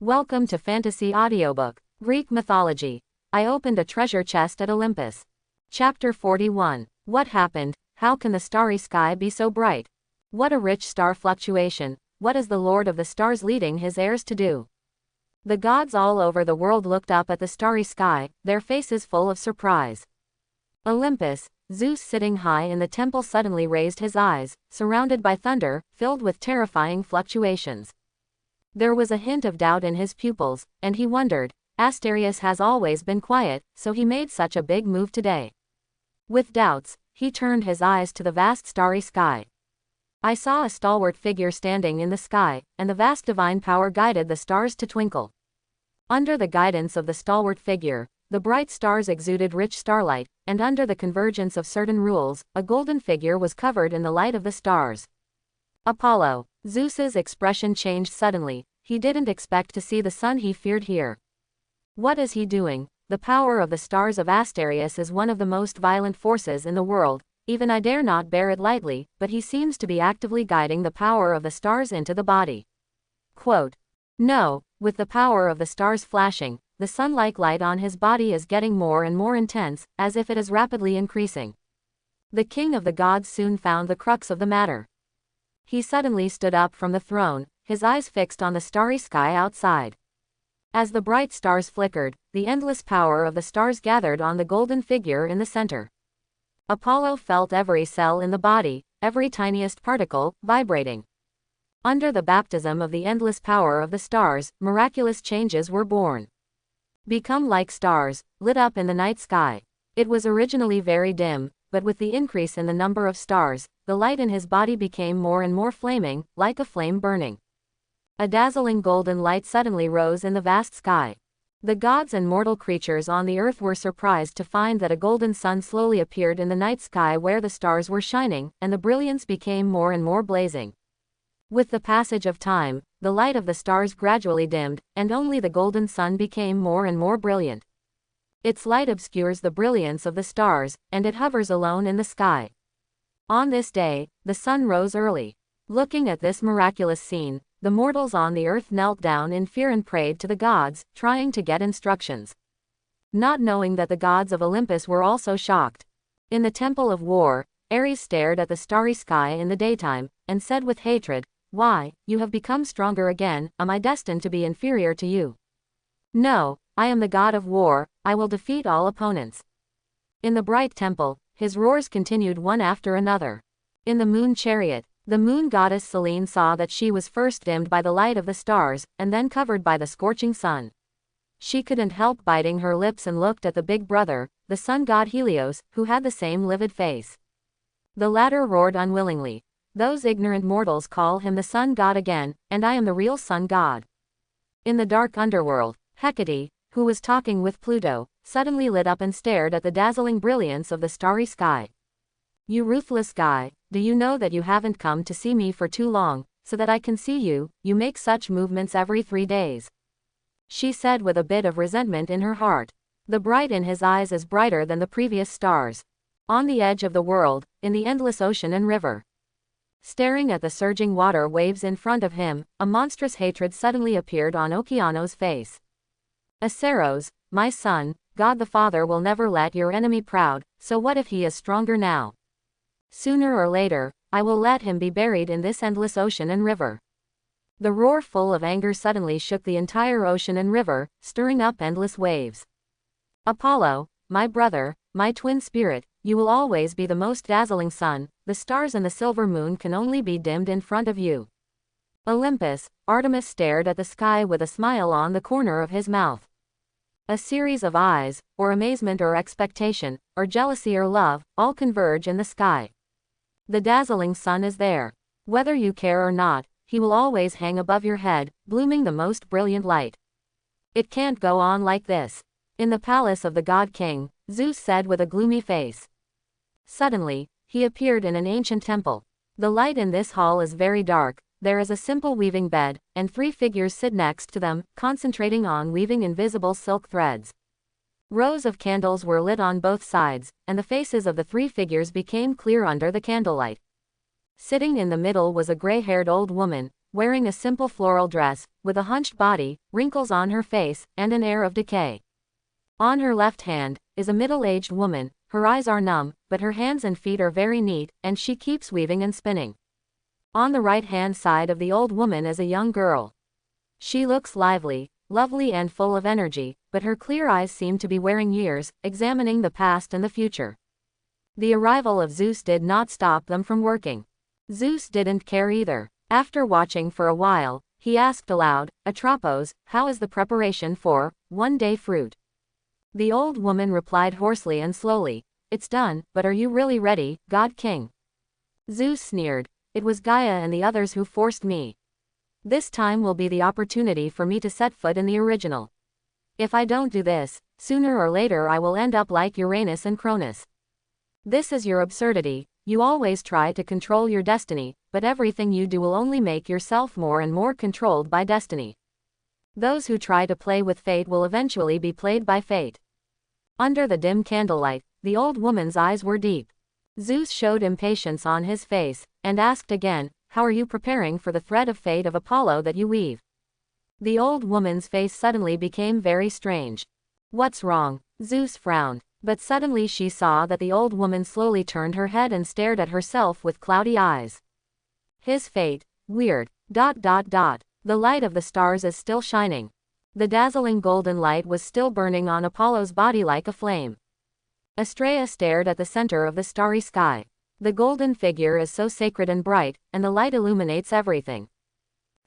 Welcome to Fantasy Audiobook, Greek Mythology. I opened a treasure chest at Olympus. Chapter 41. What happened? How can the starry sky be so bright? What a rich star fluctuation. What is the Lord of the Stars leading his heirs to do? The gods all over the world looked up at the starry sky, their faces full of surprise. Olympus, Zeus sitting high in the temple suddenly raised his eyes, surrounded by thunder, filled with terrifying fluctuations. There was a hint of doubt in his pupils, and he wondered, Asterius has always been quiet, so he made such a big move today. With doubts, he turned his eyes to the vast starry sky. I saw a stalwart figure standing in the sky, and the vast divine power guided the stars to twinkle. Under the guidance of the stalwart figure, the bright stars exuded rich starlight, and under the convergence of certain rules, a golden figure was covered in the light of the stars. Apollo. Zeus's expression changed suddenly. He didn't expect to see the sun he feared here. What is he doing? The power of the stars of Asterius is one of the most violent forces in the world. Even I dare not bear it lightly, but he seems to be actively guiding the power of the stars into the body. Quote. No, with the power of the stars flashing, the sun-like light on his body is getting more and more intense, as if it is rapidly increasing. The king of the gods soon found the crux of the matter. He suddenly stood up from the throne, his eyes fixed on the starry sky outside. As the bright stars flickered, the endless power of the stars gathered on the golden figure in the center. Apollo felt every cell in the body, every tiniest particle, vibrating. Under the baptism of the endless power of the stars, miraculous changes were born. Become like stars, lit up in the night sky. It was originally very dim, but with the increase in the number of stars, the light in his body became more and more flaming, like a flame burning. A dazzling golden light suddenly rose in the vast sky. The gods and mortal creatures on the earth were surprised to find that a golden sun slowly appeared in the night sky where the stars were shining, and the brilliance became more and more blazing. With the passage of time, the light of the stars gradually dimmed, and only the golden sun became more and more brilliant. Its light obscures the brilliance of the stars, and it hovers alone in the sky. On this day, the sun rose early. Looking at this miraculous scene, the mortals on the earth knelt down in fear and prayed to the gods, trying to get instructions. Not knowing that the gods of Olympus were also shocked. In the temple of war, Ares stared at the starry sky in the daytime, and said with hatred, "Why, you have become stronger again, am I destined to be inferior to you? No, I am the god of war, I will defeat all opponents." In the bright temple, his roars continued one after another. In the moon chariot, the moon goddess Selene saw that she was first dimmed by the light of the stars, and then covered by the scorching sun. She couldn't help biting her lips and looked at the big brother, the sun god Helios, who had the same livid face. The latter roared unwillingly. "Those ignorant mortals call him the sun god again, and I am the real sun god." In the dark underworld, Hecate, who was talking with Pluto, suddenly lit up and stared at the dazzling brilliance of the starry sky. "You ruthless guy, do you know that you haven't come to see me for too long, so that I can see you? You make such movements every 3 days." She said with a bit of resentment in her heart. The bright in his eyes is brighter than the previous stars. On the edge of the world, in the endless ocean and river. Staring at the surging water waves in front of him, a monstrous hatred suddenly appeared on Okeano's face. "Aseros, my son, God the Father will never let your enemy proud, so what if he is stronger now? Sooner or later, I will let him be buried in this endless ocean and river." The roar full of anger suddenly shook the entire ocean and river, stirring up endless waves. "Apollo, my brother, my twin spirit, you will always be the most dazzling sun, the stars and the silver moon can only be dimmed in front of you." Olympus, Artemis stared at the sky with a smile on the corner of his mouth. A series of eyes, or amazement or expectation, or jealousy or love, all converge in the sky. The dazzling sun is there. Whether you care or not, he will always hang above your head, blooming the most brilliant light. It can't go on like this. In the palace of the god king, Zeus said with a gloomy face. Suddenly, he appeared in an ancient temple. The light in this hall is very dark. There is a simple weaving bed, and 3 figures sit next to them, concentrating on weaving invisible silk threads. Rows of candles were lit on both sides, and the faces of the 3 figures became clear under the candlelight. Sitting in the middle was a gray-haired old woman, wearing a simple floral dress, with a hunched body, wrinkles on her face, and an air of decay. On her left hand is a middle-aged woman. Her eyes are numb, but her hands and feet are very neat, and she keeps weaving and spinning. On the right-hand side of the old woman is a young girl. She looks lively, lovely and full of energy, but her clear eyes seem to be wearing years, examining the past and the future. The arrival of Zeus did not stop them from working. Zeus didn't care either. After watching for a while, he asked aloud, "Atropos, how is the preparation for one-day fruit?" The old woman replied hoarsely and slowly, "It's done, but are you really ready, God King?" Zeus sneered, "It was Gaia and the others who forced me. This time will be the opportunity for me to set foot in the original. If I don't do this, sooner or later I will end up like Uranus and Cronus. This is your absurdity. You always try to control your destiny, but everything you do will only make yourself more and more controlled by destiny. Those who try to play with fate will eventually be played by fate." Under the dim candlelight, the old woman's eyes were deep. Zeus showed impatience on his face, and asked again, "How are you preparing for the thread of fate of Apollo that you weave?" The old woman's face suddenly became very strange. "What's wrong?" Zeus frowned. But suddenly she saw that the old woman slowly turned her head and stared at herself with cloudy eyes. "His fate, weird. The light of the stars is still shining. The dazzling golden light was still burning on Apollo's body like a flame." Astraea stared at the center of the starry sky. The golden figure is so sacred and bright, and the light illuminates everything.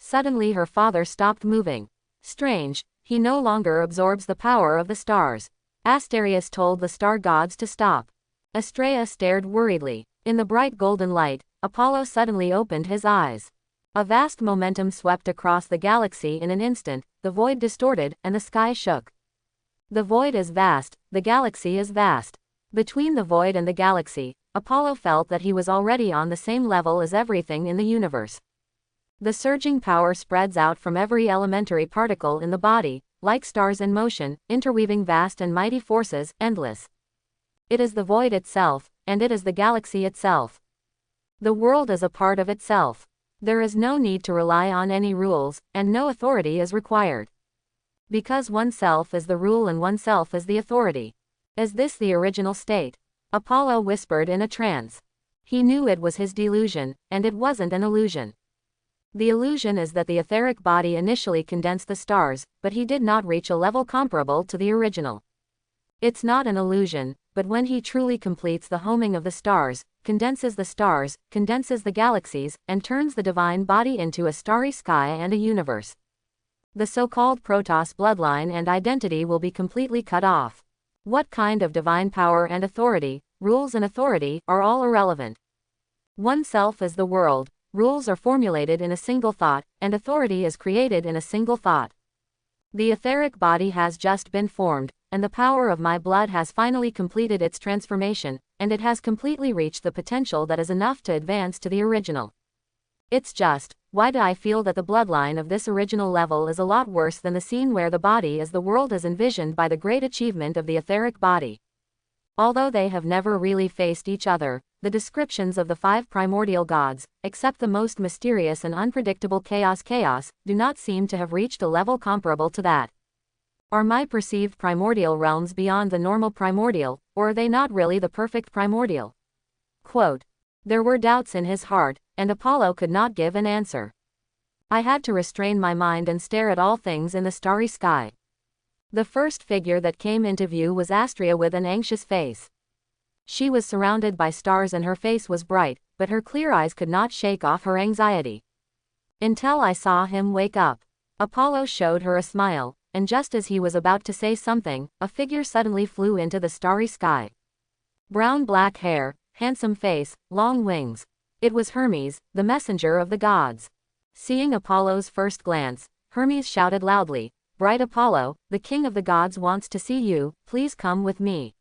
Suddenly her father stopped moving. Strange, he no longer absorbs the power of the stars. Asterius told the star gods to stop. Astraea stared worriedly. In the bright golden light, Apollo suddenly opened his eyes. A vast momentum swept across the galaxy in an instant, the void distorted, and the sky shook. The void is vast, the galaxy is vast. Between the void and the galaxy, Apollo felt that he was already on the same level as everything in the universe. The surging power spreads out from every elementary particle in the body, like stars in motion, interweaving vast and mighty forces, endless. It is the void itself, and it is the galaxy itself. The world is a part of itself. There is no need to rely on any rules, and no authority is required. Because oneself is the rule and oneself is the authority. Is this the original state? Apollo whispered in a trance. He knew it was his delusion, and it wasn't an illusion. The illusion is that the etheric body initially condensed the stars, but he did not reach a level comparable to the original. It's not an illusion, but when he truly completes the homing of the stars, condenses the galaxies, and turns the divine body into a starry sky and a universe, the so-called Protoss bloodline and identity will be completely cut off. What kind of divine power and authority, rules and authority, are all irrelevant. Oneself is the world. Rules are formulated in a single thought, and authority is created in a single thought. The etheric body has just been formed, and the power of my blood has finally completed its transformation, and it has completely reached the potential that is enough to advance to the original. It's just, why do I feel that the bloodline of this original level is a lot worse than the scene where the body is the world as envisioned by the great achievement of the etheric body? Although they have never really faced each other, the descriptions of the 5 primordial gods, except the most mysterious and unpredictable chaos, do not seem to have reached a level comparable to that. Are my perceived primordial realms beyond the normal primordial, or are they not really the perfect primordial? Quote. There were doubts in his heart, and Apollo could not give an answer. I had to restrain my mind and stare at all things in the starry sky. The first figure that came into view was Astraea with an anxious face. She was surrounded by stars and her face was bright, but her clear eyes could not shake off her anxiety. Until I saw him wake up. Apollo showed her a smile, and just as he was about to say something, a figure suddenly flew into the starry sky. Brown-black hair, handsome face, long wings. It was Hermes, the messenger of the gods. Seeing Apollo's first glance, Hermes shouted loudly, "Bright Apollo, the king of the gods wants to see you, please come with me."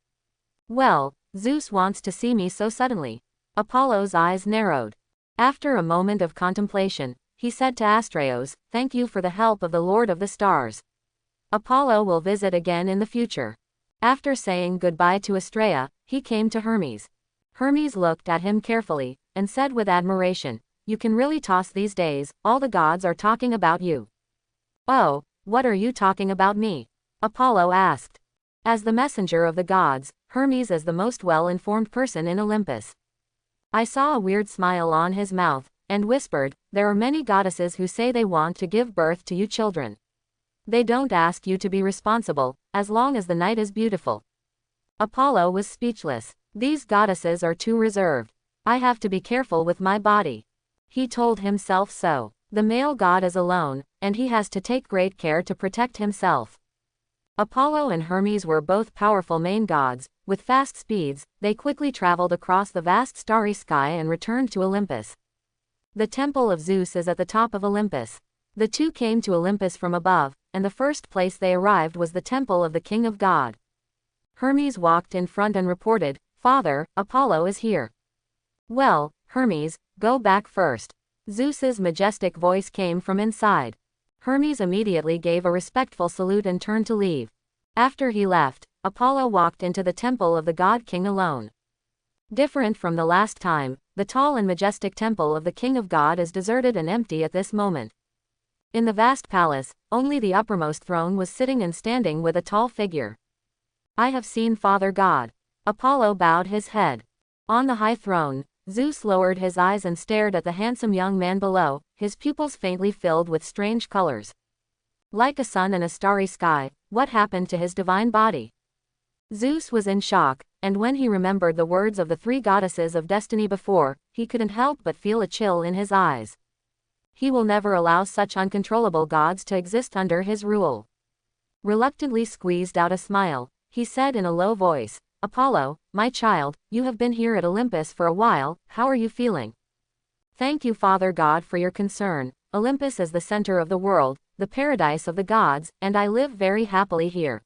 Well, Zeus wants to see me so suddenly. Apollo's eyes narrowed. After a moment of contemplation, he said to Astraeus, "Thank you for the help of the Lord of the Stars. Apollo will visit again in the future." After saying goodbye to Astraea, he came to Hermes. Hermes looked at him carefully, and said with admiration, you can really toss these days, all the gods are talking about you." "Oh, what are you talking about me?" Apollo asked. As the messenger of the gods, Hermes is the most well-informed person in Olympus. I saw a weird smile on his mouth, and whispered, "There are many goddesses who say they want to give birth to you children. They don't ask you to be responsible, as long as the night is beautiful." Apollo was speechless. These goddesses are too reserved. I have to be careful with my body. He told himself so. The male god is alone, and he has to take great care to protect himself. Apollo and Hermes were both powerful main gods. With fast speeds, they quickly traveled across the vast starry sky and returned to Olympus. The temple of Zeus is at the top of Olympus. The two came to Olympus from above, and the first place they arrived was the temple of the king of God. Hermes walked in front and reported, "Father, Apollo is here." "Well, Hermes, go back first." Zeus's majestic voice came from inside. Hermes immediately gave a respectful salute and turned to leave. After he left, Apollo walked into the temple of the god king alone. Different from the last time, the tall and majestic temple of the king of God is deserted and empty at this moment. In the vast palace, only the uppermost throne was sitting and standing with a tall figure. "I have seen Father God." Apollo bowed his head. On the high throne, Zeus lowered his eyes and stared at the handsome young man below, his pupils faintly filled with strange colors. Like a sun and a starry sky, what happened to his divine body? Zeus was in shock, and when he remembered the words of the three goddesses of destiny before, he couldn't help but feel a chill in his eyes. He will never allow such uncontrollable gods to exist under his rule. Reluctantly squeezed out a smile, he said in a low voice, "Apollo, my child, you have been here at Olympus for a while, how are you feeling?" "Thank you, Father God, for your concern. Olympus is the center of the world, the paradise of the gods, and I live very happily here,"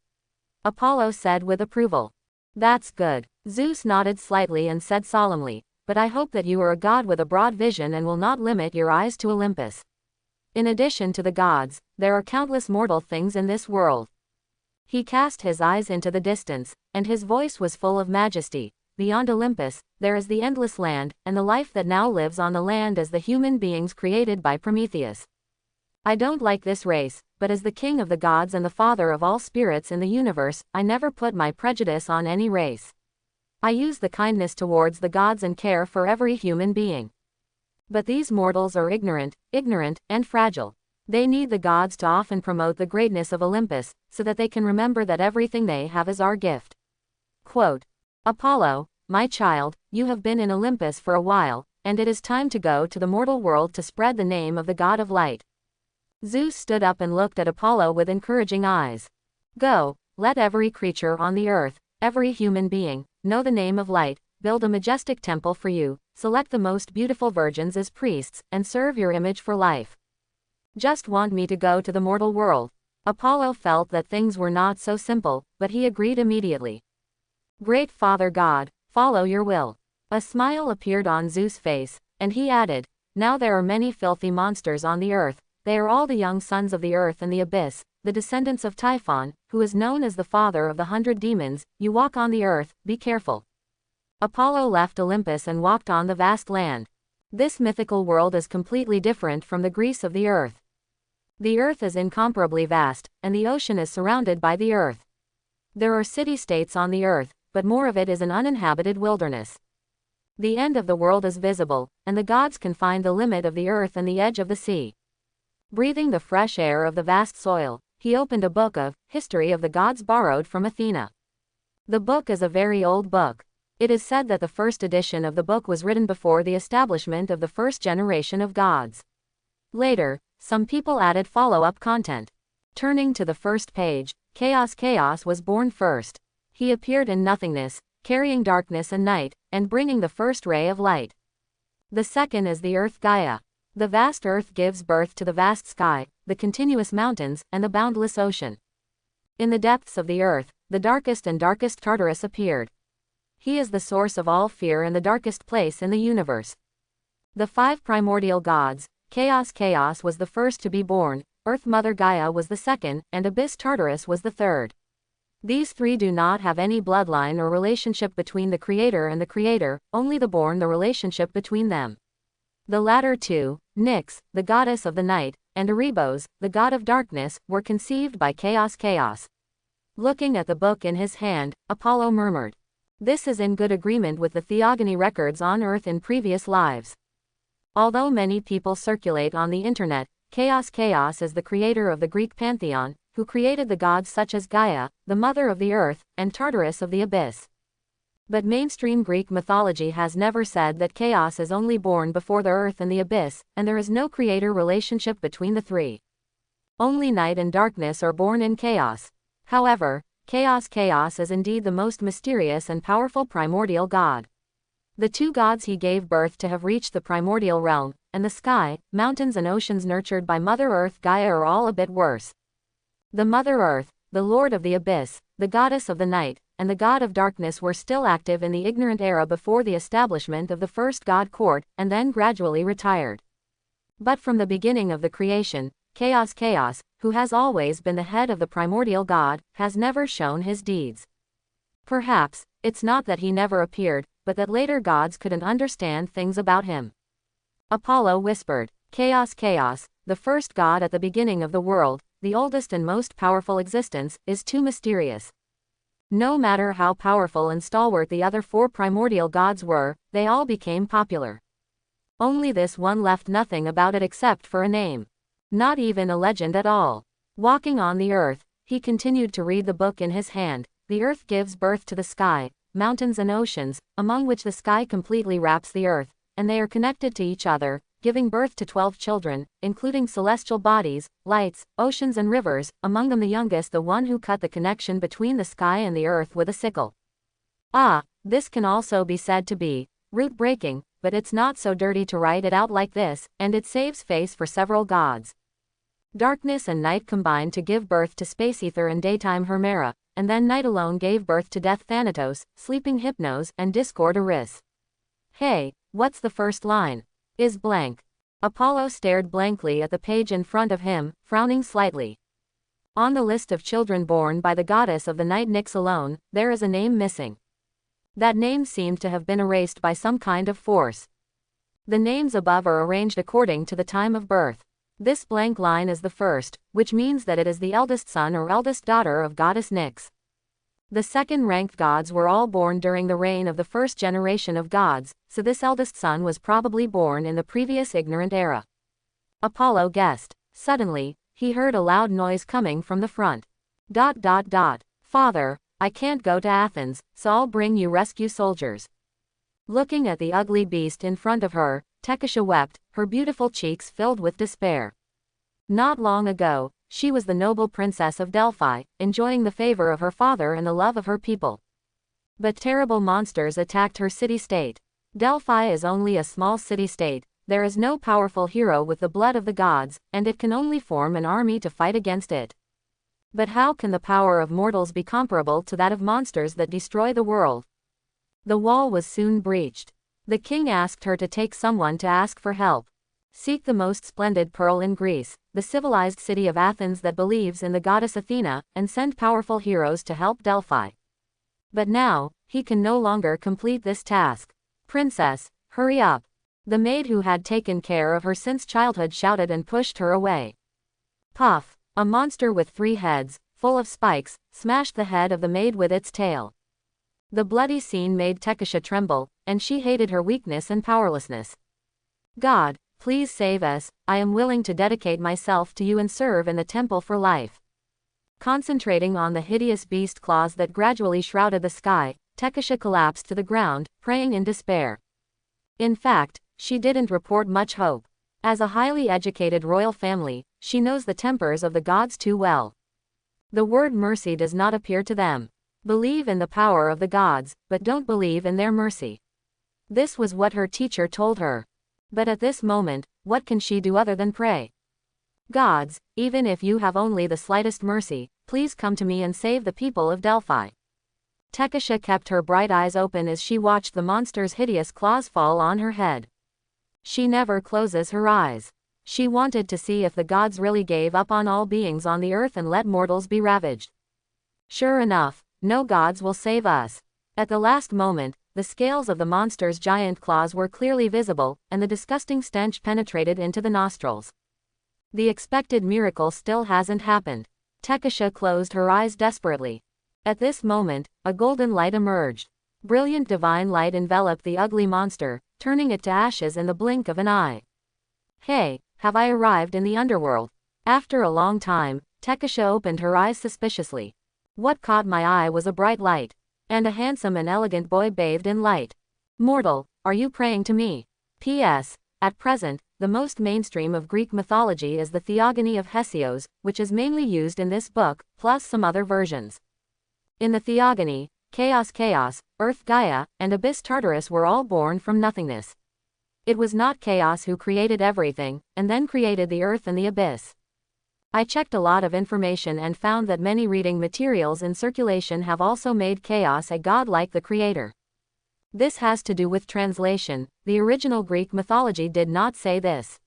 Apollo said with approval. "That's good." Zeus nodded slightly and said solemnly, "But I hope that you are a god with a broad vision and will not limit your eyes to Olympus. In addition to the gods, there are countless mortal things in this world." He cast his eyes into the distance, and his voice was full of majesty. "Beyond Olympus, there is the endless land, and the life that now lives on the land as the human beings created by Prometheus. I don't like this race, but as the king of the gods and the father of all spirits in the universe, I never put my prejudice on any race. I use the kindness towards the gods and care for every human being. But these mortals are ignorant, and fragile. They need the gods to often promote the greatness of Olympus, so that they can remember that everything they have is our gift." Quote, "Apollo, my child, you have been in Olympus for a while, and it is time to go to the mortal world to spread the name of the god of light." Zeus stood up and looked at Apollo with encouraging eyes. "Go, let every creature on the earth, every human being, know the name of light, build a majestic temple for you, select the most beautiful virgins as priests, and serve your image for life. Just want me to go to the mortal world." Apollo felt that things were not so simple, but he agreed immediately. "Great Father God, follow your will." A smile appeared on Zeus' face, and he added, "Now there are many filthy monsters on the earth. They are all the young sons of the earth and the abyss, the descendants of Typhon, who is known as the father of the 100 demons. You walk on the earth, be careful." Apollo left Olympus and walked on the vast land. This mythical world is completely different from the Greece of the earth. The earth is incomparably vast, and the ocean is surrounded by the earth. There are city-states on the earth, but more of it is an uninhabited wilderness. The end of the world is visible, and the gods can find the limit of the earth and the edge of the sea. Breathing the fresh air of the vast soil, he opened a book of history of the gods borrowed from Athena. The book is a very old book. It is said that the first edition of the book was written before the establishment of the first generation of gods. Later, some people added follow-up content. Turning to the first page, Chaos was born first. He appeared in nothingness, carrying darkness and night, and bringing the first ray of light. The second is the earth Gaia. The vast earth gives birth to the vast sky, the continuous mountains, and the boundless ocean. In the depths of the earth, the darkest and darkest Tartarus appeared. He is the source of all fear and the darkest place in the universe. The 5 primordial gods, Chaos was the first to be born, Earth Mother Gaia was the second, and Abyss Tartarus was the third. These 3 do not have any bloodline or relationship between the creator and the creator, only the born, the relationship between them. The latter two, Nyx, the goddess of the night, and Erebos, the god of darkness, were conceived by Chaos. Looking at the book in his hand, Apollo murmured, "This is in good agreement with the theogony records on Earth in previous lives." Although many people circulate on the internet, Chaos is the creator of the Greek pantheon, who created the gods such as Gaia, the mother of the earth, and Tartarus of the abyss. But mainstream Greek mythology has never said that Chaos is only born before the earth and the abyss, and there is no creator relationship between the three. Only night and darkness are born in chaos. However, Chaos is indeed the most mysterious and powerful primordial god. The two gods he gave birth to have reached the primordial realm, and the sky, mountains and oceans nurtured by Mother Earth Gaia are all a bit worse. The Mother Earth, the Lord of the Abyss, the Goddess of the Night, and the God of Darkness were still active in the ignorant era before the establishment of the first god court, and then gradually retired. But from the beginning of the creation, Chaos, who has always been the head of the primordial god, has never shown his deeds. Perhaps, it's not that he never appeared, but that later gods couldn't understand things about him. Apollo whispered, Chaos, the first god at the beginning of the world, the oldest and most powerful existence, is too mysterious. No matter how powerful and stalwart the other four primordial gods were, they all became popular. Only this one left nothing about it except for a name. Not even a legend at all. Walking on the earth, he continued to read the book in his hand. The earth gives birth to the sky, mountains and oceans, among which the sky completely wraps the earth, and they are connected to each other, giving birth to 12 children, including celestial bodies, lights, oceans and rivers, among them the youngest the one who cut the connection between the sky and the earth with a sickle. This can also be said to be root-breaking, but it's not so dirty to write it out like this, and it saves face for several gods. Darkness and night combined to give birth to space ether and daytime Hemera, and then night alone gave birth to death Thanatos, sleeping Hypnos, and discord Eris. Hey, what's the first line? Is blank. Apollo stared blankly at the page in front of him, frowning slightly. On the list of children born by the goddess of the night Nyx alone, there is a name missing. That name seemed to have been erased by some kind of force. The names above are arranged according to the time of birth. This blank line is the first, which means that it is the eldest son or eldest daughter of goddess Nyx. The second-ranked gods were all born during the reign of the first generation of gods, so this eldest son was probably born in the previous ignorant era. Apollo guessed. Suddenly, he heard a loud noise coming from the front. Father, I can't go to Athens, so I'll bring you rescue soldiers. Looking at the ugly beast in front of her, Tekisha wept, her beautiful cheeks filled with despair. Not long ago, she was the noble princess of Delphi, enjoying the favor of her father and the love of her people. But terrible monsters attacked her city-state. Delphi is only a small city-state, there is no powerful hero with the blood of the gods, and it can only form an army to fight against it. But how can the power of mortals be comparable to that of monsters that destroy the world? The wall was soon breached. The king asked her to take someone to ask for help. Seek the most splendid pearl in Greece, the civilized city of Athens that believes in the goddess Athena, and send powerful heroes to help Delphi. But now, he can no longer complete this task. Princess, hurry up. The maid who had taken care of her since childhood shouted and pushed her away. Puff, a monster with 3 heads, full of spikes, smashed the head of the maid with its tail. The bloody scene made Tekisha tremble, and she hated her weakness and powerlessness. God, please save us, I am willing to dedicate myself to you and serve in the temple for life. Concentrating on the hideous beast claws that gradually shrouded the sky, Tekisha collapsed to the ground, praying in despair. In fact, she didn't report much hope. As a highly educated royal family, she knows the tempers of the gods too well. The word mercy does not appear to them. Believe in the power of the gods, but don't believe in their mercy. This was what her teacher told her. But at this moment, what can she do other than pray? Gods, even if you have only the slightest mercy, please come to me and save the people of Delphi. Tekisha kept her bright eyes open as she watched the monster's hideous claws fall on her head. She never closes her eyes. She wanted to see if the gods really gave up on all beings on the earth and let mortals be ravaged. Sure enough, no gods will save us. At the last moment, the scales of the monster's giant claws were clearly visible, and the disgusting stench penetrated into the nostrils. The expected miracle still hasn't happened. Tekasha closed her eyes desperately. At this moment, a golden light emerged. Brilliant divine light enveloped the ugly monster, turning it to ashes in the blink of an eye. Hey, have I arrived in the underworld? After a long time, Tekasha opened her eyes suspiciously. What caught my eye was a bright light, and a handsome and elegant boy bathed in light. Mortal, are you praying to me? P.S. At present, the most mainstream of Greek mythology is the Theogony of Hesiod, which is mainly used in this book, plus some other versions. In the Theogony, Chaos, Earth Gaia, and Abyss Tartarus were all born from nothingness. It was not Chaos who created everything, and then created the Earth and the Abyss. I checked a lot of information and found that many reading materials in circulation have also made Chaos a god like the creator. This has to do with translation. The original Greek mythology did not say this.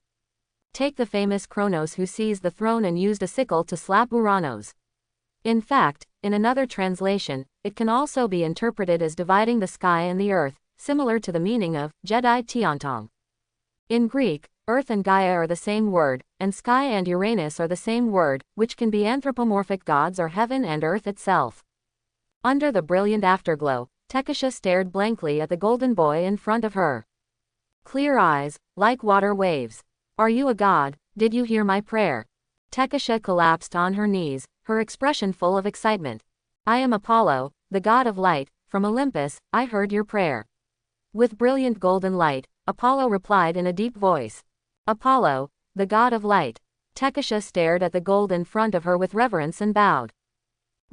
Take the famous Kronos who seized the throne and used a sickle to slap Uranos. In fact, in another translation, it can also be interpreted as dividing the sky and the earth, similar to the meaning of Jedi Tiantong. In Greek, earth and Gaia are the same word, and sky and Uranus are the same word, which can be anthropomorphic gods or heaven and earth itself. Under the brilliant afterglow, Tekasha stared blankly at the golden boy in front of her. Clear eyes, like water waves. Are you a god? Did you hear my prayer? Tekasha collapsed on her knees, her expression full of excitement. I am Apollo, the god of light, from Olympus. I heard your prayer. With brilliant golden light, Apollo replied in a deep voice. Apollo, the god of light. Tekasha stared at the gold in front of her with reverence and bowed.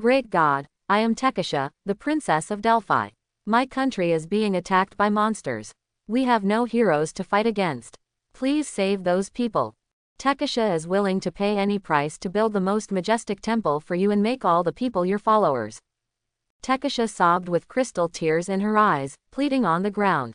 Great god, I am Tekasha, the princess of Delphi. My country is being attacked by monsters. We have no heroes to fight against. Please save those people. Tekasha is willing to pay any price to build the most majestic temple for you and make all the people your followers. Tekasha sobbed with crystal tears in her eyes, pleading on the ground.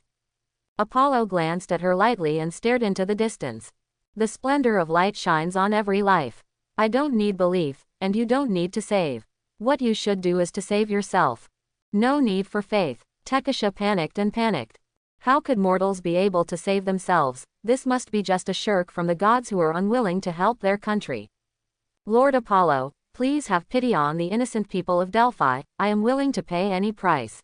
Apollo glanced at her lightly and stared into the distance. The splendor of light shines on every life. I don't need belief, and you don't need to save. What you should do is to save yourself. No need for faith. Tekasha panicked. How could mortals be able to save themselves? This must be just a shirk from the gods who are unwilling to help their country. Lord Apollo, please have pity on the innocent people of Delphi. I am willing to pay any price.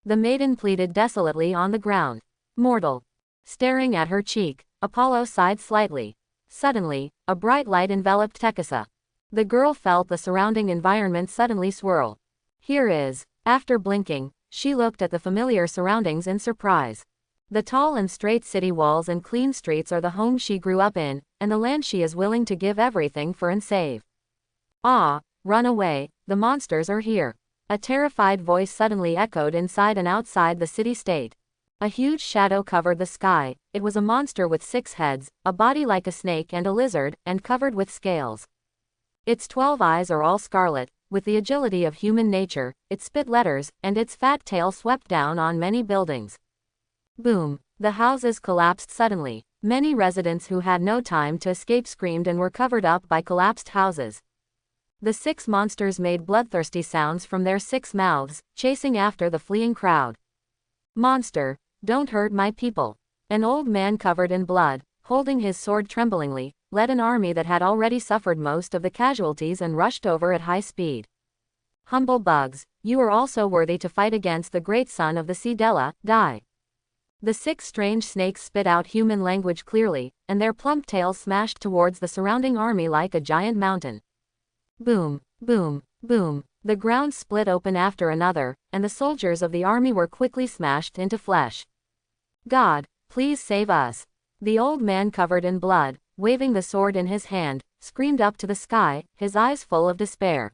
The maiden pleaded desolately on the ground. Mortal. Staring at her cheek, Apollo sighed slightly. Suddenly, a bright light enveloped Tekasha. The girl felt the surrounding environment suddenly swirl. Here is. After blinking, she looked at the familiar surroundings in surprise. The tall and straight city walls and clean streets are the home she grew up in, and the land she is willing to give everything for and save. Ah, run away, the monsters are here. A terrified voice suddenly echoed inside and outside the city-state. A huge shadow covered the sky. It was a monster with 6 heads, a body like a snake and a lizard, and covered with scales. Its 12 eyes are all scarlet. With the agility of human nature, it spit letters, and its fat tail swept down on many buildings. Boom! The houses collapsed suddenly. Many residents who had no time to escape screamed and were covered up by collapsed houses. The 6 monsters made bloodthirsty sounds from their 6 mouths, chasing after the fleeing crowd. Monster, don't hurt my people. An old man covered in blood, holding his sword tremblingly, led an army that had already suffered most of the casualties and rushed over at high speed. Humble bugs, you are also worthy to fight against the great son of the sea Dela, die. The 6 strange snakes spit out human language clearly, and their plump tails smashed towards the surrounding army like a giant mountain. Boom, boom, boom. The ground split open after another, and the soldiers of the army were quickly smashed into flesh. God, please save us. The old man covered in blood, waving the sword in his hand, screamed up to the sky, his eyes full of despair.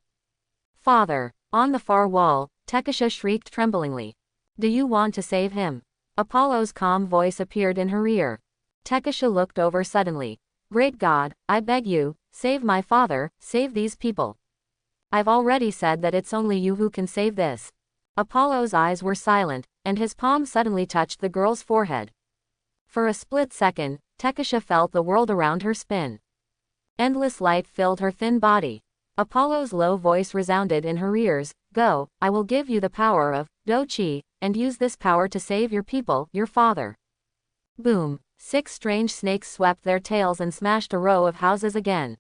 Father, on the far wall, Tekasha shrieked tremblingly. Do you want to save him? Apollo's calm voice appeared in her ear. Tekasha looked over suddenly. Great God, I beg you, save my father, save these people. I've already said that it's only you who can save this. Apollo's eyes were silent, and his palm suddenly touched the girl's forehead. For a split second, Tekasha felt the world around her spin. Endless light filled her thin body. Apollo's low voice resounded in her ears. Go, I will give you the power of Do-Chi, and use this power to save your people, your father. Boom! 6 strange snakes swept their tails and smashed a row of houses again.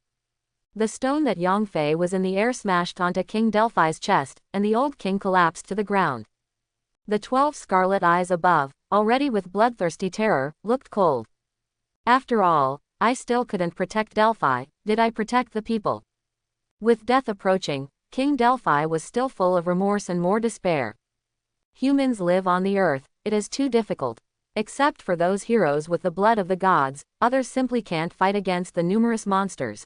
The stone that Yongfei was in the air smashed onto King Delphi's chest, and the old king collapsed to the ground. The 12 scarlet eyes above, already with bloodthirsty terror, looked cold. After all, I still couldn't protect Delphi, did I protect the people? With death approaching, King Delphi was still full of remorse and more despair. Humans live on the earth, it is too difficult. Except for those heroes with the blood of the gods, others simply can't fight against the numerous monsters.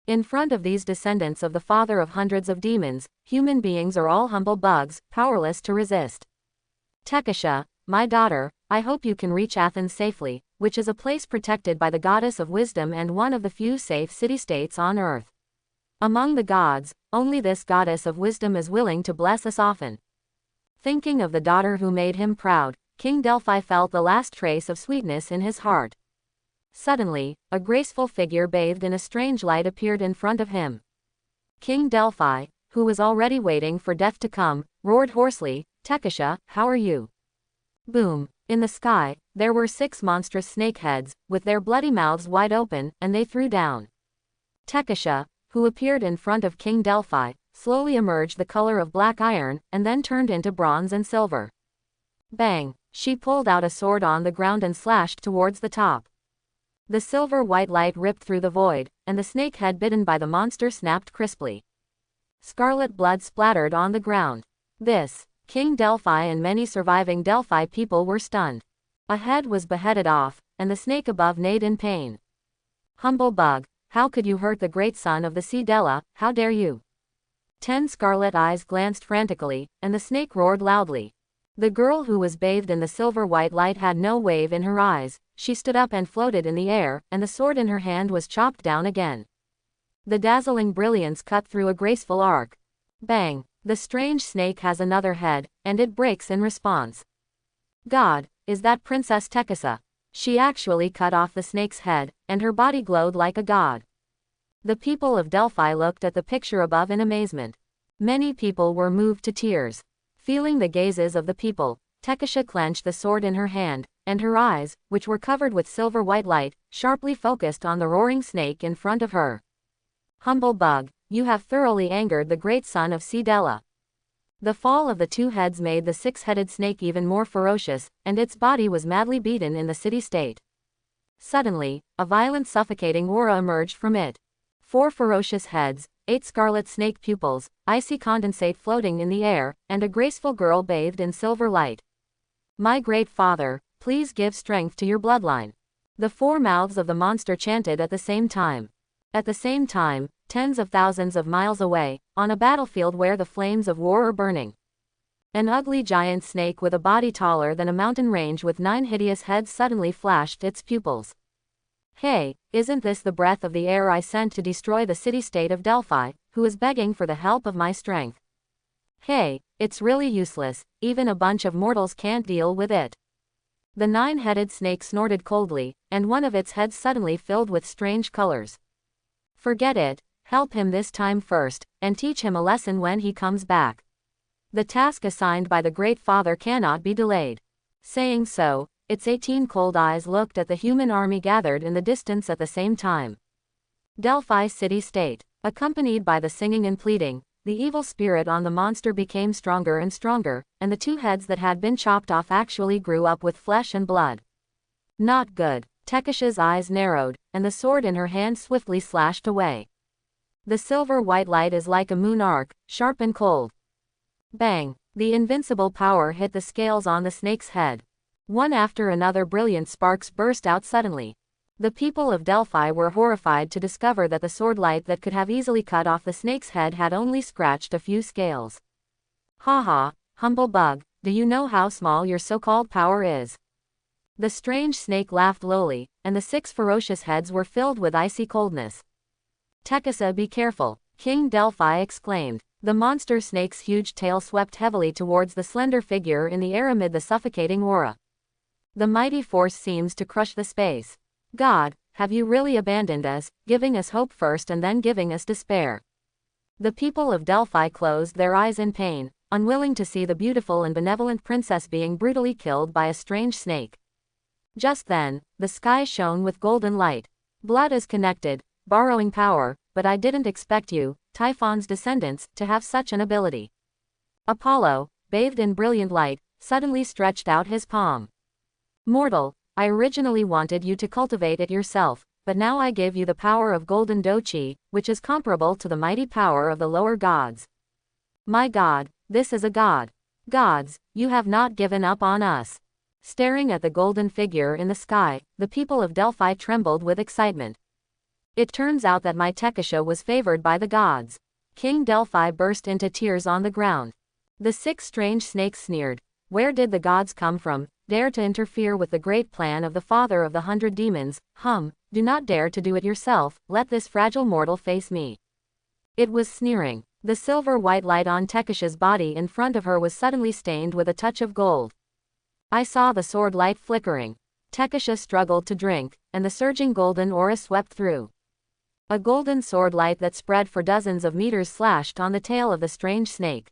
In front of these descendants of the father of hundreds of demons, human beings are all humble bugs, powerless to resist. Tekasha, my daughter, I hope you can reach Athens safely, which is a place protected by the goddess of wisdom and one of the few safe city-states on earth. Among the gods, only this goddess of wisdom is willing to bless us often. Thinking of the daughter who made him proud, King Delphi felt the last trace of sweetness in his heart. Suddenly, a graceful figure bathed in a strange light appeared in front of him. King Delphi, who was already waiting for death to come, roared hoarsely, "Tekasha, how are you?" Boom! In the sky, there were 6 monstrous snake heads, with their bloody mouths wide open, and they threw down. Tekasha, who appeared in front of King Delphi, slowly emerged the color of black iron, and then turned into bronze and silver. Bang! She pulled out a sword on the ground and slashed towards the top. The silver-white light ripped through the void, and the snake head bitten by the monster snapped crisply. Scarlet blood splattered on the ground. This, King Delphi and many surviving Delphi people were stunned. A head was beheaded off, and the snake above neighed in pain. Humble bug, how could you hurt the great son of the sea Della, how dare you? 10 scarlet eyes glanced frantically, and the snake roared loudly. The girl who was bathed in the silver-white light had no wave in her eyes, she stood up and floated in the air, and the sword in her hand was chopped down again. The dazzling brilliance cut through a graceful arc. Bang! The strange snake has another head, and it breaks in response. God, is that Princess Tekasha? She actually cut off the snake's head, and her body glowed like a god. The people of Delphi looked at the picture above in amazement. Many people were moved to tears. Feeling the gazes of the people, Tekasha clenched the sword in her hand, and her eyes, which were covered with silver-white light, sharply focused on the roaring snake in front of her. Humble bug, you have thoroughly angered the great son of Della. The fall of the 2 heads made the 6-headed snake even more ferocious, and its body was madly beaten in the city-state. Suddenly, a violent suffocating aura emerged from it. 4 ferocious heads, 8 scarlet snake pupils, icy condensate floating in the air, and a graceful girl bathed in silver light. My great father, please give strength to your bloodline. The 4 mouths of the monster chanted at the same time. At the same time, tens of thousands of miles away, on a battlefield where the flames of war are burning, an ugly giant snake with a body taller than a mountain range with 9 hideous heads suddenly flashed its pupils. Hey, isn't this the breath of the air I sent to destroy the city-state of Delphi, who is begging for the help of my strength? Hey, it's really useless, even a bunch of mortals can't deal with it. The 9-headed snake snorted coldly, and one of its heads suddenly filled with strange colors. Forget it, help him this time first, and teach him a lesson when he comes back. The task assigned by the Great Father cannot be delayed. Saying so, its 18 cold eyes looked at the human army gathered in the distance at the same time. Delphi city-state. Accompanied by the singing and pleading, the evil spirit on the monster became stronger and stronger, and the 2 heads that had been chopped off actually grew up with flesh and blood. Not good. Tekasha's eyes narrowed, and the sword in her hand swiftly slashed away. The silver-white light is like a moon arc, sharp and cold. Bang! The invincible power hit the scales on the snake's head. One after another brilliant sparks burst out suddenly. The people of Delphi were horrified to discover that the sword light that could have easily cut off the snake's head had only scratched a few scales. Ha, humble bug, do you know how small your so-called power is? The strange snake laughed lowly, and the 6 ferocious heads were filled with icy coldness. Tekasha, be careful, King Delphi exclaimed. The monster snake's huge tail swept heavily towards the slender figure in the air amid the suffocating aura. The mighty force seems to crush the space. God, have you really abandoned us, giving us hope first and then giving us despair? The people of Delphi closed their eyes in pain, unwilling to see the beautiful and benevolent princess being brutally killed by a strange snake. Just then, the sky shone with golden light. Blood is connected, borrowing power, but I didn't expect you, Typhon's descendants, to have such an ability. Apollo, bathed in brilliant light, suddenly stretched out his palm. Mortal, I originally wanted you to cultivate it yourself, but now I give you the power of golden Do-chi, which is comparable to the mighty power of the lower gods. My God, this is a god. Gods, you have not given up on us. Staring at the golden figure in the sky, the people of Delphi trembled with excitement. It turns out that my Tekasha was favored by the gods. King Delphi burst into tears on the ground. The 6 strange snakes sneered. Where did the gods come from, dare to interfere with the great plan of the father of the 100 demons? Do not dare to do it yourself, let this fragile mortal face me. It was sneering. The silver-white light on Tekasha's body in front of her was suddenly stained with a touch of gold. I saw the sword light flickering. Tekasha struggled to drink, and the surging golden aura swept through. A golden sword light that spread for dozens of meters slashed on the tail of the strange snake.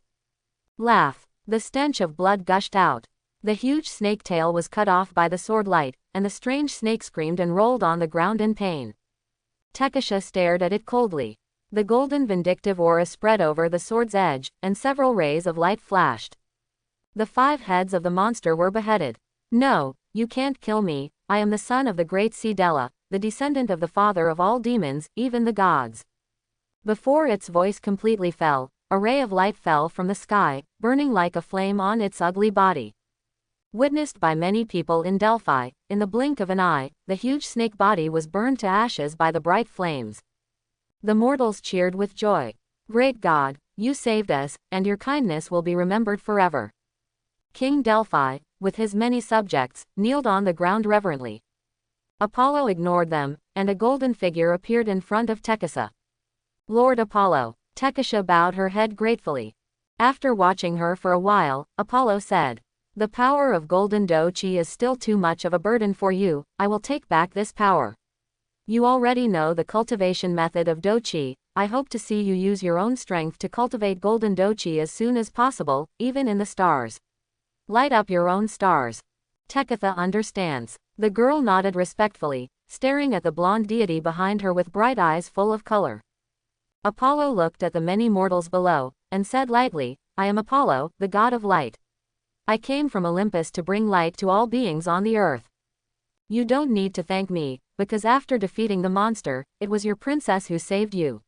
Laugh. The stench of blood gushed out. The huge snake tail was cut off by the sword light, and the strange snake screamed and rolled on the ground in pain. Tekasha stared at it coldly. The golden vindictive aura spread over the sword's edge, and several rays of light flashed. The 5 heads of the monster were beheaded. No, you can't kill me, I am the son of the great sea Dela, the descendant of the father of all demons, even the gods. Before its voice completely fell, a ray of light fell from the sky, burning like a flame on its ugly body. Witnessed by many people in Delphi, in the blink of an eye, the huge snake body was burned to ashes by the bright flames. The mortals cheered with joy. Great God, you saved us, and your kindness will be remembered forever. King Delphi, with his many subjects, kneeled on the ground reverently. Apollo ignored them, and a golden figure appeared in front of Tekasha. Lord Apollo. Tekasha bowed her head gratefully. After watching her for a while, Apollo said, "The power of golden Do-chi is still too much of a burden for you, I will take back this power. You already know the cultivation method of Do-chi, I hope to see you use your own strength to cultivate golden Do-chi as soon as possible, even in the stars. Light up your own stars." Tekasha understands. The girl nodded respectfully, staring at the blonde deity behind her with bright eyes full of color. Apollo looked at the many mortals below, and said lightly, "I am Apollo, the god of light. I came from Olympus to bring light to all beings on the earth. You don't need to thank me, because after defeating the monster, it was your princess who saved you.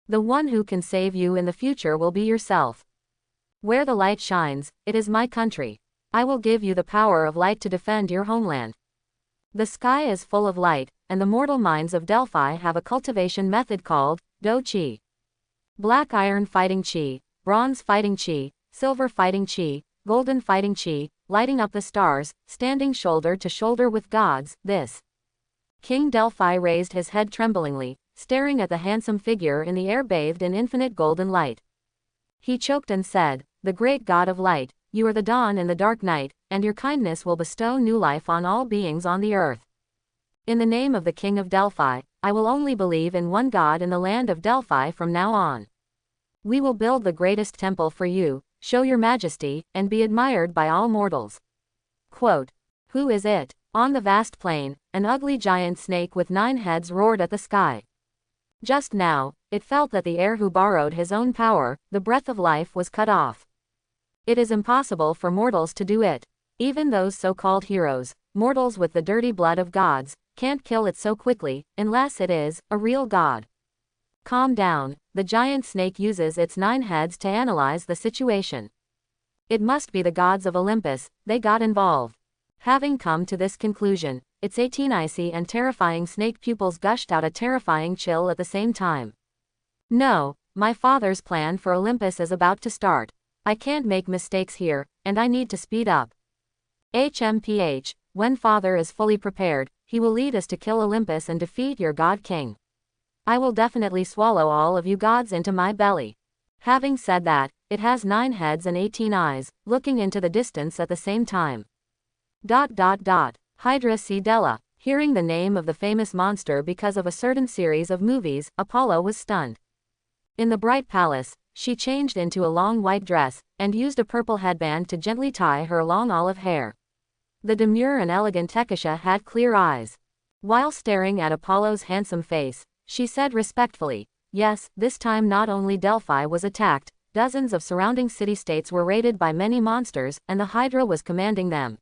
The one who can save you in the future will be yourself. Where the light shines, it is my country. I will give you the power of light to defend your homeland. The sky is full of light, and the mortal minds of Delphi have a cultivation method called Do-chi. Black iron fighting chi, bronze fighting chi, silver fighting chi, golden fighting chi, lighting up the stars, standing shoulder to shoulder with gods, this." King Delphi raised his head tremblingly, staring at the handsome figure in the air bathed in infinite golden light. He choked and said, "The great god of light, you are the dawn in the dark night, and your kindness will bestow new life on all beings on the earth. In the name of the king of Delphi, I will only believe in one god in the land of Delphi from now on. We will build the greatest temple for you, show your majesty, and be admired by all mortals." Quote, "Who is it?" On the vast plain, an ugly giant snake with 9 heads roared at the sky. Just now, it felt that the heir who borrowed his own power, the breath of life, was cut off. It is impossible for mortals to do it. Even those so-called heroes, mortals with the dirty blood of gods, can't kill it so quickly, unless it is a real god. Calm down, the giant snake uses its 9 heads to analyze the situation. It must be the gods of Olympus, they got involved. Having come to this conclusion, its 18 icy and terrifying snake pupils gushed out a terrifying chill at the same time. No, my father's plan for Olympus is about to start. I can't make mistakes here, and I need to speed up. HMPH, when father is fully prepared, he will lead us to kill Olympus and defeat your god king. I will definitely swallow all of you gods into my belly. Having said that, it has 9 heads and 18 eyes, looking into the distance at the same time. Hydra C. Dela. Hearing the name of the famous monster because of a certain series of movies, Apollo was stunned. In the bright palace, she changed into a long white dress, and used a purple headband to gently tie her long olive hair. The demure and elegant Tekisha had clear eyes. While staring at Apollo's handsome face, she said respectfully, "Yes, this time not only Delphi was attacked, dozens of surrounding city-states were raided by many monsters, and the Hydra was commanding them.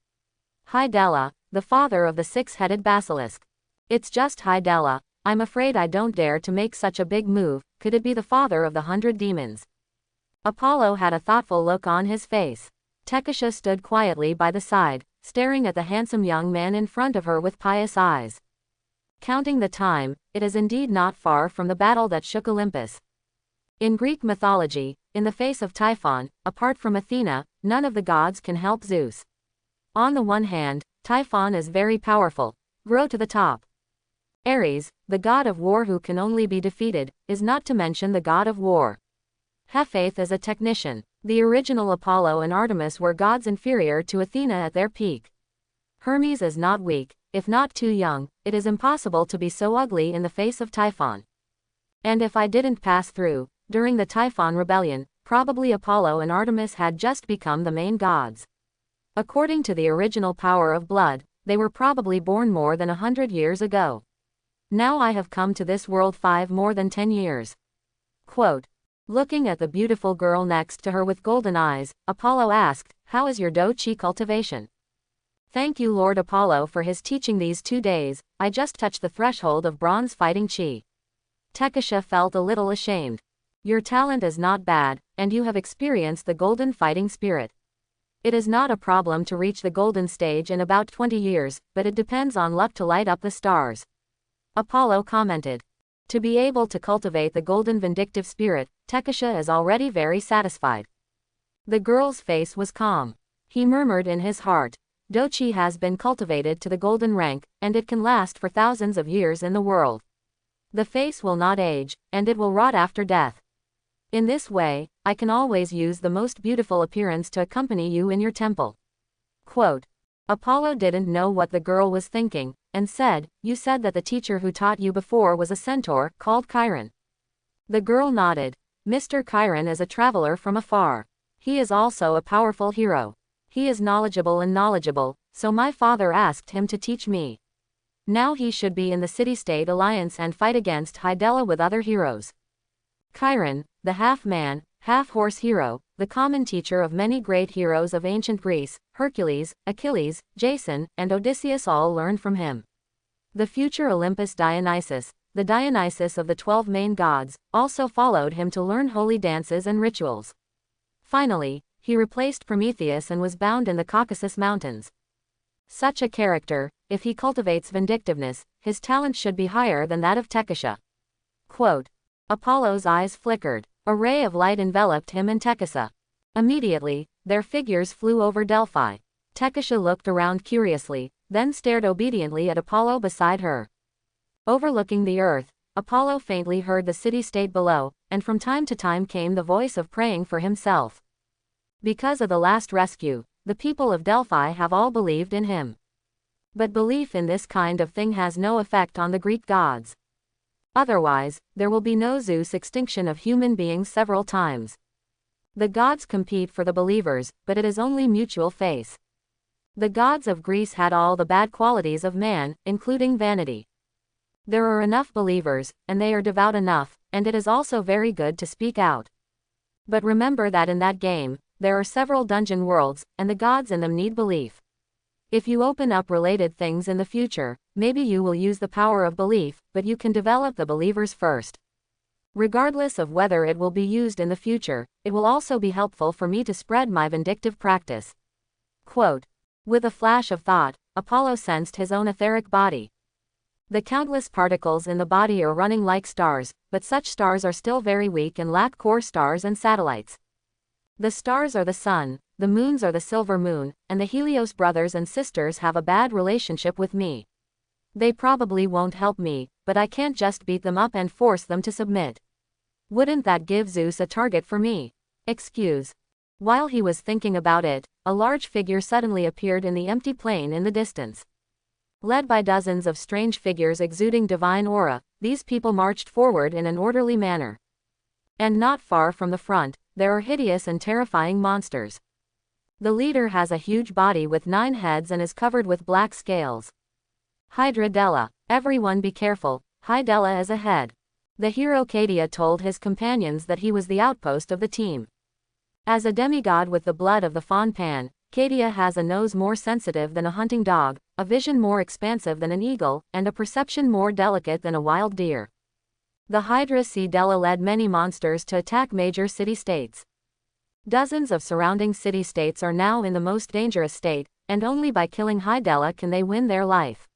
Hydella, the father of the six-headed basilisk. It's just Hydella. I'm afraid I don't dare to make such a big move. Could it be the father of the 100 demons?" Apollo had a thoughtful look on his face. Tekisha stood quietly by the side, staring at the handsome young man in front of her with pious eyes. Counting the time, it is indeed not far from the battle that shook Olympus. In Greek mythology, in the face of Typhon, apart from Athena, none of the gods can help Zeus. On the one hand, Typhon is very powerful. Grow to the top. Ares, the god of war who can only be defeated, is not to mention the god of war. Hephaestus is a technician. The original Apollo and Artemis were gods inferior to Athena at their peak. Hermes is not weak, if not too young. It is impossible to be so ugly in the face of Typhon. And if I didn't pass through, during the Typhon rebellion, probably Apollo and Artemis had just become the main gods. According to the original power of blood, they were probably born more than 100 years ago. Now I have come to this world more than 10 years. Quote. Looking at the beautiful girl next to her with golden eyes, Apollo asked, "How is your Do-chi cultivation?" "Thank you Lord Apollo for his teaching these 2 days, I just touched the threshold of bronze fighting chi." Tekisha felt a little ashamed. "Your talent is not bad, and you have experienced the golden fighting spirit. It is not a problem to reach the golden stage in about 20 years, but it depends on luck to light up the stars." Apollo commented. To be able to cultivate the golden vindictive spirit, Tekisha is already very satisfied. The girl's face was calm. He murmured in his heart, "Do-chi has been cultivated to the golden rank, and it can last for thousands of years in the world. The face will not age, and it will rot after death. In this way, I can always use the most beautiful appearance to accompany you in your temple." Quote. Apollo didn't know what the girl was thinking, and said, "You said that the teacher who taught you before was a centaur, called Chiron." The girl nodded. "Mr. Chiron is a traveler from afar. He is also a powerful hero. He is knowledgeable, so my father asked him to teach me. Now he should be in the city-state alliance and fight against Hydella with other heroes." Chiron, the half-man, half-horse hero, the common teacher of many great heroes of ancient Greece, Hercules, Achilles, Jason, and Odysseus all learned from him. The future Olympus Dionysus, the Dionysus of the 12 main gods, also followed him to learn holy dances and rituals. Finally, he replaced Prometheus and was bound in the Caucasus Mountains. Such a character, if he cultivates vindictiveness, his talent should be higher than that of Tekisha. Quote. Apollo's eyes flickered. A ray of light enveloped him and Tekisha. Immediately, their figures flew over Delphi. Tekisha looked around curiously, then stared obediently at Apollo beside her. Overlooking the earth, Apollo faintly heard the city-state below, and from time to time came the voice of praying for himself. Because of the last rescue, the people of Delphi have all believed in him. But belief in this kind of thing has no effect on the Greek gods. Otherwise, there will be no Zeus extinction of human beings several times. The gods compete for the believers, but it is only mutual faith. The gods of Greece had all the bad qualities of man, including vanity. There are enough believers, and they are devout enough, and it is also very good to speak out. But remember that in that game, there are several dungeon worlds, and the gods in them need belief. If you open up related things in the future, maybe you will use the power of belief, but you can develop the believers first. Regardless of whether it will be used in the future, it will also be helpful for me to spread my vindictive practice. Quote. With a flash of thought, Apollo sensed his own etheric body. The countless particles in the body are running like stars, but such stars are still very weak and lack core stars and satellites. The stars are the sun, the moons are the silver moon, and the Helios brothers and sisters have a bad relationship with me. They probably won't help me, but I can't just beat them up and force them to submit. Wouldn't that give Zeus a target for me? Excuse. While he was thinking about it, a large figure suddenly appeared in the empty plain in the distance. Led by dozens of strange figures exuding divine aura, these people marched forward in an orderly manner. And not far from the front, there are hideous and terrifying monsters. The leader has a huge body with 9 heads and is covered with black scales. Hydra Della. Everyone be careful, Hydella is ahead. The hero Cadia told his companions that he was the outpost of the team. As a demigod with the blood of the fawn pan, Cadia has a nose more sensitive than a hunting dog, a vision more expansive than an eagle, and a perception more delicate than a wild deer. The Hydra C. Della led many monsters to attack major city-states. Dozens of surrounding city-states are now in the most dangerous state, and only by killing Hydella can they win their life.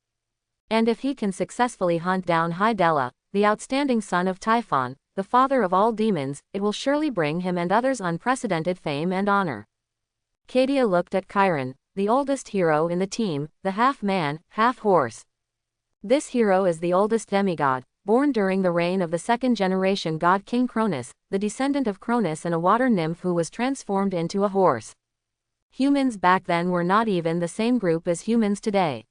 And if he can successfully hunt down Hydella, the outstanding son of Typhon, the father of all demons, it will surely bring him and others unprecedented fame and honor. Cadia looked at Chiron, the oldest hero in the team, the half-man, half-horse. This hero is the oldest demigod, born during the reign of the second-generation god King Cronus, the descendant of Cronus and a water nymph who was transformed into a horse. Humans back then were not even the same group as humans today.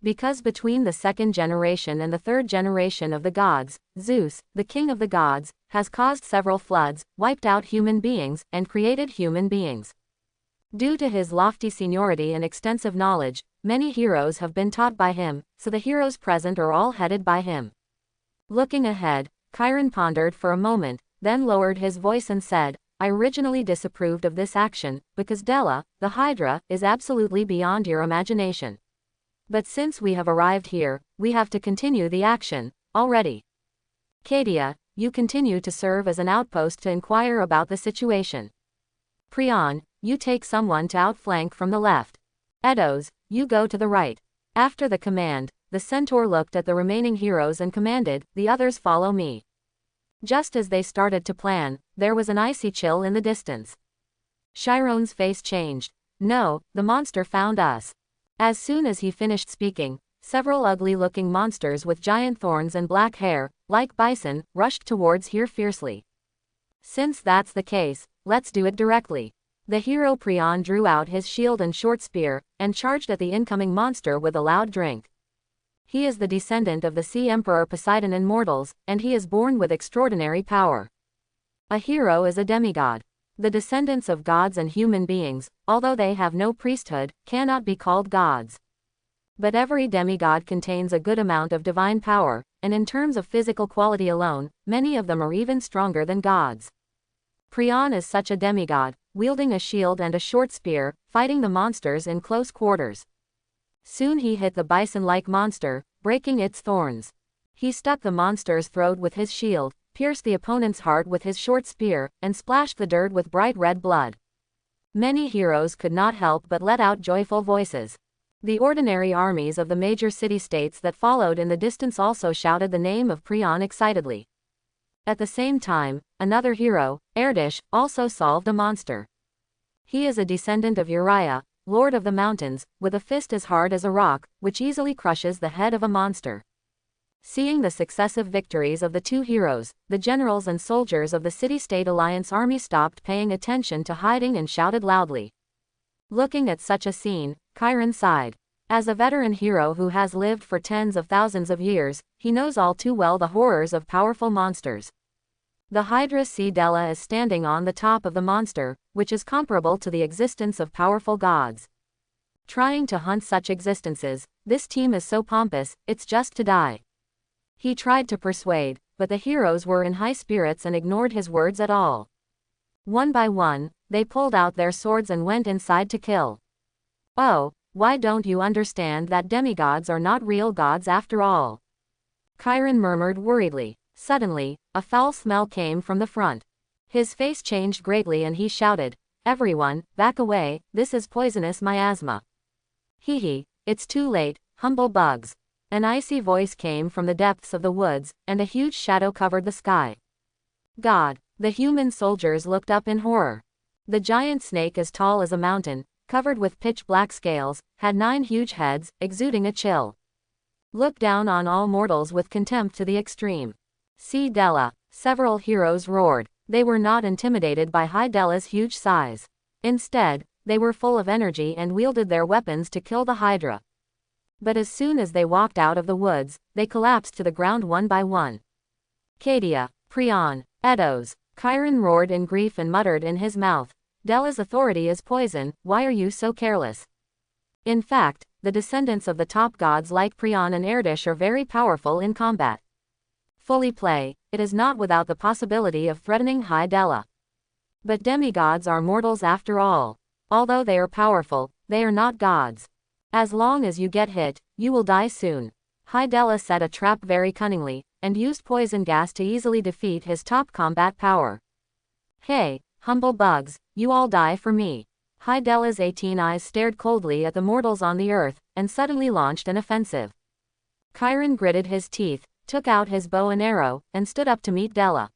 Because between the second generation and the third generation of the gods, Zeus, the king of the gods, has caused several floods, wiped out human beings, and created human beings. Due to his lofty seniority and extensive knowledge, many heroes have been taught by him, so the heroes present are all headed by him. Looking ahead, Chiron pondered for a moment, then lowered his voice and said, I originally disapproved of this action, because Della, the Hydra, is absolutely beyond your imagination. But since we have arrived here, we have to continue the action, already. Cadia, you continue to serve as an outpost to inquire about the situation. Prion, you take someone to outflank from the left. Edos, you go to the right. After the command, the centaur looked at the remaining heroes and commanded, the others follow me. Just as they started to plan, there was an icy chill in the distance. Chiron's face changed. No, the monster found us. As soon as he finished speaking, several ugly-looking monsters with giant thorns and black hair, like bison, rushed towards here fiercely. Since that's the case, let's do it directly. The hero Prion drew out his shield and short spear, and charged at the incoming monster with a loud drink. He is the descendant of the Sea Emperor Poseidon and mortals, and he is born with extraordinary power. A hero is a demigod. The descendants of gods and human beings, although they have no priesthood, cannot be called gods. But every demigod contains a good amount of divine power, and in terms of physical quality alone, many of them are even stronger than gods. Prion is such a demigod, wielding a shield and a short spear, fighting the monsters in close quarters. Soon he hit the bison-like monster, breaking its thorns. He stuck the monster's throat with his shield, pierced the opponent's heart with his short spear, and splashed the dirt with bright red blood. Many heroes could not help but let out joyful voices. The ordinary armies of the major city-states that followed in the distance also shouted the name of Prion excitedly. At the same time, another hero, Erdish, also solved a monster. He is a descendant of Uriah, lord of the mountains, with a fist as hard as a rock, which easily crushes the head of a monster. Seeing the successive victories of the two heroes, the generals and soldiers of the city-state alliance army stopped paying attention to hiding and shouted loudly. Looking at such a scene, Chiron sighed. As a veteran hero who has lived for tens of thousands of years, he knows all too well the horrors of powerful monsters. The Hydra C. Della is standing on the top of the monster, which is comparable to the existence of powerful gods. Trying to hunt such existences, this team is so pompous, it's just to die. He tried to persuade, but the heroes were in high spirits and ignored his words at all. One by one, they pulled out their swords and went inside to kill. Oh, why don't you understand that demigods are not real gods after all? Chiron murmured worriedly. Suddenly, a foul smell came from the front. His face changed greatly and he shouted, Everyone, back away, this is poisonous miasma. Hee, it's too late, humble bugs. An icy voice came from the depths of the woods, and a huge shadow covered the sky. God! The human soldiers looked up in horror. The giant snake, as tall as a mountain, covered with pitch-black scales, had 9 huge heads, exuding a chill look down on all mortals with contempt to the extreme. See Della! Several heroes roared. They were not intimidated by Hydella's huge size. Instead, they were full of energy and wielded their weapons to kill the Hydra. But as soon as they walked out of the woods, they collapsed to the ground one by one. Cadia, Prion, Edos, Chiron roared in grief and muttered in his mouth, Dela's authority is poison, why are you so careless? In fact, the descendants of the top gods like Prion and Erdish are very powerful in combat. Fully play, it is not without the possibility of threatening High Dela. But demigods are mortals after all. Although they are powerful, they are not gods. As long as you get hit, you will die soon. High Dela set a trap very cunningly, and used poison gas to easily defeat his top combat power. Hey, humble bugs, you all die for me. High Dela's 18 eyes stared coldly at the mortals on the earth, and suddenly launched an offensive. Chiron gritted his teeth, took out his bow and arrow, and stood up to meet Dela.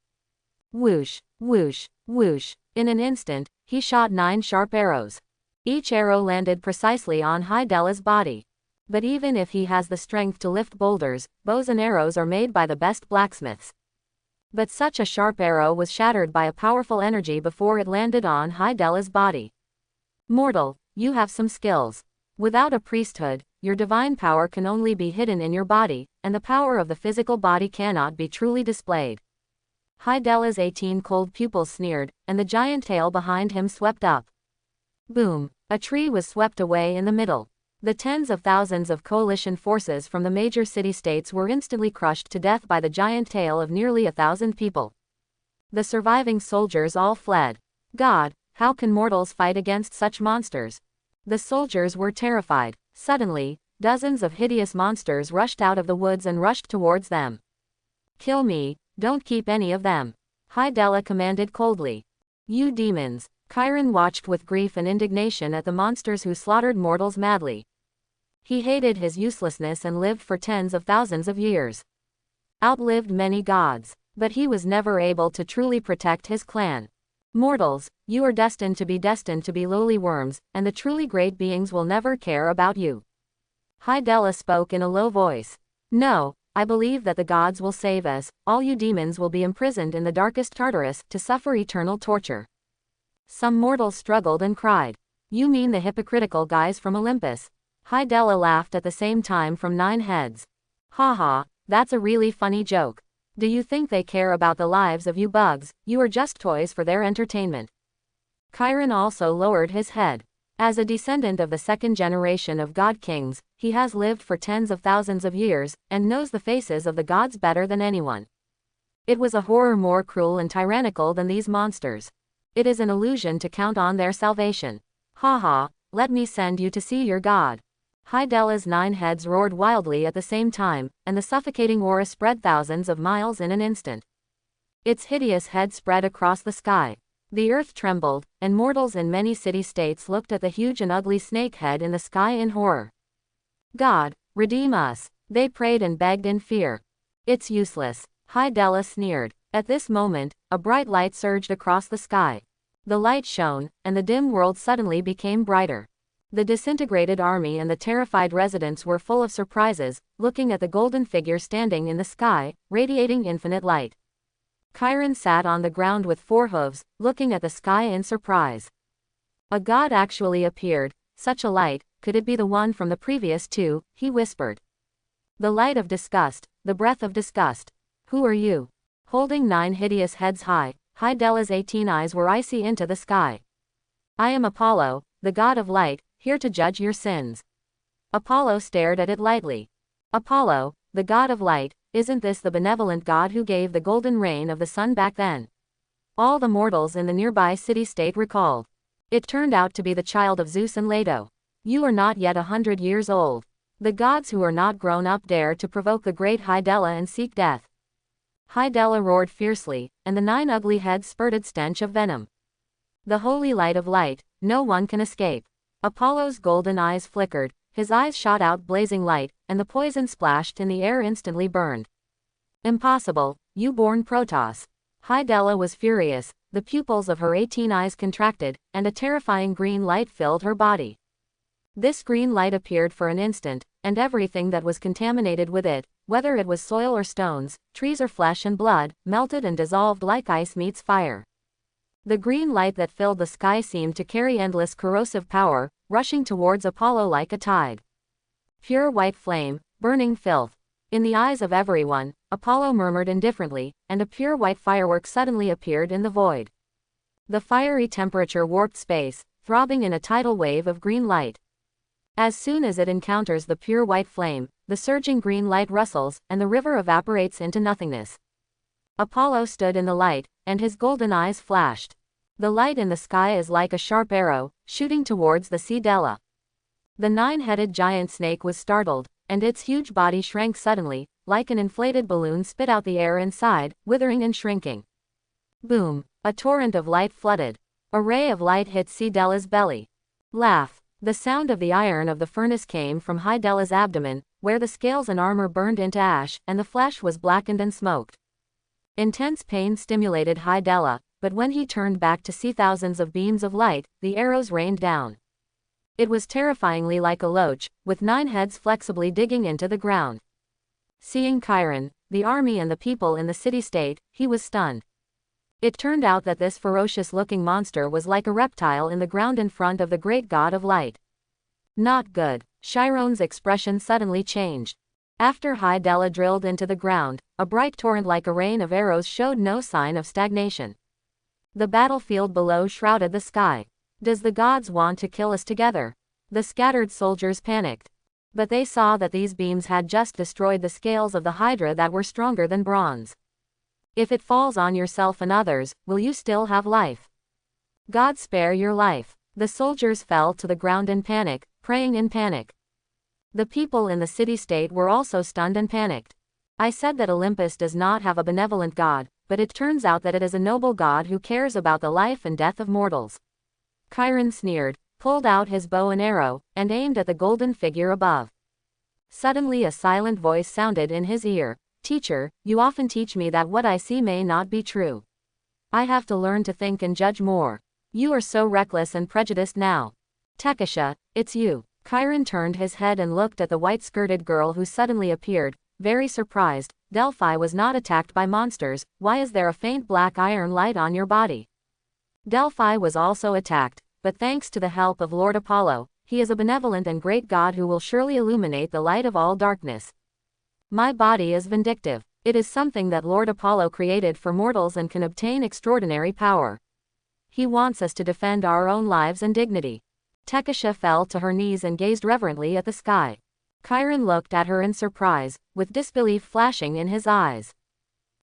Whoosh, whoosh, whoosh. In an instant, he shot 9 sharp arrows. Each arrow landed precisely on High Dela's body. But even if he has the strength to lift boulders, bows and arrows are made by the best blacksmiths. But such a sharp arrow was shattered by a powerful energy before it landed on High Dela's body. Mortal, you have some skills. Without a priesthood, your divine power can only be hidden in your body, and the power of the physical body cannot be truly displayed. High Dela's 18 cold pupils sneered, and the giant tail behind him swept up. Boom! A tree was swept away in the middle. The tens of thousands of coalition forces from the major city-states were instantly crushed to death by the giant tail of nearly 1,000 people. The surviving soldiers all fled. God, how can mortals fight against such monsters? The soldiers were terrified. Suddenly, dozens of hideous monsters rushed out of the woods and rushed towards them. Kill me, don't keep any of them. High Dela commanded coldly. You demons! Chiron watched with grief and indignation at the monsters who slaughtered mortals madly. He hated his uselessness and lived for tens of thousands of years. Outlived many gods, but he was never able to truly protect his clan. Mortals, you are destined to be lowly worms, and the truly great beings will never care about you. High Dela spoke in a low voice. No, I believe that the gods will save us, all you demons will be imprisoned in the darkest Tartarus to suffer eternal torture. Some mortals struggled and cried. You mean the hypocritical guys from Olympus? High Dela laughed at the same time from 9 heads. Haha, that's a really funny joke. Do you think they care about the lives of you bugs? You are just toys for their entertainment. Chiron also lowered his head. As a descendant of the second generation of god kings, he has lived for tens of thousands of years, and knows the faces of the gods better than anyone. It was a horror more cruel and tyrannical than these monsters. It is an illusion to count on their salvation. Haha, let me send you to see your god. High Dela's 9 heads roared wildly at the same time, and the suffocating aura spread thousands of miles in an instant. Its hideous head spread across the sky. The earth trembled, and mortals in many city-states looked at the huge and ugly snake head in the sky in horror. God, redeem us, they prayed and begged in fear. It's useless, High Dela sneered. At this moment, a bright light surged across the sky. The light shone, and the dim world suddenly became brighter. The disintegrated army and the terrified residents were full of surprises, looking at the golden figure standing in the sky, radiating infinite light. Chiron sat on the ground with 4 hooves, looking at the sky in surprise. A god actually appeared. Such a light, could it be the one from the previous 2, he whispered. The light of disgust, the breath of disgust. Who are you? Holding 9 hideous heads high, High Dela's 18 eyes were icy into the sky. I am Apollo, the god of light, here to judge your sins. Apollo stared at it lightly. Apollo, the god of light, isn't this the benevolent god who gave the golden rain of the sun back then? All the mortals in the nearby city-state recalled. It turned out to be the child of Zeus and Leto. You are not yet 100 years old. The gods who are not grown up dare to provoke the great High Dela and seek death. High Dela roared fiercely, and the 9 ugly heads spurted stench of venom. The holy light of light, no one can escape. Apollo's golden eyes flickered, his eyes shot out blazing light, and the poison splashed in the air instantly burned. Impossible, you born Protoss. High Dela was furious, the pupils of her 18 eyes contracted, and a terrifying green light filled her body. This green light appeared for an instant, and everything that was contaminated with it, whether it was soil or stones, trees or flesh and blood, melted and dissolved like ice meets fire. The green light that filled the sky seemed to carry endless corrosive power, rushing towards Apollo like a tide. Pure white flame, burning filth. In the eyes of everyone, Apollo murmured indifferently, and a pure white firework suddenly appeared in the void. The fiery temperature warped space, throbbing in a tidal wave of green light. As soon as it encounters the pure white flame, the surging green light rustles, and the river evaporates into nothingness. Apollo stood in the light, and his golden eyes flashed. The light in the sky is like a sharp arrow, shooting towards the sea Dela. The nine-headed giant snake was startled, and its huge body shrank suddenly, like an inflated balloon spit out the air inside, withering and shrinking. Boom! A torrent of light flooded. A ray of light hit sea Dela's belly. Laugh! The sound of the iron of the furnace came from High Dela's abdomen, where the scales and armor burned into ash, and the flesh was blackened and smoked. Intense pain stimulated High Dela, but when he turned back to see thousands of beams of light, the arrows rained down. It was terrifyingly like a loach, with 9 heads flexibly digging into the ground. Seeing Chiron, the army and the people in the city-state, he was stunned. It turned out that this ferocious-looking monster was like a reptile in the ground in front of the great god of light. Not good. Chiron's expression suddenly changed. After High Dela drilled into the ground, a bright torrent like a rain of arrows showed no sign of stagnation. The battlefield below shrouded the sky. Does the gods want to kill us together? The scattered soldiers panicked. But they saw that these beams had just destroyed the scales of the Hydra that were stronger than bronze. If it falls on yourself and others, will you still have life? God spare your life. The soldiers fell to the ground in panic, praying in panic. The people in the city-state were also stunned and panicked. I said that Olympus does not have a benevolent god, but it turns out that it is a noble god who cares about the life and death of mortals. Chiron sneered, pulled out his bow and arrow, and aimed at the golden figure above. Suddenly a silent voice sounded in his ear. Teacher, you often teach me that what I see may not be true. I have to learn to think and judge more. You are so reckless and prejudiced now. Tekasha, it's you. Chiron turned his head and looked at the white-skirted girl who suddenly appeared, very surprised. Delphi was not attacked by monsters, why is there a faint black iron light on your body? Delphi was also attacked, but thanks to the help of Lord Apollo, he is a benevolent and great god who will surely illuminate the light of all darkness. My body is vindictive. It is something that Lord Apollo created for mortals and can obtain extraordinary power. He wants us to defend our own lives and dignity. Tekasha fell to her knees and gazed reverently at the sky. Chiron looked at her in surprise, with disbelief flashing in his eyes.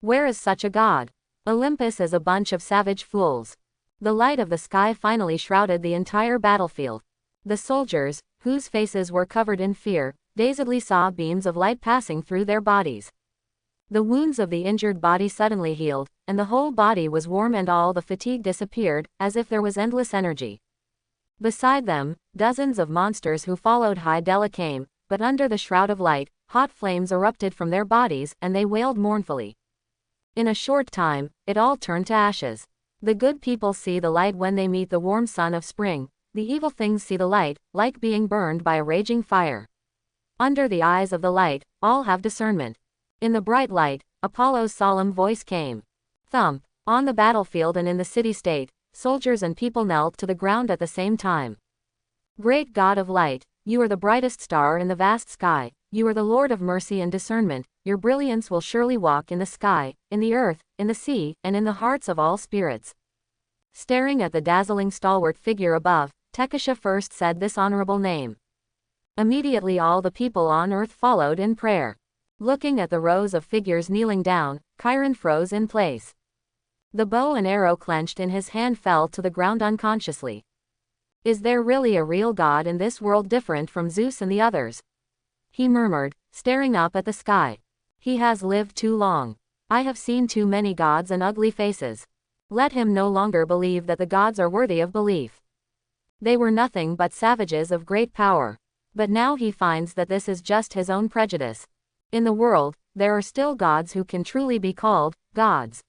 Where is such a god? Olympus is a bunch of savage fools. The light of the sky finally shrouded the entire battlefield. The soldiers, whose faces were covered in fear, dazedly saw beams of light passing through their bodies. The wounds of the injured body suddenly healed, and the whole body was warm and all the fatigue disappeared, as if there was endless energy. Beside them, dozens of monsters who followed High Dela came, but under the shroud of light, hot flames erupted from their bodies, and they wailed mournfully. In a short time, it all turned to ashes. The good people see the light when they meet the warm sun of spring, the evil things see the light, like being burned by a raging fire. Under the eyes of the light, all have discernment. In the bright light, Apollo's solemn voice came. Thump! On the battlefield and in the city-state, soldiers and people knelt to the ground at the same time. Great God of light, you are the brightest star in the vast sky, you are the Lord of mercy and discernment, your brilliance will surely walk in the sky, in the earth, in the sea, and in the hearts of all spirits. Staring at the dazzling stalwart figure above, Tekasha first said this honorable name. Immediately all the people on earth followed in prayer. Looking at the rows of figures kneeling down, Chiron froze in place. The bow and arrow clenched in his hand fell to the ground unconsciously. Is there really a real god in this world different from Zeus and the others? He murmured, staring up at the sky. He has lived too long. I have seen too many gods and ugly faces. Let him no longer believe that the gods are worthy of belief. They were nothing but savages of great power. But now he finds that this is just his own prejudice. In the world, there are still gods who can truly be called gods.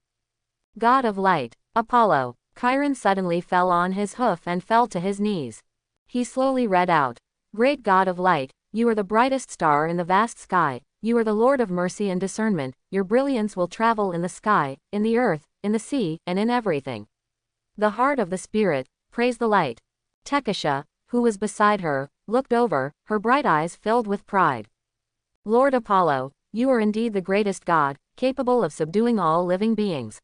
God of light, Apollo. Chiron suddenly fell on his hoof and fell to his knees. He slowly read out, Great God of light, you are the brightest star in the vast sky, you are the Lord of mercy and discernment, your brilliance will travel in the sky, in the earth, in the sea, and in everything. The heart of the spirit, praise the light. Tekasha, who was beside her, looked over, her bright eyes filled with pride. Lord Apollo, you are indeed the greatest god, capable of subduing all living beings.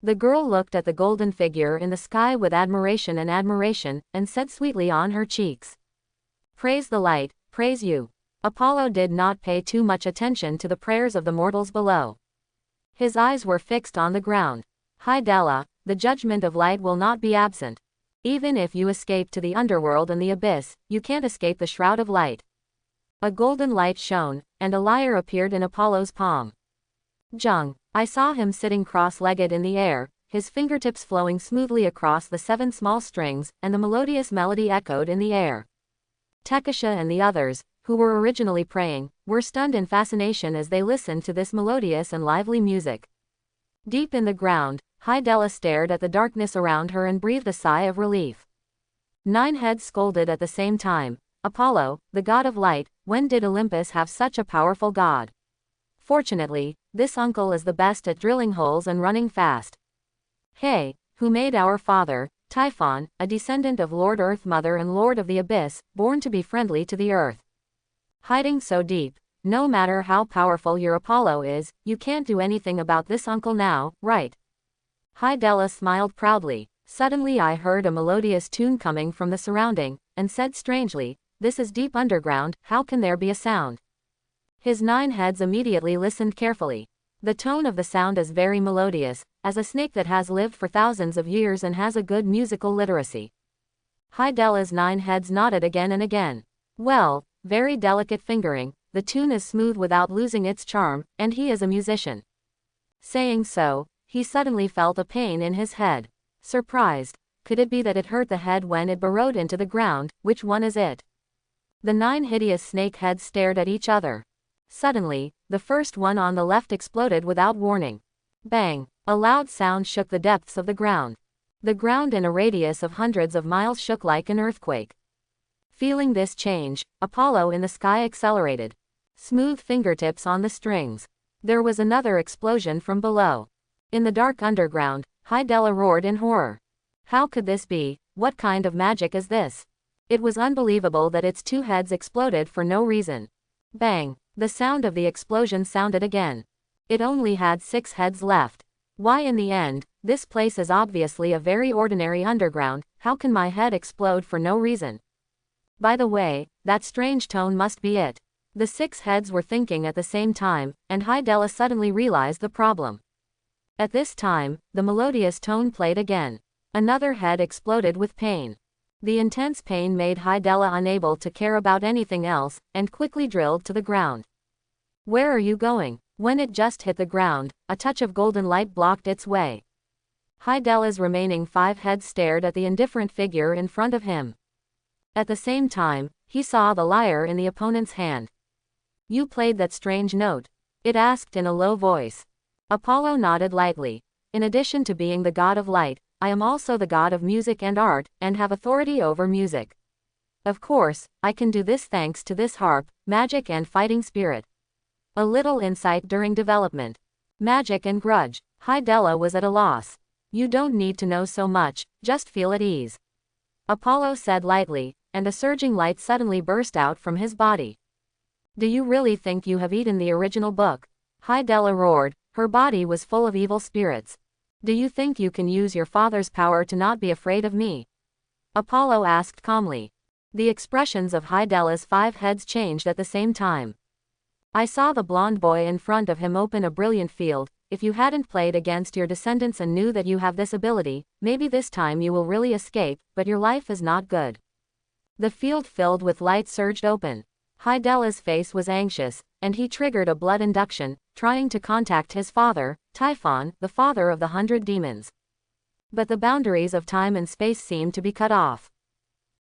The girl looked at the golden figure in the sky with admiration, and said sweetly on her cheeks, "Praise the light, praise you." Apollo did not pay too much attention to the prayers of the mortals below. His eyes were fixed on the ground. "High Della, the judgment of light will not be absent. Even if you escape to the underworld and the abyss, you can't escape the shroud of light." A golden light shone, and a lyre appeared in Apollo's palm. Jung, I saw him sitting cross-legged in the air, his fingertips flowing smoothly across the 7 small strings, and the melodious melody echoed in the air. Tekasha and the others, who were originally praying, were stunned in fascination as they listened to this melodious and lively music. Deep in the ground, High Della stared at the darkness around her and breathed a sigh of relief. 9 heads scolded at the same time. "Apollo, the god of light, when did Olympus have such a powerful god? Fortunately, this uncle is the best at drilling holes and running fast. Hey, who made our father, Typhon, a descendant of Lord Earth Mother and Lord of the Abyss, born to be friendly to the earth. Hiding so deep, no matter how powerful your Apollo is, you can't do anything about this uncle now, right?" High Della smiled proudly. Suddenly I heard a melodious tune coming from the surrounding, and said strangely, "This is deep underground, how can there be a sound?" His 9 heads immediately listened carefully. The tone of the sound is very melodious, as a snake that has lived for thousands of years and has a good musical literacy. High Della's 9 heads nodded again and again. "Well, very delicate fingering, the tune is smooth without losing its charm, and he is a musician." Saying so, he suddenly felt a pain in his head. Surprised, could it be that it hurt the head when it burrowed into the ground? Which one is it? The 9 hideous snake heads stared at each other. Suddenly, the first one on the left exploded without warning. Bang! A loud sound shook the depths of the ground. The ground in a radius of hundreds of miles shook like an earthquake. Feeling this change, Apollo in the sky accelerated. Smooth fingertips on the strings. There was another explosion from below. In the dark underground, High Della roared in horror. How could this be? What kind of magic is this? It was unbelievable that its 2 heads exploded for no reason. Bang! The sound of the explosion sounded again. It only had 6 heads left. Why, in the end, this place is obviously a very ordinary underground, how can my head explode for no reason? By the way, that strange tone must be it. The 6 heads were thinking at the same time, and High Della suddenly realized the problem. At this time, the melodious tone played again. Another head exploded with pain. The intense pain made High Della unable to care about anything else, and quickly drilled to the ground. "Where are you going?" When it just hit the ground, a touch of golden light blocked its way. High Della's remaining 5 heads stared at the indifferent figure in front of him. At the same time, he saw the lyre in the opponent's hand. "You played that strange note?" it asked in a low voice. Apollo nodded lightly. "In addition to being the god of light, I am also the god of music and art, and have authority over music. Of course, I can do this thanks to this harp, magic and fighting spirit." A little insight during development. Magic and grudge. High Della was at a loss. "You don't need to know so much, just feel at ease," Apollo said lightly, and a surging light suddenly burst out from his body. "Do you really think you have eaten the original book?" High Della roared, her body was full of evil spirits. "Do you think you can use your father's power to not be afraid of me?" Apollo asked calmly. The expressions of High Della's 5 heads changed at the same time. "I saw the blonde boy in front of him open a brilliant field. If you hadn't played against your descendants and knew that you have this ability, maybe this time you will really escape, but your life is not good." The field filled with light surged open. High Della's face was anxious, and he triggered a blood induction, trying to contact his father, Typhon, the father of the 100 demons. But the boundaries of time and space seemed to be cut off.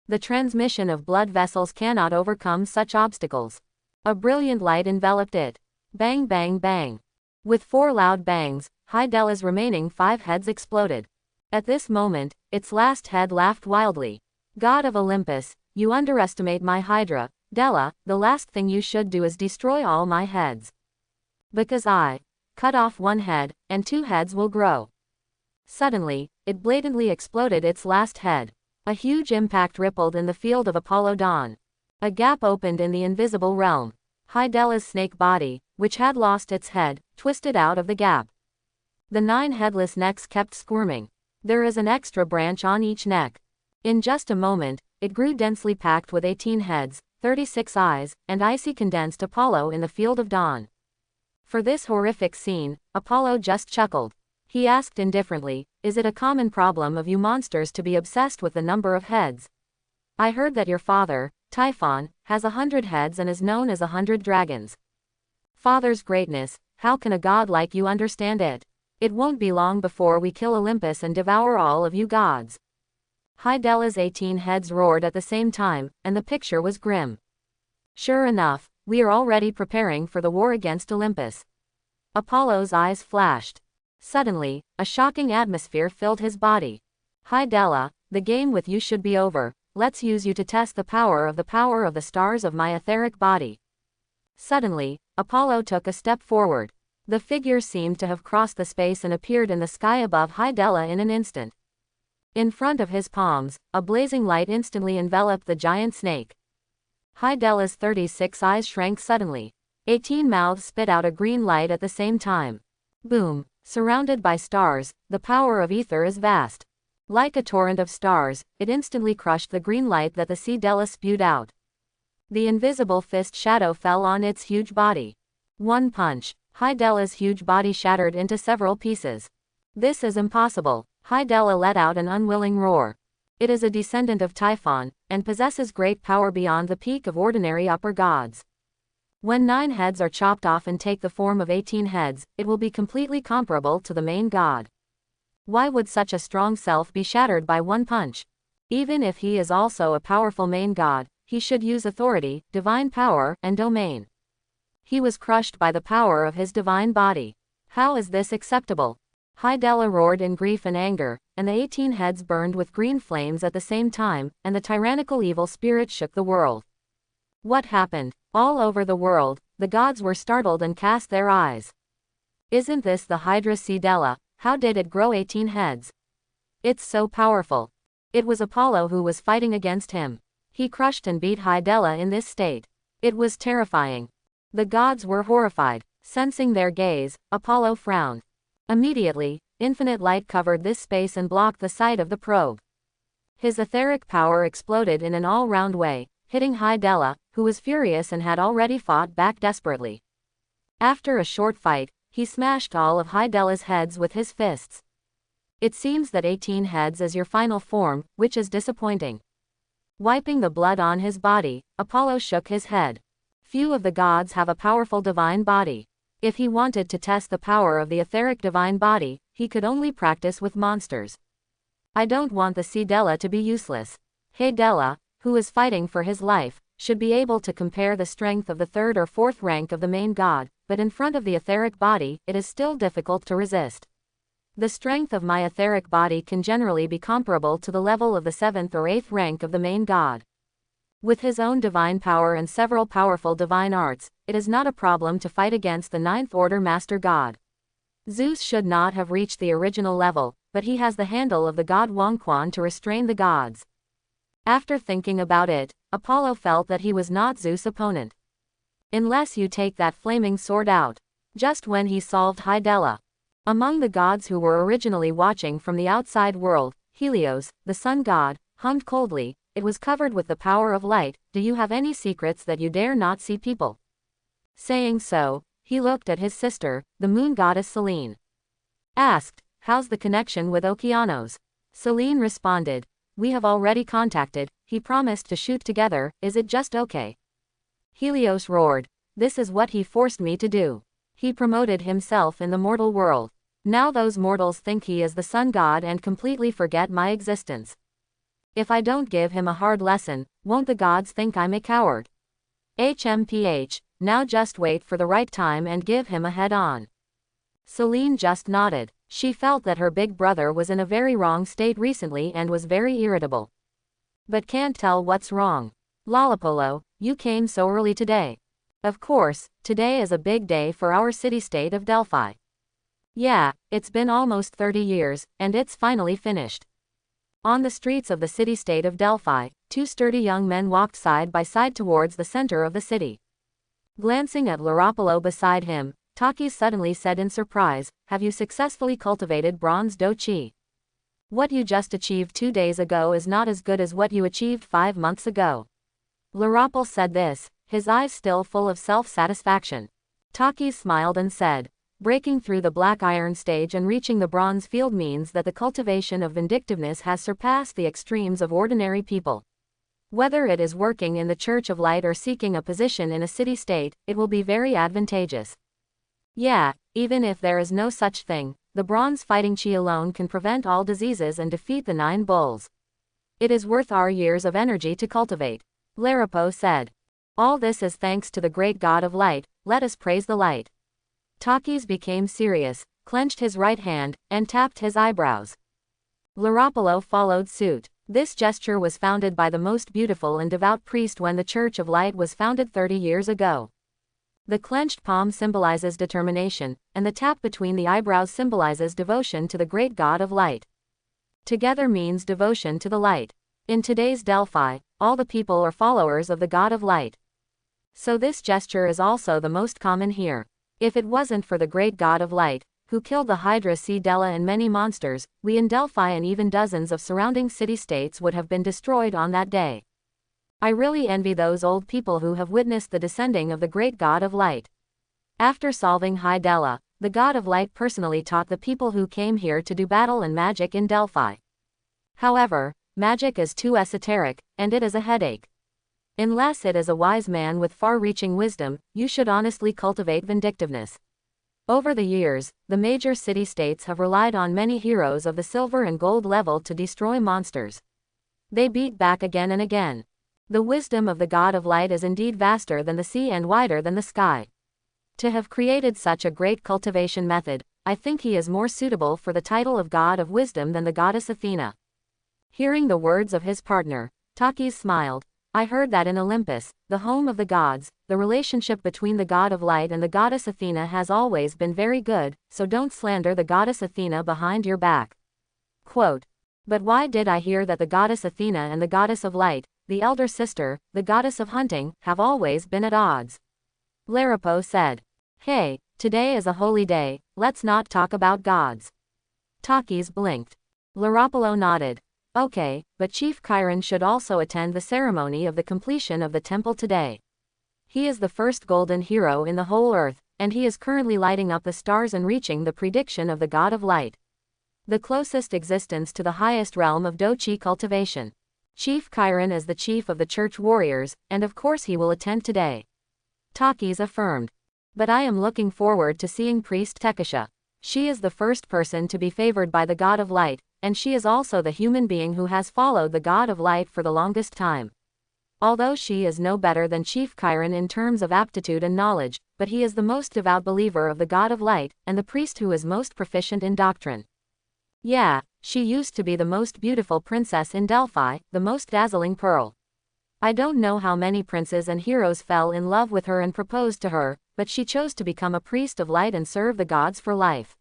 The transmission of blood vessels cannot overcome such obstacles. A brilliant light enveloped it. Bang bang bang. With 4 loud bangs, High Della's remaining 5 heads exploded. At this moment, its last head laughed wildly. "God of Olympus, you underestimate my Hydra, Della, the last thing you should do is destroy all my heads. Because I cut off 1 head, and 2 heads will grow." Suddenly, it blatantly exploded its last head. A huge impact rippled in the field of Apollo Dawn. A gap opened in the invisible realm. Hydela's snake body, which had lost its head, twisted out of the gap. The 9 headless necks kept squirming. There is an extra branch on each neck. In just a moment, it grew densely packed with 18 heads, 36 eyes, and icy condensed Apollo in the field of dawn. For this horrific scene, Apollo just chuckled. He asked indifferently, "Is it a common problem of you monsters to be obsessed with the number of heads? I heard that your father, Typhon, has 100 heads and is known as 100 dragons. Father's greatness, how can a god like you understand it? It won't be long before we kill Olympus and devour all of you gods." Hydela's 18 heads roared at the same time, and the picture was grim. "Sure enough, we are already preparing for the war against Olympus." Apollo's eyes flashed. Suddenly, a shocking atmosphere filled his body. "Hydela, the game with you should be over. Let's use you to test the power of the stars of my etheric body." Suddenly, Apollo took a step forward. The figure seemed to have crossed the space and appeared in the sky above Hydela in an instant. In front of his palms, a blazing light instantly enveloped the giant snake. Hydela's 36 eyes shrank suddenly. 18 mouths spit out a green light at the same time. Boom! Surrounded by stars, the power of ether is vast. Like a torrent of stars, it instantly crushed the green light that the Hydela spewed out. The invisible fist shadow fell on its huge body. One punch, Hydela's huge body shattered into several pieces. "This is impossible." Hydela let out an unwilling roar. It is a descendant of Typhon, and possesses great power beyond the peak of ordinary upper gods. When 9 heads are chopped off and take the form of 18 heads, it will be completely comparable to the main god. Why would such a strong self be shattered by one punch? Even if he is also a powerful main god, he should use authority, divine power, and domain. He was crushed by the power of his divine body. How is this acceptable? Hydela roared in grief and anger, and the 18 heads burned with green flames at the same time, and the tyrannical evil spirit shook the world. What happened? All over the world, the gods were startled and cast their eyes. Isn't this the Hydra Hydela? How did it grow 18 heads? It's so powerful. It was Apollo who was fighting against him. He crushed and beat Hydela in this state. It was terrifying. The gods were horrified. Sensing their gaze, Apollo frowned. Immediately, infinite light covered this space and blocked the sight of the probe. His etheric power exploded in an all-round way, hitting Hydela, who was furious and had already fought back desperately. After a short fight, he smashed all of Hydela's heads with his fists. "It seems that 18 heads is your final form, which is disappointing." Wiping the blood on his body, Apollo shook his head. Few of the gods have a powerful divine body. If he wanted to test the power of the etheric divine body, he could only practice with monsters. "I don't want the Hydela to be useless. Hydela, who is fighting for his life, should be able to compare the strength of the 3rd or 4th rank of the main god, but in front of the etheric body, it is still difficult to resist. The strength of my etheric body can generally be comparable to the level of the 7th or 8th rank of the main god. With his own divine power and several powerful divine arts, it is not a problem to fight against the 9th order master god. Zeus should not have reached the original level, but he has the handle of the god Wangquan to restrain the gods." After thinking about it, Apollo felt that he was not Zeus' opponent. "Unless you take that flaming sword out." Just when he solved Hydela. Among the gods who were originally watching from the outside world, Helios, the sun god, hummed coldly. It was covered with the power of light. "Do you have any secrets that you dare not see people?" Saying so, he looked at his sister, the moon goddess Selene. Asked, "How's the connection with Okeanos?" Selene responded, "We have already contacted. He promised to shoot together. Is it just okay?" Helios roared, "This is what he forced me to do. He promoted himself in the mortal world. Now those mortals think he is the sun god and completely forget my existence. If I don't give him a hard lesson, won't the gods think I'm a coward? HMPH, now just wait for the right time and give him a head-on." Selene just nodded. She felt that her big brother was in a very wrong state recently and was very irritable. "But can't tell what's wrong. Lollapolo, you came so early today." "Of course, today is a big day for our city-state of Delphi." "Yeah, it's been almost 30 years, and it's finally finished." On the streets of the city-state of Delphi, 2 sturdy young men walked side by side towards the center of the city. Glancing at Laropolo beside him, Takis suddenly said in surprise, "Have you successfully cultivated bronze dochi? What you just achieved 2 days ago is not as good as what you achieved 5 months ago." Laropol said this, his eyes still full of self-satisfaction. Takis smiled and said, "Breaking through the black iron stage and reaching the bronze field means that the cultivation of vindictiveness has surpassed the extremes of ordinary people. Whether it is working in the Church of Light or seeking a position in a city-state, it will be very advantageous. Yeah, even if there is no such thing, the bronze fighting chi alone can prevent all diseases and defeat the 9 bulls. It is worth our years of energy to cultivate." Larapo said. "All this is thanks to the great God of light, let us praise the light." Takis became serious, clenched his right hand, and tapped his eyebrows. Laropolo followed suit. This gesture was founded by the most beautiful and devout priest when the Church of Light was founded 30 years ago. The clenched palm symbolizes determination, and the tap between the eyebrows symbolizes devotion to the great God of light. Together means devotion to the light. In today's Delphi, all the people are followers of the God of light. So this gesture is also the most common here. If it wasn't for the great God of light, who killed the Hydra C. Della and many monsters, we in Delphi and even dozens of surrounding city-states would have been destroyed on that day. I really envy those old people who have witnessed the descending of the great God of light. After solving High Della, the God of light personally taught the people who came here to do battle and magic in Delphi. However, magic is too esoteric, and it is a headache. Unless it is a wise man with far-reaching wisdom, you should honestly cultivate vindictiveness. Over the years, the major city-states have relied on many heroes of the silver and gold level to destroy monsters. They beat back again and again. The wisdom of the God of light is indeed vaster than the sea and wider than the sky. To have created such a great cultivation method, I think he is more suitable for the title of God of wisdom than the goddess Athena. Hearing the words of his partner, Takis smiled. I heard that in Olympus, the home of the gods, the relationship between the God of light and the goddess Athena has always been very good, so don't slander the goddess Athena behind your back. Quote, "But why did I hear that the goddess Athena and the goddess of light, the elder sister, the goddess of hunting, have always been at odds?" Larapo said. "Hey, today is a holy day, let's not talk about gods." Takis blinked. Laropolo nodded. "Okay, but Chief Chiron should also attend the ceremony of the completion of the temple today. He is the first golden hero in the whole earth, and he is currently lighting up the stars and reaching the prediction of the God of light. The closest existence to the highest realm of Dochi cultivation. Chief Chiron is the chief of the church warriors, and of course he will attend today." Takis affirmed. "But I am looking forward to seeing Priest Tekasha. She is the first person to be favored by the God of light, and she is also the human being who has followed the God of light for the longest time. Although she is no better than Chief Chiron in terms of aptitude and knowledge, but he is the most devout believer of the God of light, and the priest who is most proficient in doctrine. Yeah, she used to be the most beautiful princess in Delphi, the most dazzling pearl. I don't know how many princes and heroes fell in love with her and proposed to her, but she chose to become a priest of light and serve the gods for life."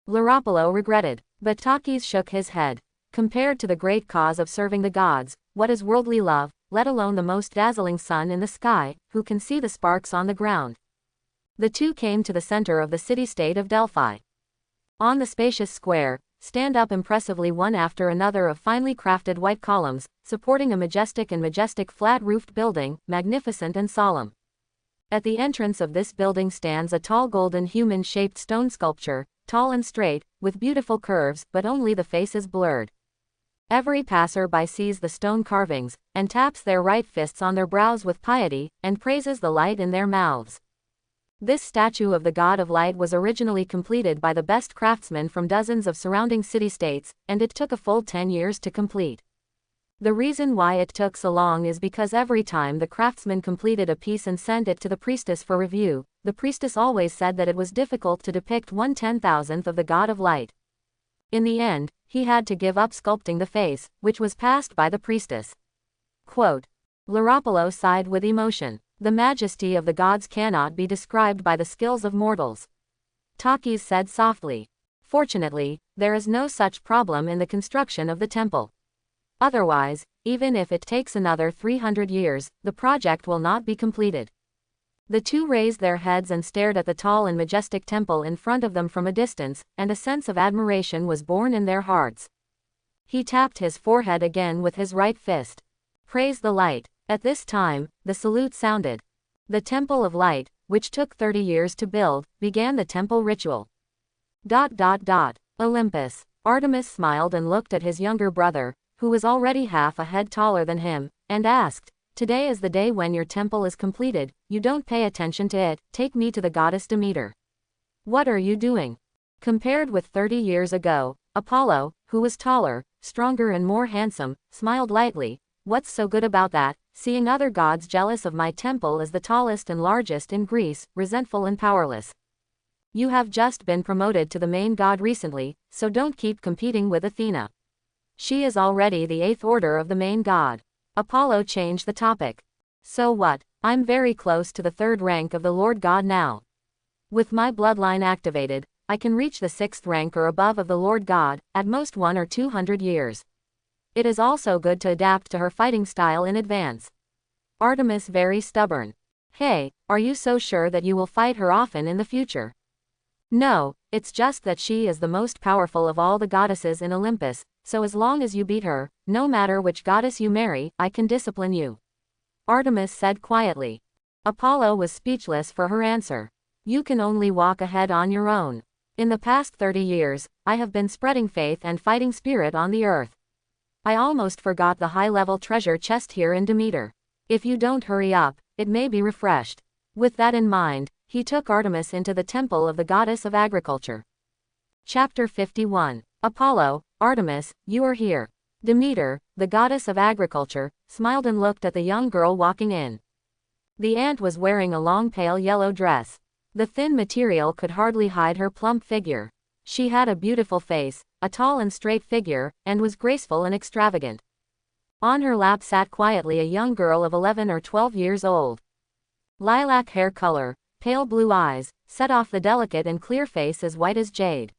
Laropolo regretted, but Takis shook his head. Compared to the great cause of serving the gods, what is worldly love, let alone the most dazzling sun in the sky, who can see the sparks on the ground? The two came to the center of the city-state of Delphi. On the spacious square, stand up impressively one after another of finely crafted white columns, supporting a majestic flat-roofed building, magnificent and solemn. At the entrance of this building stands a tall golden human-shaped stone sculpture, tall and straight, with beautiful curves, but only the face is blurred. Every passer-by sees the stone carvings, and taps their right fists on their brows with piety, and praises the light in their mouths. This statue of the God of Light was originally completed by the best craftsmen from dozens of surrounding city-states, and it took a full 10 years to complete. The reason why it took so long is because every time the craftsman completed a piece and sent it to the priestess for review, the priestess always said that it was difficult to depict 1/10,000th of the God of Light. In the end, he had to give up sculpting the face, which was passed by the priestess. Quote, Laropolo sighed with emotion. The majesty of the gods cannot be described by the skills of mortals. Takis said softly. Fortunately, there is no such problem in the construction of the temple. Otherwise, even if it takes another 300 years, the project will not be completed. The two raised their heads and stared at the tall and majestic temple in front of them from a distance, and a sense of admiration was born in their hearts. He tapped his forehead again with his right fist. Praise the light. At this time, the salute sounded. The Temple of Light, which took 30 years to build, began the temple ritual. Olympus. Artemis smiled and looked at his younger brother, who was already half a head taller than him, and asked, "Today is the day when your temple is completed. You don't pay attention to it. Take me to the goddess Demeter." "What are you doing?" Compared with 30 years ago, Apollo, who was taller, stronger and more handsome, smiled lightly. "What's so good about that? Seeing other gods jealous of my temple as the tallest and largest in Greece, resentful and powerless. You have just been promoted to the main god recently, so don't keep competing with Athena. She is already the 8th order of the main god." Apollo changed the topic. "So what? I'm very close to the 3rd rank of the Lord God now. With my bloodline activated, I can reach the 6th rank or above of the Lord God, at most 1 or 200 years. It is also good to adapt to her fighting style in advance." Artemis very stubborn. "Hey, are you so sure that you will fight her often in the future?" "No, it's just that she is the most powerful of all the goddesses in Olympus, so as long as you beat her, no matter which goddess you marry, I can discipline you," Artemis said quietly. Apollo was speechless for her answer. "You can only walk ahead on your own. In the past 30 years, I have been spreading faith and fighting spirit on the earth. I almost forgot the high-level treasure chest here in Demeter. If you don't hurry up, it may be refreshed." With that in mind, he took Artemis into the temple of the goddess of agriculture. Chapter 51. Apollo, Artemis, you are here. Demeter, the goddess of agriculture, smiled and looked at the young girl walking in. The ant was wearing a long pale yellow dress. The thin material could hardly hide her plump figure. She had a beautiful face, a tall and straight figure, and was graceful and extravagant. On her lap sat quietly a young girl of 11 or 12 years old. Lilac hair color, pale blue eyes, set off the delicate and clear face as white as jade.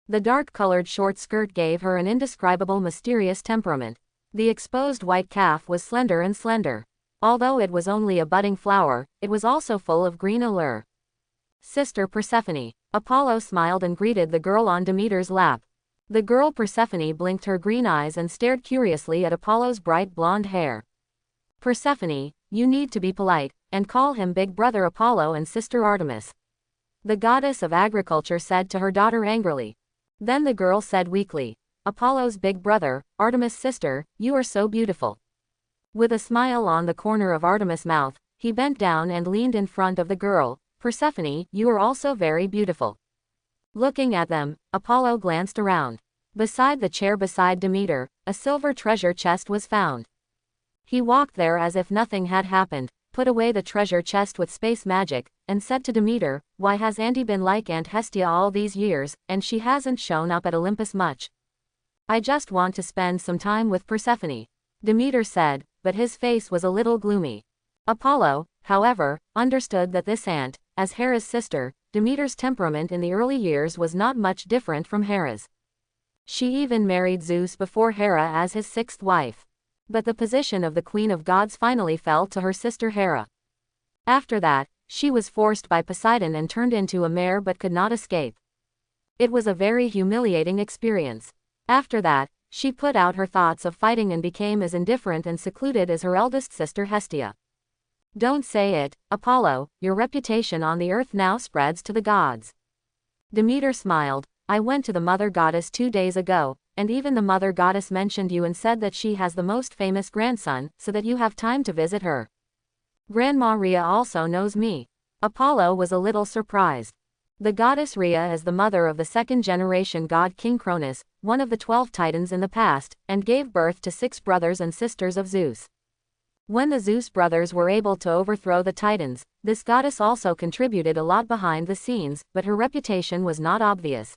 The dark-colored short skirt gave her an indescribable mysterious temperament. The exposed white calf was slender and slender. Although it was only a budding flower, it was also full of green allure. "Sister Persephone." Apollo smiled and greeted the girl on Demeter's lap. The girl Persephone blinked her green eyes and stared curiously at Apollo's bright blonde hair. "Persephone, you need to be polite, and call him Big Brother Apollo and Sister Artemis," the goddess of agriculture said to her daughter angrily. Then the girl said weakly, "Apollo's big brother, Artemis' sister, you are so beautiful." With a smile on the corner of Artemis' mouth, he bent down and leaned in front of the girl. "Persephone, you are also very beautiful." Looking at them, Apollo glanced around. Beside the chair beside Demeter, a silver treasure chest was found. He walked there as if nothing had happened, put away the treasure chest with space magic, and said to Demeter, "Why has Auntie been like Aunt Hestia all these years, and she hasn't shown up at Olympus much?" "I just want to spend some time with Persephone," Demeter said, but his face was a little gloomy. Apollo, however, understood that this aunt, as Hera's sister, Demeter's temperament in the early years was not much different from Hera's. She even married Zeus before Hera as his 6th wife. But the position of the Queen of Gods finally fell to her sister Hera. After that, she was forced by Poseidon and turned into a mare but could not escape. It was a very humiliating experience. After that, she put out her thoughts of fighting and became as indifferent and secluded as her eldest sister Hestia. "Don't say it, Apollo, your reputation on the earth now spreads to the gods." Demeter smiled. "I went to the mother goddess 2 days ago, and even the mother goddess mentioned you and said that she has the most famous grandson, so that you have time to visit her. Grandma Rhea also knows me." Apollo was a little surprised. The goddess Rhea is the mother of the 2nd-generation god King Cronus, one of the 12 titans in the past, and gave birth to 6 brothers and sisters of Zeus. When the Zeus brothers were able to overthrow the titans, this goddess also contributed a lot behind the scenes, but her reputation was not obvious.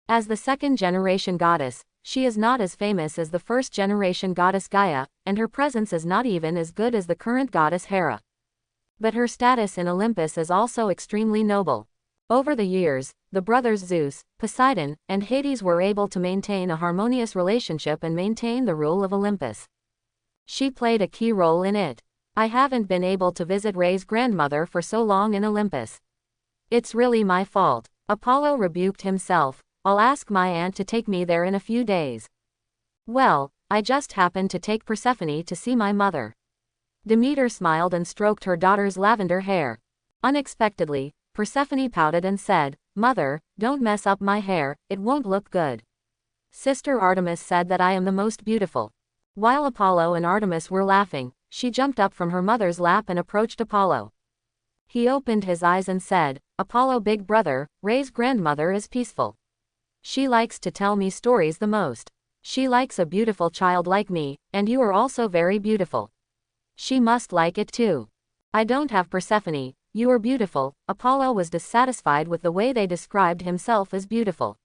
As the 2nd-generation goddess, she is not as famous as the 1st-generation goddess Gaia, and her presence is not even as good as the current goddess Hera. But her status in Olympus is also extremely noble. Over the years, the brothers Zeus, Poseidon, and Hades were able to maintain a harmonious relationship and maintain the rule of Olympus. She played a key role in it. I haven't been able to visit Ray's grandmother for so long in Olympus. It's really my fault. Apollo rebuked himself. I'll ask my aunt to take me there in a few days. Well, I just happened to take Persephone to see my mother. Demeter smiled and stroked her daughter's lavender hair. Unexpectedly, Persephone pouted and said, "Mother, don't mess up my hair, it won't look good. Sister Artemis said that I am the most beautiful." While Apollo and Artemis were laughing, she jumped up from her mother's lap and approached Apollo. He opened his eyes and said, "Apollo, big brother, Ray's grandmother is peaceful. She likes to tell me stories the most. She likes a beautiful child like me, and you are also very beautiful. She must like it too. I don't have Persephone, you are beautiful." Apollo was dissatisfied with the way they described himself as beautiful.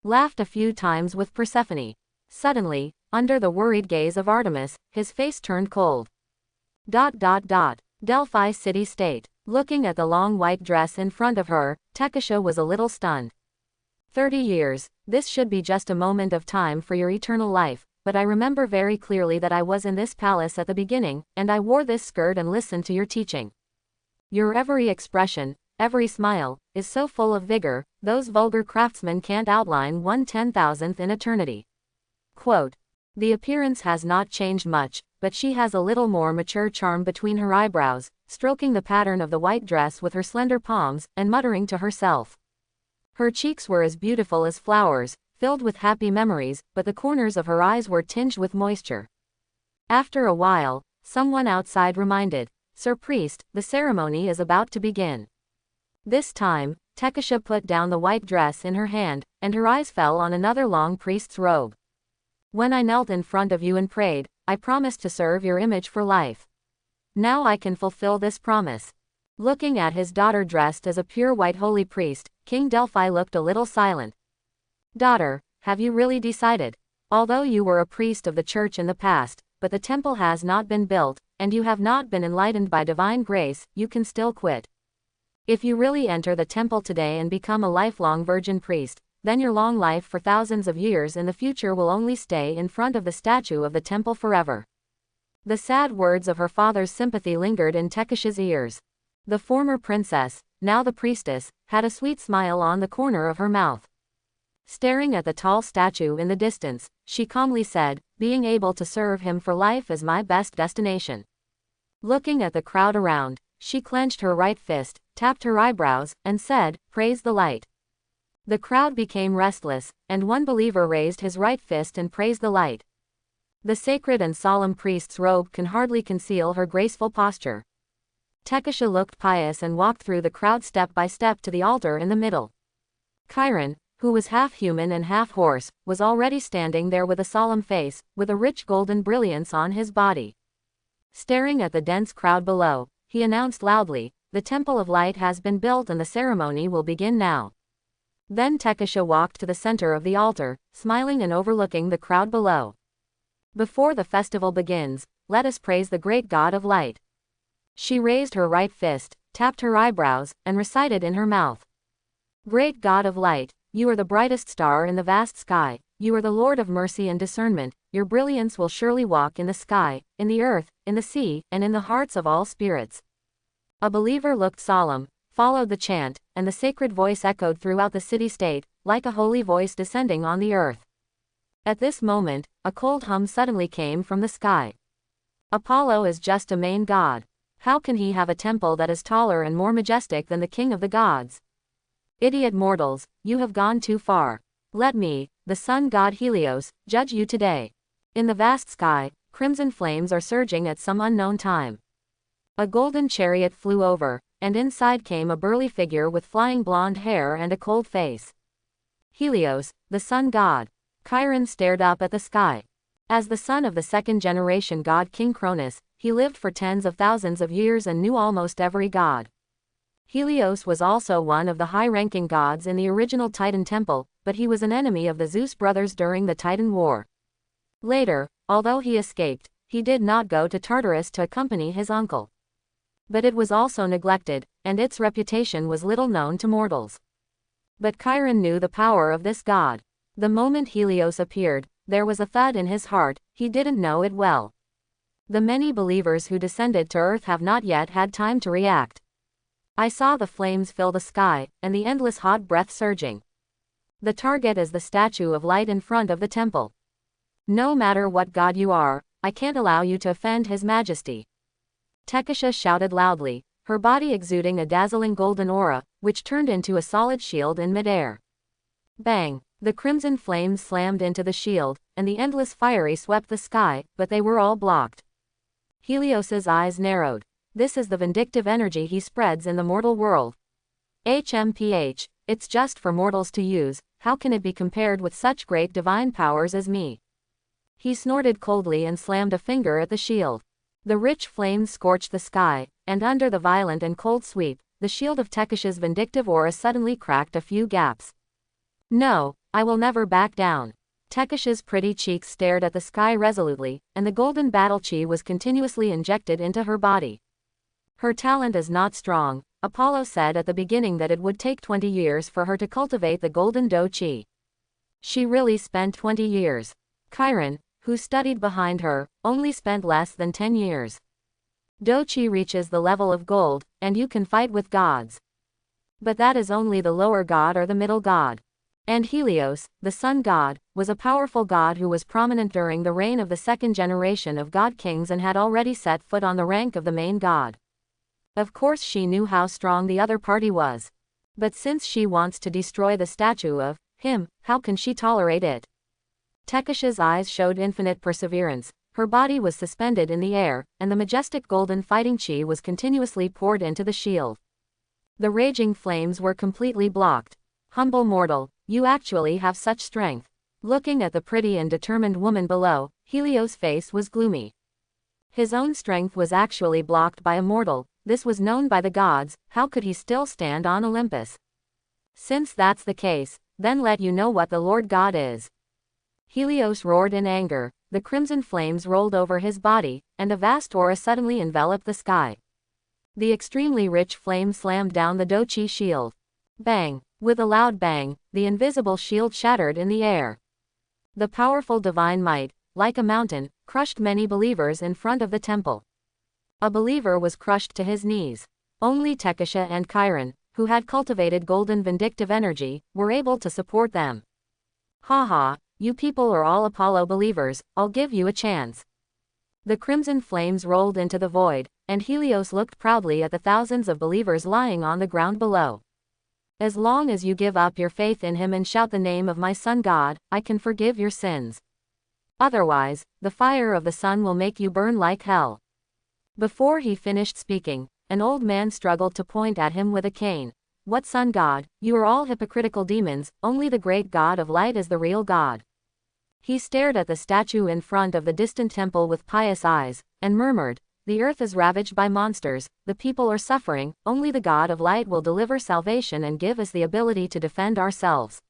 Laughed a few times with Persephone. Suddenly, under the worried gaze of Artemis, his face turned cold. Delphi city-state. Looking at the long white dress in front of her, Tekasha was a little stunned. 30 years, this should be just a moment of time for your eternal life, but I remember very clearly that I was in this palace at the beginning, and I wore this skirt and listened to your teaching. Your every expression, every smile, is so full of vigor, those vulgar craftsmen can't outline 1/10,000th in eternity. Quote, the appearance has not changed much, but she has a little more mature charm between her eyebrows, stroking the pattern of the white dress with her slender palms, and muttering to herself. Her cheeks were as beautiful as flowers, filled with happy memories, but the corners of her eyes were tinged with moisture. After a while, someone outside reminded, "Sir Priest, the ceremony is about to begin." This time, Tekasha put down the white dress in her hand, and her eyes fell on another long priest's robe. "When I knelt in front of you and prayed, I promised to serve your image for life. Now I can fulfill this promise." Looking at his daughter dressed as a pure white holy priest, King Delphi looked a little silent. "Daughter, have you really decided? Although you were a priest of the church in the past, but the temple has not been built, and you have not been enlightened by divine grace, you can still quit. If you really enter the temple today and become a lifelong virgin priest, then your long life for thousands of years in the future will only stay in front of the statue of the temple forever." The sad words of her father's sympathy lingered in Tekasha's ears. The former princess, now the priestess, had a sweet smile on the corner of her mouth. Staring at the tall statue in the distance, she calmly said, "Being able to serve him for life is my best destination." Looking at the crowd around, she clenched her right fist, tapped her eyebrows, and said, "Praise the light." The crowd became restless, and one believer raised his right fist and praised the light. The sacred and solemn priest's robe can hardly conceal her graceful posture. Tekasha looked pious and walked through the crowd step by step to the altar in the middle. Chiron, who was half human and half horse, was already standing there with a solemn face, with a rich golden brilliance on his body. Staring at the dense crowd below, he announced loudly, "The Temple of Light has been built and the ceremony will begin now." Then Tekasha walked to the center of the altar, smiling and overlooking the crowd below. "Before the festival begins, let us praise the great God of light." She raised her right fist, tapped her eyebrows, and recited in her mouth, "Great God of light, you are the brightest star in the vast sky, you are the Lord of mercy and discernment, your brilliance will surely walk in the sky, in the earth, in the sea, and in the hearts of all spirits." A believer looked solemn, followed the chant, and the sacred voice echoed throughout the city-state, like a holy voice descending on the earth. At this moment, a cold hum suddenly came from the sky. "Apollo is just a main god. How can he have a temple that is taller and more majestic than the king of the gods? Idiot mortals, you have gone too far. Let me, the sun god Helios, judge you today." In the vast sky, crimson flames are surging at some unknown time. A golden chariot flew over, and inside came a burly figure with flying blonde hair and a cold face. Helios, the sun god. Chiron stared up at the sky. As the son of the second-generation god King Cronus, he lived for tens of thousands of years and knew almost every god. Helios was also one of the high-ranking gods in the original Titan temple, but he was an enemy of the Zeus brothers during the Titan War. Later, although he escaped, he did not go to Tartarus to accompany his uncle. But it was also neglected, and its reputation was little known to mortals. But Chiron knew the power of this god. The moment Helios appeared, there was a thud in his heart, he didn't know it well. The many believers who descended to earth have not yet had time to react. I saw the flames fill the sky, and the endless hot breath surging. The target is the statue of light in front of the temple. No matter what god you are, I can't allow you to offend His Majesty. Tekasha shouted loudly, her body exuding a dazzling golden aura, which turned into a solid shield in midair. Bang! The crimson flames slammed into the shield, and the endless fury swept the sky, but they were all blocked. Helios's eyes narrowed. This is the vindictive energy he spreads in the mortal world. HMPH, it's just for mortals to use, how can it be compared with such great divine powers as me? He snorted coldly and slammed a finger at the shield. The rich flames scorched the sky, and under the violent and cold sweep, the shield of Tekasha's vindictive aura suddenly cracked a few gaps. No, I will never back down. Tekasha's pretty cheeks stared at the sky resolutely, and the golden battle chi was continuously injected into her body. Her talent is not strong. Apollo said at the beginning that it would take 20 years for her to cultivate the golden do chi. She really spent 20 years. Chiron, who studied behind her, only spent less than 10 years. Do chi reaches the level of gold, and you can fight with gods. But that is only the lower god or the middle god. And Helios, the sun god, was a powerful god who was prominent during the reign of the second generation of god kings and had already set foot on the rank of the main god. Of course she knew how strong the other party was. But since she wants to destroy the statue of him, how can she tolerate it? Tekasha's eyes showed infinite perseverance. Her body was suspended in the air, and the majestic golden fighting chi was continuously poured into the shield. The raging flames were completely blocked. Humble mortal, you actually have such strength. Looking at the pretty and determined woman below, Helios' face was gloomy. His own strength was actually blocked by a mortal. This was known by the gods. How could he still stand on Olympus? Since that's the case, then let you know what the Lord God is. Helios roared in anger. The crimson flames rolled over his body, and a vast aura suddenly enveloped the sky. The extremely rich flame slammed down the do chi shield. Bang! With a loud bang, the invisible shield shattered in the air. The powerful divine might, like a mountain, crushed many believers in front of the temple. A believer was crushed to his knees. Only Tekasha and Chiron, who had cultivated golden vindictive energy, were able to support them. Ha, you people are all Apollo believers, I'll give you a chance. The crimson flames rolled into the void, and Helios looked proudly at the thousands of believers lying on the ground below. As long as you give up your faith in him and shout the name of my sun god, I can forgive your sins. Otherwise, the fire of the sun will make you burn like hell. Before he finished speaking, an old man struggled to point at him with a cane. What sun god? You are all hypocritical demons, only the great god of light is the real god. He stared at the statue in front of the distant temple with pious eyes, and murmured, the earth is ravaged by monsters, the people are suffering, only the God of light will deliver salvation and give us the ability to defend ourselves.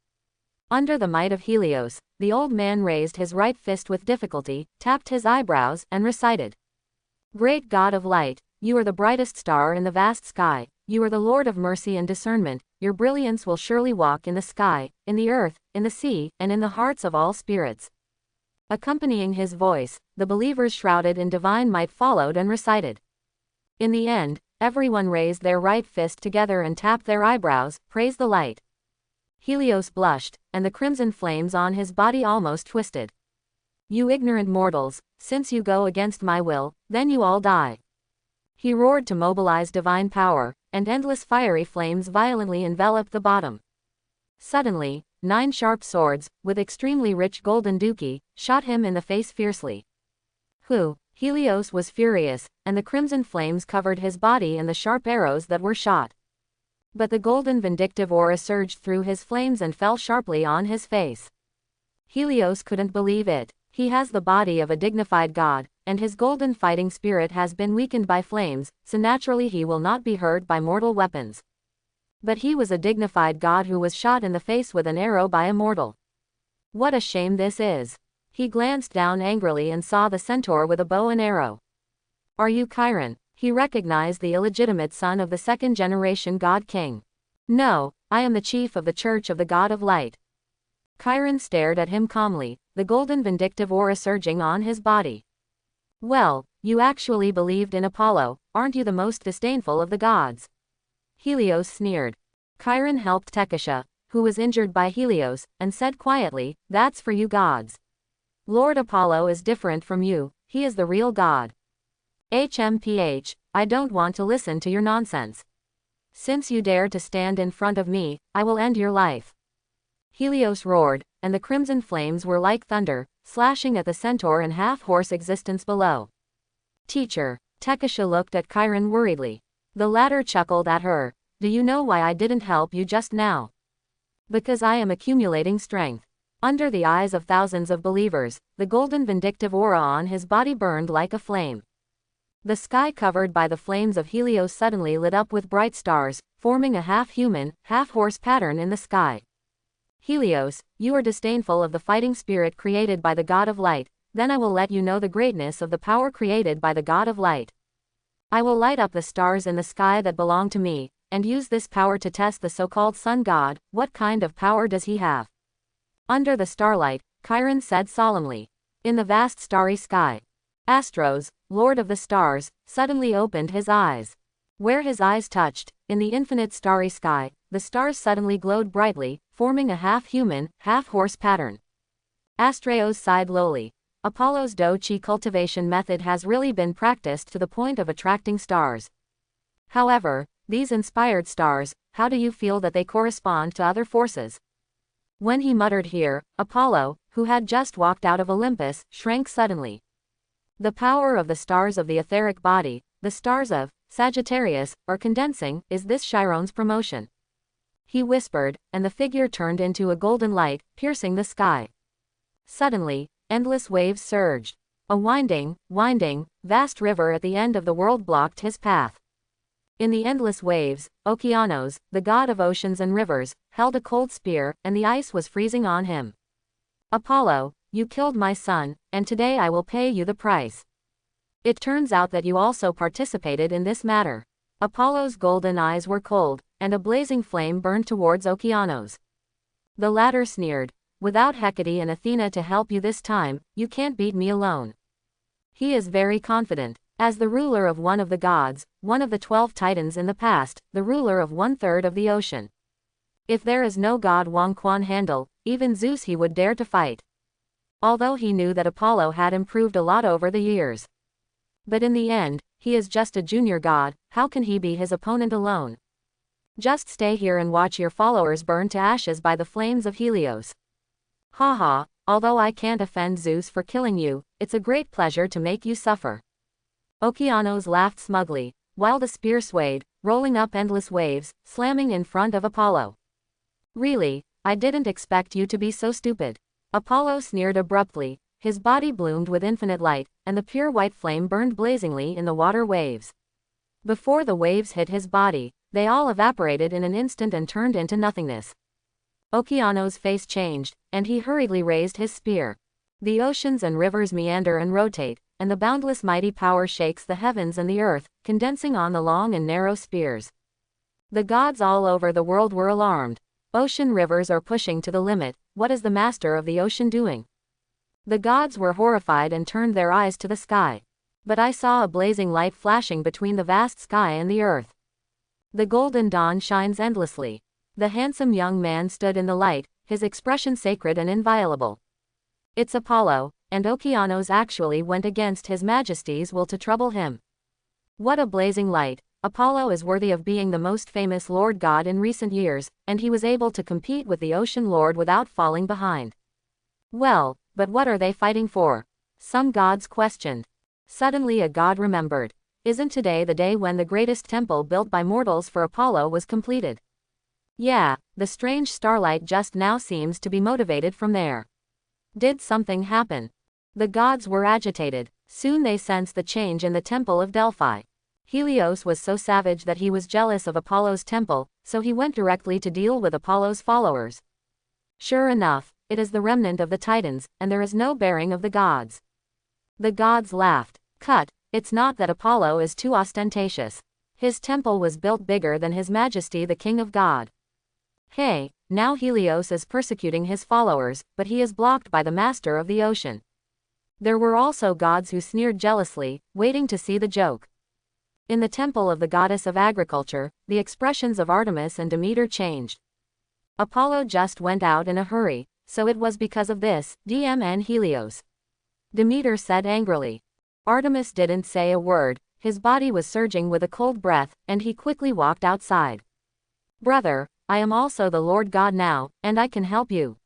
Under the might of Helios, the old man raised his right fist with difficulty, tapped his eyebrows, and recited. Great God of light, you are the brightest star in the vast sky, you are the Lord of mercy and discernment, your brilliance will surely walk in the sky, in the earth, in the sea, and in the hearts of all spirits. Accompanying his voice, the believers shrouded in divine might followed and recited. In the end, everyone raised their right fist together and tapped their eyebrows, praise the light. Helios blushed, and the crimson flames on his body almost twisted. You ignorant mortals, since you go against my will, then you all die. He roared to mobilize divine power, and endless fiery flames violently enveloped the bottom. Suddenly, 9 sharp swords, with extremely rich golden duki, shot him in the face fiercely. Helios was furious, and the crimson flames covered his body and the sharp arrows that were shot. But the golden vindictive aura surged through his flames and fell sharply on his face. Helios couldn't believe it. He has the body of a dignified god, and his golden fighting spirit has been weakened by flames, so naturally he will not be hurt by mortal weapons. But he was a dignified god who was shot in the face with an arrow by a mortal. What a shame this is. He glanced down angrily and saw the centaur with a bow and arrow. Are you Chiron? He recognized the illegitimate son of the second-generation god king. No, I am the chief of the Church of the God of Light. Chiron stared at him calmly, the golden vindictive aura surging on his body. Well, You actually believed in Apollo, aren't you the most disdainful of the gods? Helios sneered. Chiron helped Tekasha, who was injured by Helios, and said quietly, "That's for you gods. Lord Apollo is different from you, he is the real god." HMPH, I don't want to listen to your nonsense. Since you dare to stand in front of me, I will end your life. Helios roared, and the crimson flames were like thunder, slashing at the centaur and half-horse existence below. Teacher, Tekasha looked at Chiron worriedly. The latter chuckled at her. Do you know why I didn't help you just now? Because I am accumulating strength. Under the eyes of thousands of believers, the golden vindictive aura on his body burned like a flame. The sky covered by the flames of Helios suddenly lit up with bright stars, forming a half-human, half-horse pattern in the sky. Helios, you are disdainful of the fighting spirit created by the god of light, then I will let you know the greatness of the power created by the god of light. I will light up the stars in the sky that belong to me, and use this power to test the so-called sun god. What kind of power does he have? Under the starlight, Chiron said solemnly. In the vast starry sky, Astros, lord of the stars, suddenly opened his eyes. Where his eyes touched, in the infinite starry sky, the stars suddenly glowed brightly, forming a half-human, half-horse pattern. Astraeos sighed lowly. Apollo's Do-Chi cultivation method has really been practiced to the point of attracting stars. However, these inspired stars, how do you feel that they correspond to other forces? When he muttered here, Apollo, who had just walked out of Olympus, shrank suddenly. The power of the stars of the etheric body, the stars of Sagittarius, are condensing. Is this Chiron's promotion? He whispered, and the figure turned into a golden light, piercing the sky. Suddenly, endless waves surged. A winding, vast river at the end of the world blocked his path. In the endless waves, Okeanos, the god of oceans and rivers, held a cold spear, and the ice was freezing on him. Apollo, you killed my son, and today I will pay you the price. It turns out that you also participated in this matter. Apollo's golden eyes were cold, and a blazing flame burned towards Okeanos. The latter sneered, without Hecate and Athena to help you this time, you can't beat me alone. He is very confident. As the ruler of one of the gods, one of the 12 titans in the past, the ruler of 1/3 of the ocean. If there is no god Wang Quan handle, even Zeus he would dare to fight. Although he knew that Apollo had improved a lot over the years. But in the end, he is just a junior god, how can he be his opponent alone? Just stay here and watch your followers burn to ashes by the flames of Helios. Haha, although I can't offend Zeus for killing you, it's a great pleasure to make you suffer. Okeanos laughed smugly, while the spear swayed, rolling up endless waves, slamming in front of Apollo. Really, I didn't expect you to be so stupid. Apollo sneered abruptly, his body bloomed with infinite light, and the pure white flame burned blazingly in the water waves. Before the waves hit his body, they all evaporated in an instant and turned into nothingness. Okeanos' face changed, and he hurriedly raised his spear. The oceans and rivers meander and rotate, and the boundless mighty power shakes the heavens and the earth, condensing on the long and narrow spears. The gods all over the world were alarmed. Ocean rivers are pushing to the limit. What is the master of the ocean doing? The gods were horrified and turned their eyes to the sky. But I saw a blazing light flashing between the vast sky and the earth. The golden dawn shines endlessly. The handsome young man stood in the light, his expression sacred and inviolable. It's Apollo, and Okeanos actually went against his majesty's will to trouble him. What a blazing light! Apollo is worthy of being the most famous lord god in recent years, and he was able to compete with the ocean lord without falling behind. Well, but what are they fighting for? Some gods questioned. Suddenly a god remembered. Isn't today the day when the greatest temple built by mortals for Apollo was completed? Yeah, the strange starlight just now seems to be motivated from there. Did something happen? The gods were agitated. Soon they sensed the change in the temple of Delphi. Helios was so savage that he was jealous of Apollo's temple, so he went directly to deal with Apollo's followers. Sure enough, it is the remnant of the Titans, and there is no bearing of the gods. The gods laughed. Cut, it's not that Apollo is too ostentatious. His temple was built bigger than His Majesty the King of God. Hey, now Helios is persecuting his followers, but he is blocked by the master of the ocean. There were also gods who sneered jealously, waiting to see the joke. In the temple of the goddess of agriculture, the expressions of Artemis and Demeter changed. Apollo just went out in a hurry, so it was because of this, DMN Helios. Demeter said angrily. Artemis didn't say a word, his body was surging with a cold breath, and he quickly walked outside. Brother, I am also the Lord God now, and I can help you.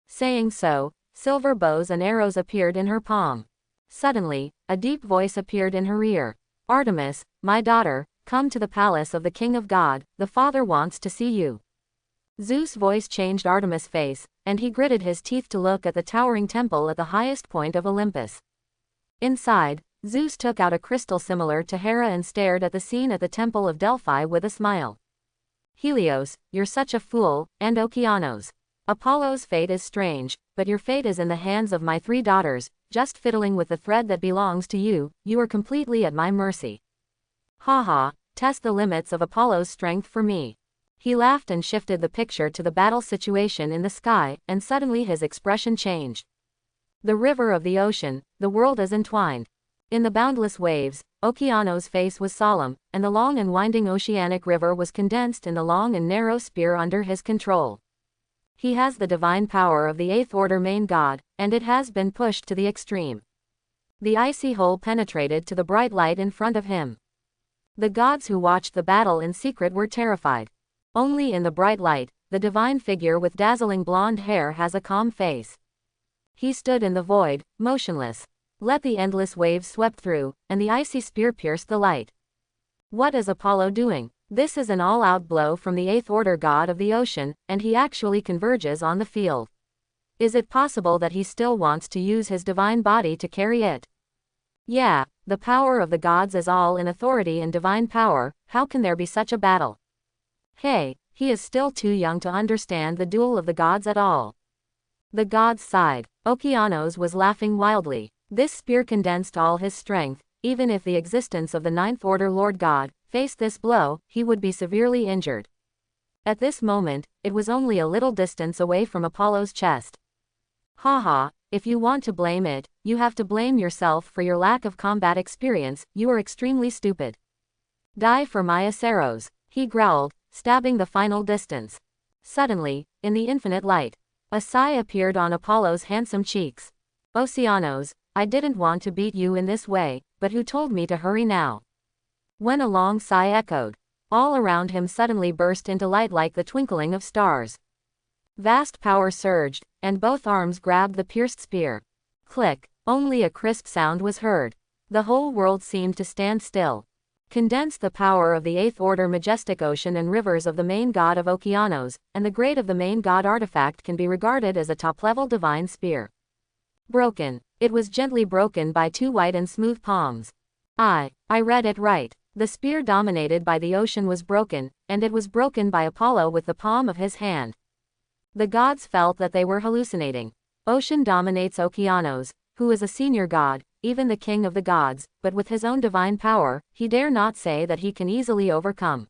Saying so, silver bows and arrows appeared in her palm. Suddenly, a deep voice appeared in her ear. Artemis, my daughter, come to the palace of the King of God, the Father wants to see you. Zeus' voice changed Artemis' face, and he gritted his teeth to look at the towering temple at the highest point of Olympus. Inside, Zeus took out a crystal similar to Hera and stared at the scene at the temple of Delphi with a smile. Helios, you're such a fool, and Okeanos. Apollo's fate is strange, but your fate is in the hands of my 3 daughters, just fiddling with the thread that belongs to you, you are completely at my mercy. Haha, test the limits of Apollo's strength for me. He laughed and shifted the picture to the battle situation in the sky, and suddenly his expression changed. The river of the ocean, the world is entwined. In the boundless waves, Okeanos' face was solemn, and the long and winding oceanic river was condensed in the long and narrow spear under his control. He has the divine power of the 8th order main god, and it has been pushed to the extreme. The icy hole penetrated to the bright light in front of him. The gods who watched the battle in secret were terrified. Only in the bright light, the divine figure with dazzling blonde hair has a calm face. He stood in the void, motionless. Let the endless waves swept through, and the icy spear pierced the light. What is Apollo doing? This is an all-out blow from the 8th order god of the ocean, and he actually converges on the field. Is it possible that he still wants to use his divine body to carry it? Yeah, the power of the gods is all in authority and divine power, how can there be such a battle? Hey, he is still too young to understand the duel of the gods at all. The gods sighed. Okeanos was laughing wildly. This spear condensed all his strength. Even if the existence of the 9th order Lord God faced this blow, he would be severely injured. At this moment, it was only a little distance away from Apollo's chest. Haha, if you want to blame it, you have to blame yourself for your lack of combat experience, you are extremely stupid. Die for my aceros, he growled, stabbing the final distance. Suddenly, in the infinite light, a sigh appeared on Apollo's handsome cheeks. Oceanos, I didn't want to beat you in this way, but who told me to hurry now? When a long sigh echoed, all around him suddenly burst into light like the twinkling of stars. Vast power surged, and both arms grabbed the pierced spear. Click, only a crisp sound was heard. The whole world seemed to stand still. Condense the power of the 8th order majestic ocean and rivers of the main god of Okeanos, and the grade of the main god artifact can be regarded as a top-level divine spear. Broken. It was gently broken by 2 white and smooth palms. I read it right. The spear dominated by the ocean was broken, and it was broken by Apollo with the palm of his hand. The gods felt that they were hallucinating. Ocean dominates Okeanos, who is a senior god, even the king of the gods, but with his own divine power, he dare not say that he can easily overcome.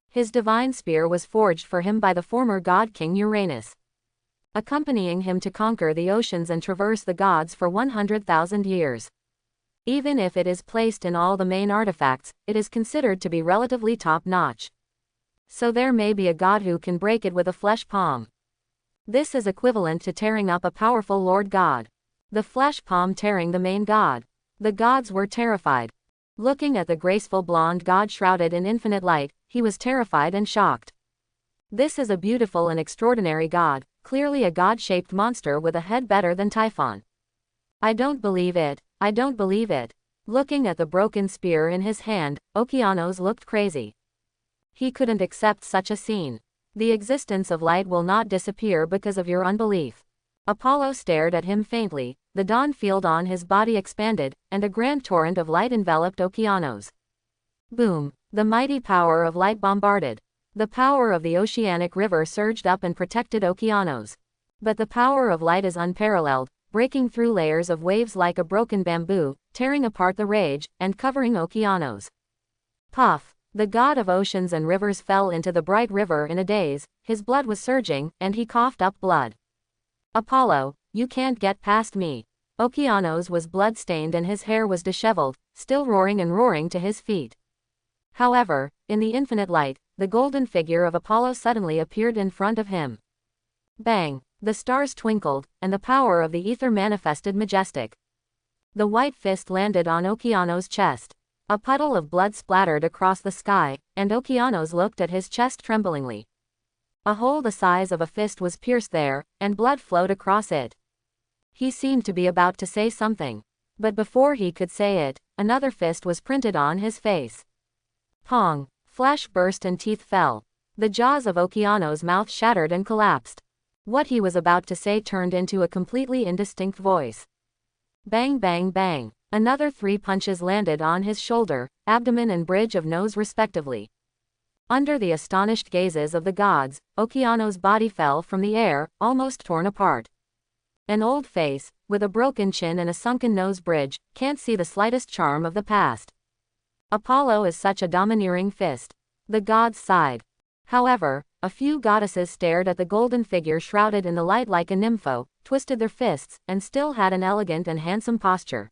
His divine spear was forged for him by the former god king Uranus, accompanying him to conquer the oceans and traverse the gods for 100,000 years. Even if it is placed in all the main artifacts, it is considered to be relatively top-notch. So there may be a god who can break it with a flesh palm. This is equivalent to tearing up a powerful Lord God. The flesh palm tearing the main god. The gods were terrified. Looking at the graceful blonde god shrouded in infinite light, he was terrified and shocked. This is a beautiful and extraordinary god, clearly a god-shaped monster with a head better than Typhon. I don't believe it, I don't believe it. Looking at the broken spear in his hand, Okeanos looked crazy. He couldn't accept such a scene. The existence of light will not disappear because of your unbelief. Apollo stared at him faintly, the dawn field on his body expanded, and a grand torrent of light enveloped Okeanos. Boom! The mighty power of light bombarded. The power of the oceanic river surged up and protected Okeanos. But the power of light is unparalleled, breaking through layers of waves like a broken bamboo, tearing apart the rage, and covering Okeanos. Puff! The god of oceans and rivers fell into the bright river in a daze, his blood was surging, and he coughed up blood. Apollo, you can't get past me. Okeanos was blood-stained and his hair was disheveled, still roaring and roaring to his feet. However, in the infinite light, the golden figure of Apollo suddenly appeared in front of him. Bang! The stars twinkled, and the power of the ether manifested majestic. The white fist landed on Okeanos' chest. A puddle of blood splattered across the sky, and Okeanos looked at his chest tremblingly. A hole the size of a fist was pierced there, and blood flowed across it. He seemed to be about to say something. But before he could say it, another fist was printed on his face. Pong! Flesh burst and teeth fell. The jaws of Okeanos' mouth shattered and collapsed. What he was about to say turned into a completely indistinct voice. Bang bang bang. Another 3 punches landed on his shoulder, abdomen and bridge of nose respectively. Under the astonished gazes of the gods, Okeanos' body fell from the air, almost torn apart. An old face, with a broken chin and a sunken nose bridge, can't see the slightest charm of the past. Apollo is such a domineering fist. The gods sighed. However, a few goddesses stared at the golden figure shrouded in the light like a nympho, twisted their fists, and still had an elegant and handsome posture.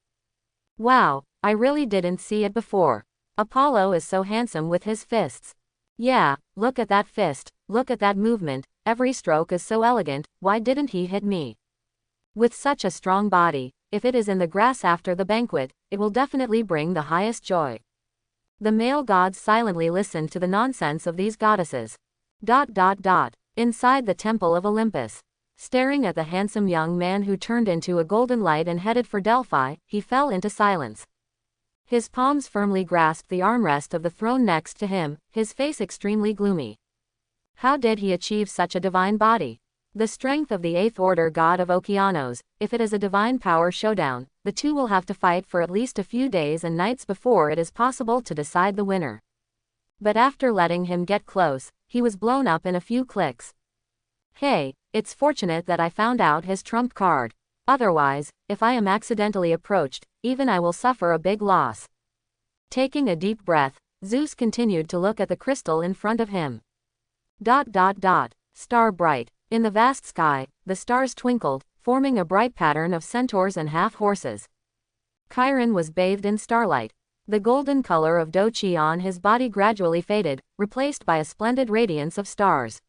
Wow, I really didn't see it before. Apollo is so handsome with his fists. Yeah, look at that fist, look at that movement, every stroke is so elegant, why didn't he hit me? With such a strong body, if it is in the grass after the banquet, it will definitely bring the highest joy. The male gods silently listened to the nonsense of these goddesses. Inside the temple of Olympus. Staring at the handsome young man who turned into a golden light and headed for Delphi, he fell into silence. His palms firmly grasped the armrest of the throne next to him, his face extremely gloomy. How did he achieve such a divine body? The strength of the 8th order god of Okeanos. If it is a divine power showdown, the two will have to fight for at least a few days and nights before it is possible to decide the winner. But after letting him get close, he was blown up in a few clicks. Hey, it's fortunate that I found out his trump card. Otherwise, if I am accidentally approached, even I will suffer a big loss. Taking a deep breath, Zeus continued to look at the crystal in front of him. Star bright. In the vast sky, the stars twinkled, forming a bright pattern of centaurs and half-horses. Chiron was bathed in starlight. The golden color of Dochi on his body gradually faded, replaced by a splendid radiance of stars.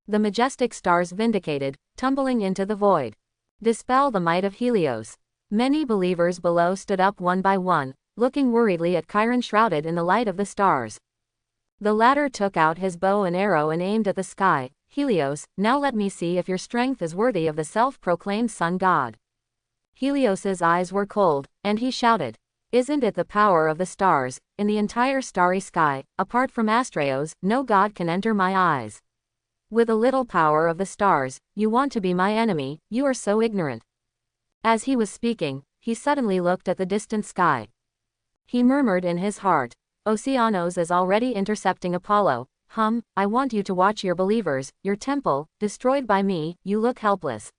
The majestic stars vindicated, tumbling into the void. Dispel the might of Helios. Many believers below stood up one by one, looking worriedly at Chiron shrouded in the light of the stars. The latter took out his bow and arrow and aimed at the sky. Helios, now let me see if your strength is worthy of the self-proclaimed sun god. Helios's eyes were cold, and he shouted, "Isn't it the power of the stars? In the entire starry sky, apart from Astraeos, no god can enter my eyes. With a little power of the stars, you want to be my enemy, you are so ignorant." As he was speaking, he suddenly looked at the distant sky. He murmured in his heart, "Oceanos is already intercepting Apollo. I want you to watch your believers, your temple, destroyed by me, you look helpless."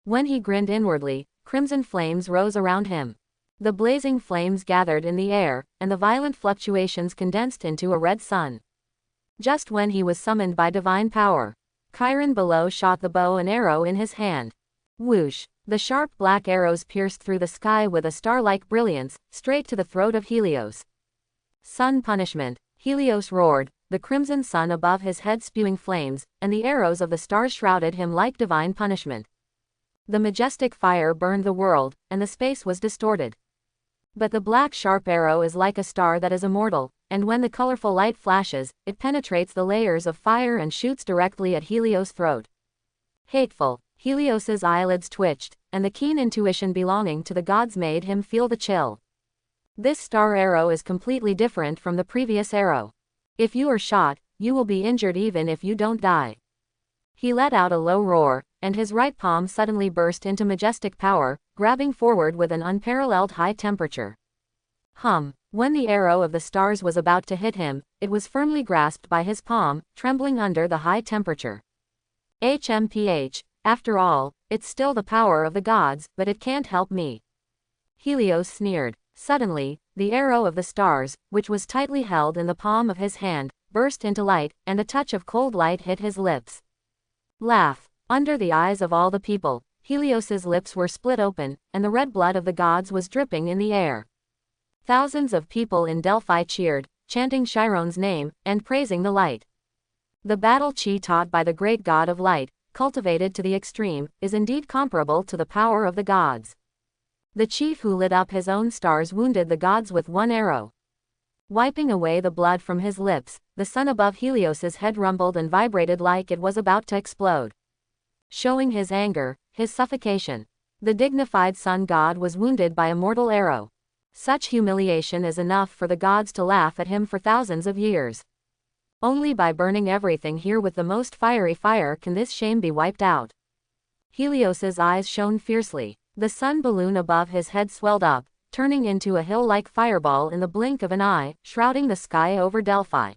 When he grinned inwardly, crimson flames rose around him. The blazing flames gathered in the air, and the violent fluctuations condensed into a red sun. Just when he was summoned by divine power, Chiron below shot the bow and arrow in his hand. Whoosh! The sharp black arrows pierced through the sky with a star-like brilliance, straight to the throat of Helios. Sun punishment! Helios roared, the crimson sun above his head spewing flames, and the arrows of the stars shrouded him like divine punishment. The majestic fire burned the world, and the space was distorted. But the black sharp arrow is like a star that is immortal, and when the colorful light flashes, it penetrates the layers of fire and shoots directly at Helios' throat. Hateful! Helios's eyelids twitched, and the keen intuition belonging to the gods made him feel the chill. This star arrow is completely different from the previous arrow. If you are shot, you will be injured even if you don't die. He let out a low roar, and his right palm suddenly burst into majestic power, grabbing forward with an unparalleled high temperature. When the arrow of the stars was about to hit him, it was firmly grasped by his palm, trembling under the high temperature. After all, it's still the power of the gods, but it can't help me. Helios sneered. Suddenly, the arrow of the stars, which was tightly held in the palm of his hand, burst into light, and a touch of cold light hit his lips. Laugh! Under the eyes of all the people, Helios's lips were split open, and the red blood of the gods was dripping in the air. Thousands of people in Delphi cheered, chanting Chiron's name, and praising the light. The battle chi taught by the great god of light, cultivated to the extreme, is indeed comparable to the power of the gods. The chief who lit up his own stars wounded the gods with one arrow. Wiping away the blood from his lips, the sun above Helios's head rumbled and vibrated like it was about to explode. Showing his anger, his suffocation. The dignified sun god was wounded by a mortal arrow. Such humiliation is enough for the gods to laugh at him for thousands of years. Only by burning everything here with the most fiery fire can this shame be wiped out. Helios's eyes shone fiercely. The sun balloon above his head swelled up, turning into a hill-like fireball in the blink of an eye, shrouding the sky over Delphi.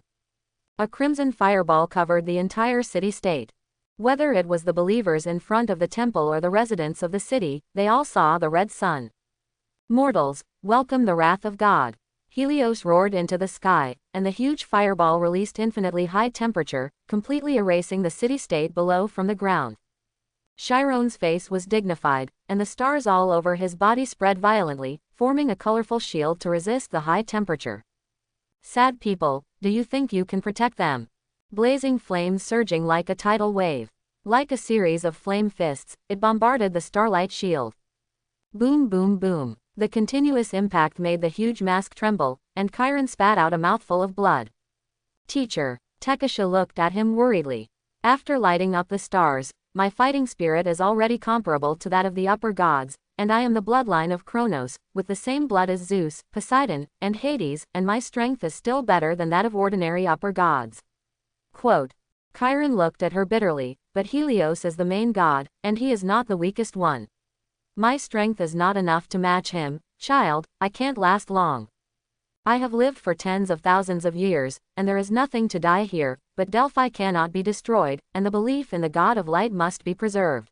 A crimson fireball covered the entire city-state. Whether it was the believers in front of the temple or the residents of the city, they all saw the red sun. Mortals, welcome the wrath of God. Helios roared into the sky, and the huge fireball released infinitely high temperature, completely erasing the city-state below from the ground. Chiron's face was dignified, and the stars all over his body spread violently, forming a colorful shield to resist the high temperature. Sad people, do you think you can protect them? Blazing flames surging like a tidal wave. Like a series of flame fists, it bombarded the starlight shield. Boom boom boom. The continuous impact made the huge mask tremble, and Chiron spat out a mouthful of blood. Teacher, Tekasha looked at him worriedly. After lighting up the stars, my fighting spirit is already comparable to that of the upper gods, and I am the bloodline of Kronos, with the same blood as Zeus, Poseidon, and Hades, and my strength is still better than that of ordinary upper gods. Quote. Chiron looked at her bitterly, but Helios is the main god, and he is not the weakest one. My strength is not enough to match him, child, I can't last long. I have lived for tens of thousands of years, and there is nothing to die here, but Delphi cannot be destroyed, and the belief in the god of light must be preserved.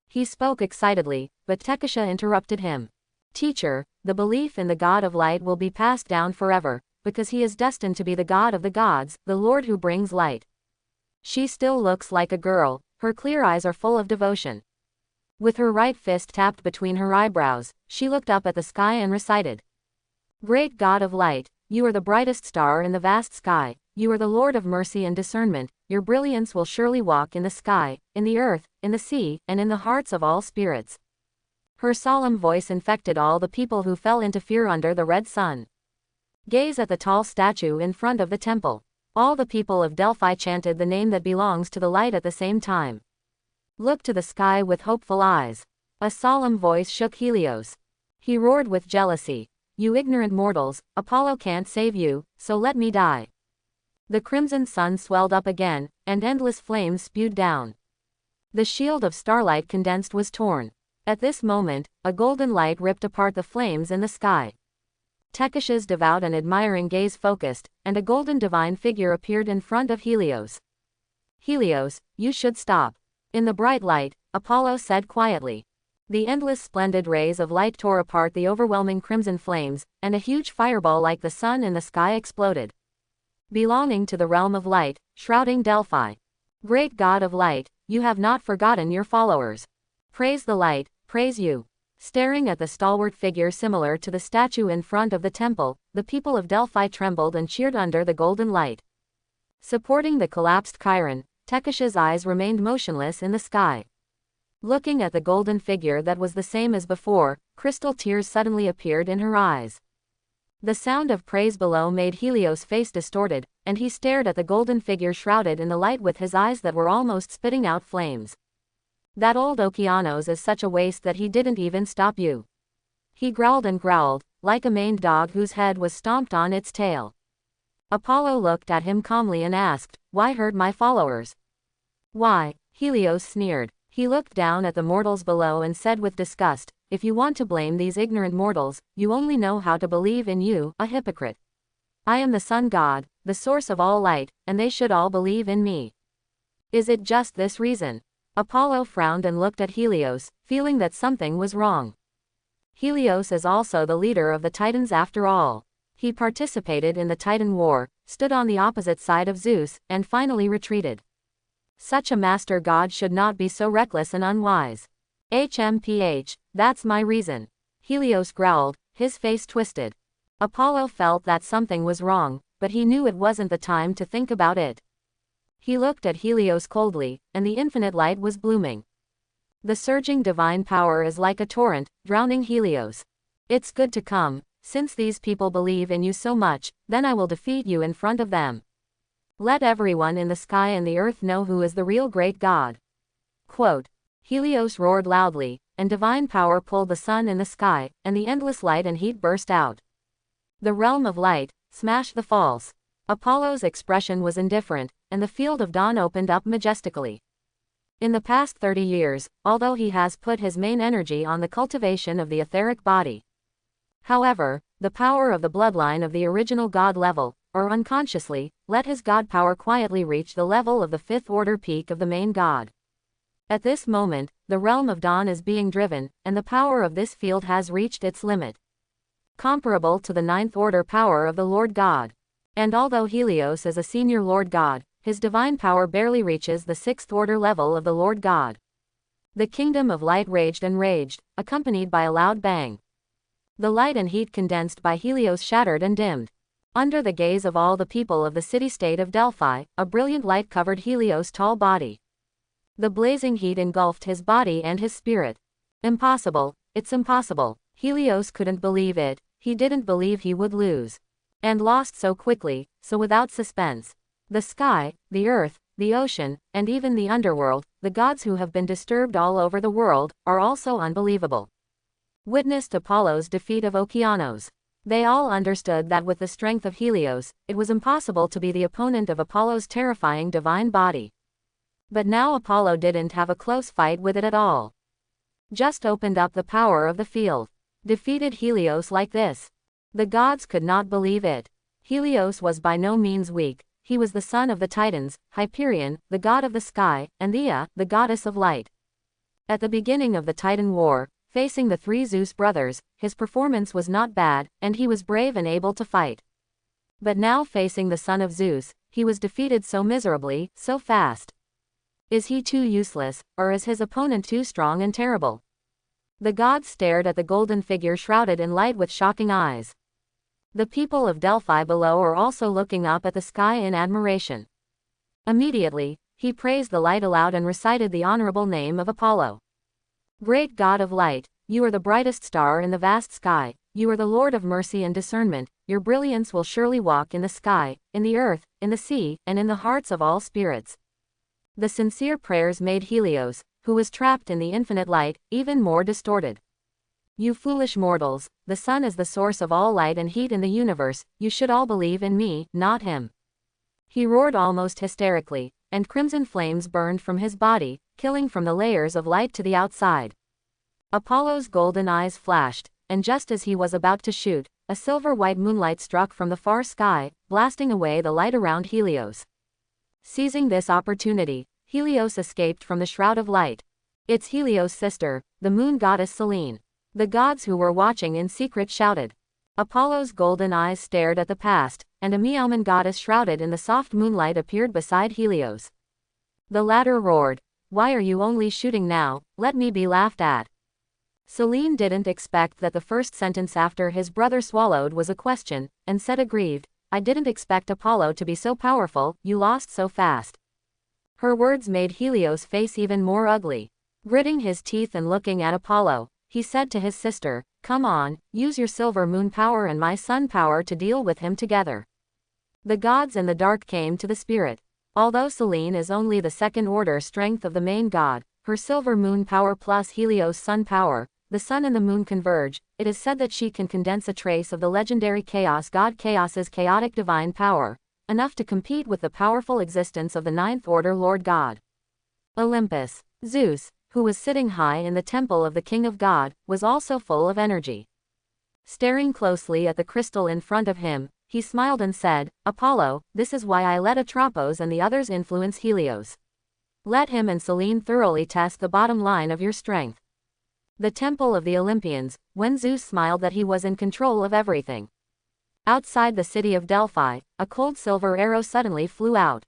He spoke excitedly, but Tekasha interrupted him. Teacher, the belief in the god of light will be passed down forever, because he is destined to be the god of the gods, the Lord who brings light. She still looks like a girl, her clear eyes are full of devotion. With her right fist tapped between her eyebrows, she looked up at the sky and recited. Great God of light, you are the brightest star in the vast sky, you are the Lord of mercy and discernment, your brilliance will surely walk in the sky, in the earth, in the sea, and in the hearts of all spirits. Her solemn voice infected all the people who fell into fear under the red sun. Gaze at the tall statue in front of the temple. All the people of Delphi chanted the name that belongs to the light at the same time. Look to the sky with hopeful eyes. A solemn voice shook Helios. He roared with jealousy. You ignorant mortals, Apollo can't save you, so let me die. The crimson sun swelled up again, and endless flames spewed down. The shield of starlight condensed was torn. At this moment, a golden light ripped apart the flames in the sky. Tekasha's devout and admiring gaze focused, and a golden divine figure appeared in front of Helios. Helios, you should stop. In the bright light, Apollo said quietly. The endless splendid rays of light tore apart the overwhelming crimson flames, and a huge fireball like the sun in the sky exploded. Belonging to the realm of light, shrouding Delphi. Great God of light, you have not forgotten your followers. Praise the light, praise you. Staring at the stalwart figure similar to the statue in front of the temple, the people of Delphi trembled and cheered under the golden light. Supporting the collapsed Chiron, Tekasha's eyes remained motionless in the sky. Looking at the golden figure that was the same as before, crystal tears suddenly appeared in her eyes. The sound of praise below made Helios' face distorted, and he stared at the golden figure shrouded in the light with his eyes that were almost spitting out flames. That old Okeanos is such a waste that he didn't even stop you. He growled and growled, like a maned dog whose head was stomped on its tail. Apollo looked at him calmly and asked, why hurt my followers? Why? Helios sneered. He looked down at the mortals below and said with disgust, if you want to blame these ignorant mortals, you only know how to believe in you, a hypocrite. I am the sun god, the source of all light, and they should all believe in me. Is it just this reason? Apollo frowned and looked at Helios, feeling that something was wrong. Helios is also the leader of the Titans after all. He participated in the Titan War, stood on the opposite side of Zeus, and finally retreated. Such a master god should not be so reckless and unwise. HMPH, that's my reason. Helios growled, his face twisted. Apollo felt that something was wrong, but he knew it wasn't the time to think about it. He looked at Helios coldly, and the infinite light was blooming. The surging divine power is like a torrent, drowning Helios. It's good to come, since these people believe in you so much, then I will defeat you in front of them. Let everyone in the sky and the earth know who is the real great God. Quote. Helios roared loudly, and divine power pulled the sun in the sky, and the endless light and heat burst out. The realm of light, smash the false. Apollo's expression was indifferent, and the field of dawn opened up majestically. In the past 30 years, although he has put his main energy on the cultivation of the etheric body. However, the power of the bloodline of the original God level, or unconsciously, let his God power quietly reach the level of the fifth order peak of the main God. At this moment, the realm of dawn is being driven, and the power of this field has reached its limit. Comparable to the ninth order power of the Lord God. And although Helios is a senior Lord God, his divine power barely reaches the sixth order level of the Lord God. The kingdom of light raged and raged, accompanied by a loud bang. The light and heat condensed by Helios shattered and dimmed. Under the gaze of all the people of the city-state of Delphi, a brilliant light covered Helios' tall body. The blazing heat engulfed his body and his spirit. Impossible, it's impossible. Helios couldn't believe it, he didn't believe he would lose. And lost so quickly, so without suspense. The sky, the earth, the ocean, and even the underworld, the gods who have been disturbed all over the world, are also unbelievable. Witnessed Apollo's defeat of Okeanos. They all understood that with the strength of Helios, it was impossible to be the opponent of Apollo's terrifying divine body. But now Apollo didn't have a close fight with it at all. Just opened up the power of the field. Defeated Helios like this. The gods could not believe it. Helios was by no means weak, he was the son of the Titans, Hyperion, the god of the sky, and Ea, the goddess of light. At the beginning of the Titan War, facing the three Zeus brothers, his performance was not bad, and he was brave and able to fight. But now facing the son of Zeus, he was defeated so miserably, so fast. Is he too useless, or is his opponent too strong and terrible? The gods stared at the golden figure shrouded in light with shocking eyes. The people of Delphi below are also looking up at the sky in admiration. Immediately, he praised the light aloud and recited the honorable name of Apollo. Great God of light, you are the brightest star in the vast sky, you are the Lord of mercy and discernment, your brilliance will surely walk in the sky, in the earth, in the sea, and in the hearts of all spirits. The sincere prayers made Helios, who was trapped in the infinite light, even more distorted. You foolish mortals, the sun is the source of all light and heat in the universe, you should all believe in me, not him. He roared almost hysterically, and crimson flames burned from his body, killing from the layers of light to the outside. Apollo's golden eyes flashed, and just as he was about to shoot, a silver-white moonlight struck from the far sky, blasting away the light around Helios. Seizing this opportunity, Helios escaped from the shroud of light. It's Helios' sister, the moon goddess Selene. The gods who were watching in secret shouted. Apollo's golden eyes stared at the past, and a Meoman goddess shrouded in the soft moonlight appeared beside Helios. The latter roared, "Why are you only shooting now? Let me be laughed at." Selene didn't expect that the first sentence after his brother swallowed was a question, and said aggrieved, "I didn't expect Apollo to be so powerful, you lost so fast." Her words made Helios' face even more ugly. Gritting his teeth and looking at Apollo, he said to his sister, "Come on, use your silver moon power and my sun power to deal with him together." The gods and the dark came to the spirit. Although Selene is only the second-order strength of the main god, her silver moon power plus Helios' sun power, the sun and the moon converge, it is said that she can condense a trace of the legendary chaos god Chaos's chaotic divine power, enough to compete with the powerful existence of the ninth-order Lord God. Olympus. Zeus, who was sitting high in the temple of the King of God, was also full of energy. Staring closely at the crystal in front of him, he smiled and said, "Apollo, this is why I let Atropos and the others influence Helios. Let him and Selene thoroughly test the bottom line of your strength." The temple of the Olympians, when Zeus smiled that he was in control of everything. Outside the city of Delphi, a cold silver arrow suddenly flew out.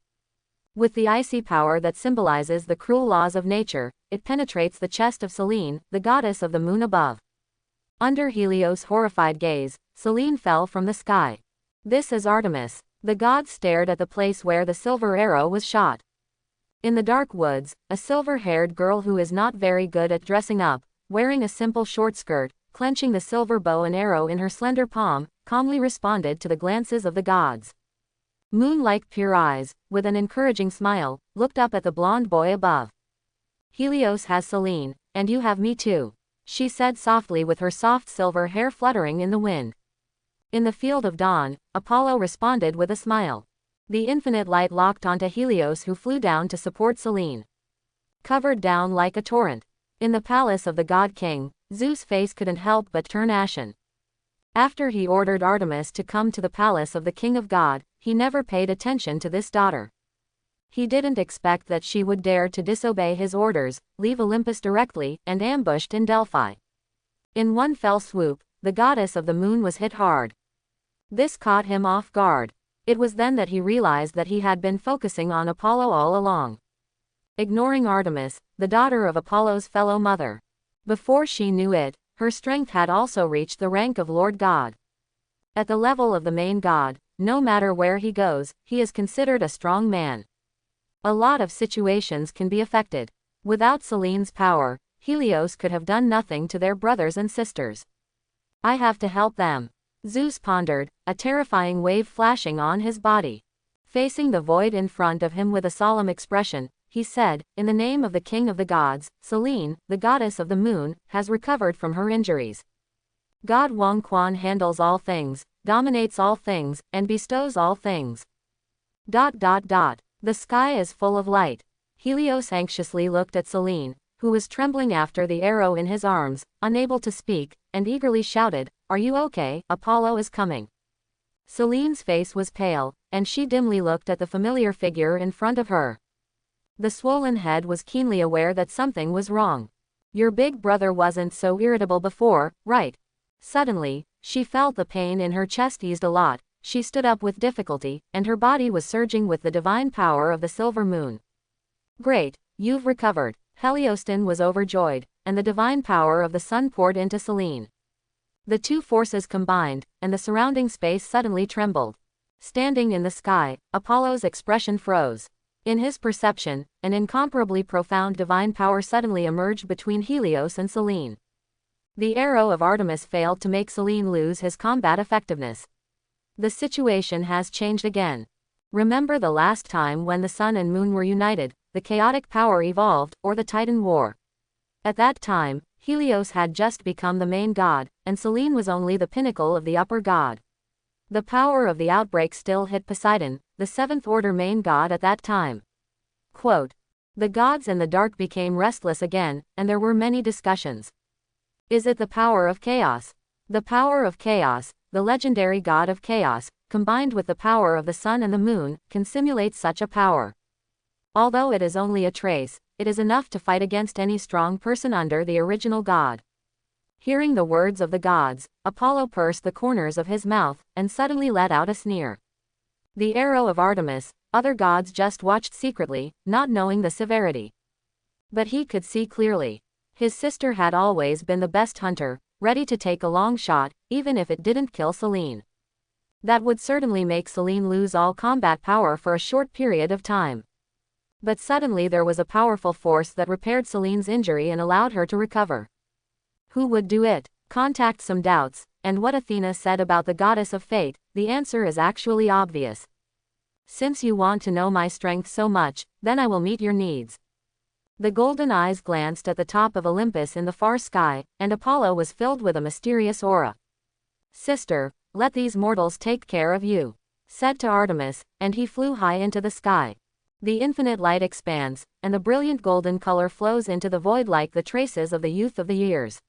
With the icy power that symbolizes the cruel laws of nature, it penetrates the chest of Selene, the goddess of the moon above. Under Helios' horrified gaze, Selene fell from the sky. This is Artemis. The gods stared at the place where the silver arrow was shot. In the dark woods, a silver-haired girl who is not very good at dressing up, wearing a simple short skirt, clenching the silver bow and arrow in her slender palm, calmly responded to the glances of the gods. Moon-like pure eyes, with an encouraging smile, looked up at the blonde boy above. Helios has Selene, and you have me too, she said softly with her soft silver hair fluttering in the wind. In the field of dawn, Apollo responded with a smile. The infinite light locked onto Helios, who flew down to support Selene. Covered down like a torrent. In the palace of the god king, Zeus' face couldn't help but turn ashen. After he ordered Artemis to come to the palace of the king of God, he never paid attention to this daughter. He didn't expect that she would dare to disobey his orders, leave Olympus directly, and ambushed in Delphi. In one fell swoop, the goddess of the moon was hit hard. This caught him off guard. It was then that he realized that he had been focusing on Apollo all along, ignoring Artemis, the daughter of Apollo's fellow mother. Before she knew it, her strength had also reached the rank of Lord God. At the level of the main god, no matter where he goes, he is considered a strong man. A lot of situations can be affected. Without Selene's power, Helios could have done nothing to their brothers and sisters. I have to help them, Zeus pondered, a terrifying wave flashing on his body. Facing the void in front of him with a solemn expression, he said, in the name of the king of the gods, Selene, the goddess of the moon, has recovered from her injuries. God Wang Quan handles all things, dominates all things, and bestows all things. ... The sky is full of light. Helios anxiously looked at Selene, who was trembling after the arrow in his arms, unable to speak, and eagerly shouted, "Are you okay? Apollo is coming." Selene's face was pale, and she dimly looked at the familiar figure in front of her. The swollen head was keenly aware that something was wrong. Your big brother wasn't so irritable before, right? Suddenly, she felt the pain in her chest eased a lot. She stood up with difficulty, and her body was surging with the divine power of the silver moon. Great, you've recovered. Helioston was overjoyed, and the divine power of the sun poured into Selene. The two forces combined, and the surrounding space suddenly trembled. Standing in the sky, Apollo's expression froze. In his perception, an incomparably profound divine power suddenly emerged between Helios and Selene. The arrow of Artemis failed to make Selene lose his combat effectiveness. The situation has changed again. Remember the last time when the sun and moon were united, the chaotic power evolved, or the Titan War? At that time, Helios had just become the main god, and Selene was only the pinnacle of the upper god. The power of the outbreak still hit Poseidon, the seventh-order main god at that time. Quote, "The gods in the dark became restless again, and there were many discussions. Is it the power of chaos? The power of chaos, the legendary god of chaos, combined with the power of the sun and the moon, can simulate such a power. Although it is only a trace, it is enough to fight against any strong person under the original god." Hearing the words of the gods, Apollo pursed the corners of his mouth, and suddenly let out a sneer. The arrow of Artemis, other gods just watched secretly, not knowing the severity. But he could see clearly. His sister had always been the best hunter, ready to take a long shot, even if it didn't kill Selene. That would certainly make Selene lose all combat power for a short period of time. But suddenly there was a powerful force that repaired Selene's injury and allowed her to recover. Who would do it? Contact some doubts, and what Athena said about the goddess of fate, the answer is actually obvious. Since you want to know my strength so much, then I will meet your needs. The golden eyes glanced at the top of Olympus in the far sky, and Apollo was filled with a mysterious aura. "Sister, let these mortals take care of you," said to Artemis, and he flew high into the sky. The infinite light expands, and the brilliant golden color flows into the void like the traces of the youth of the years.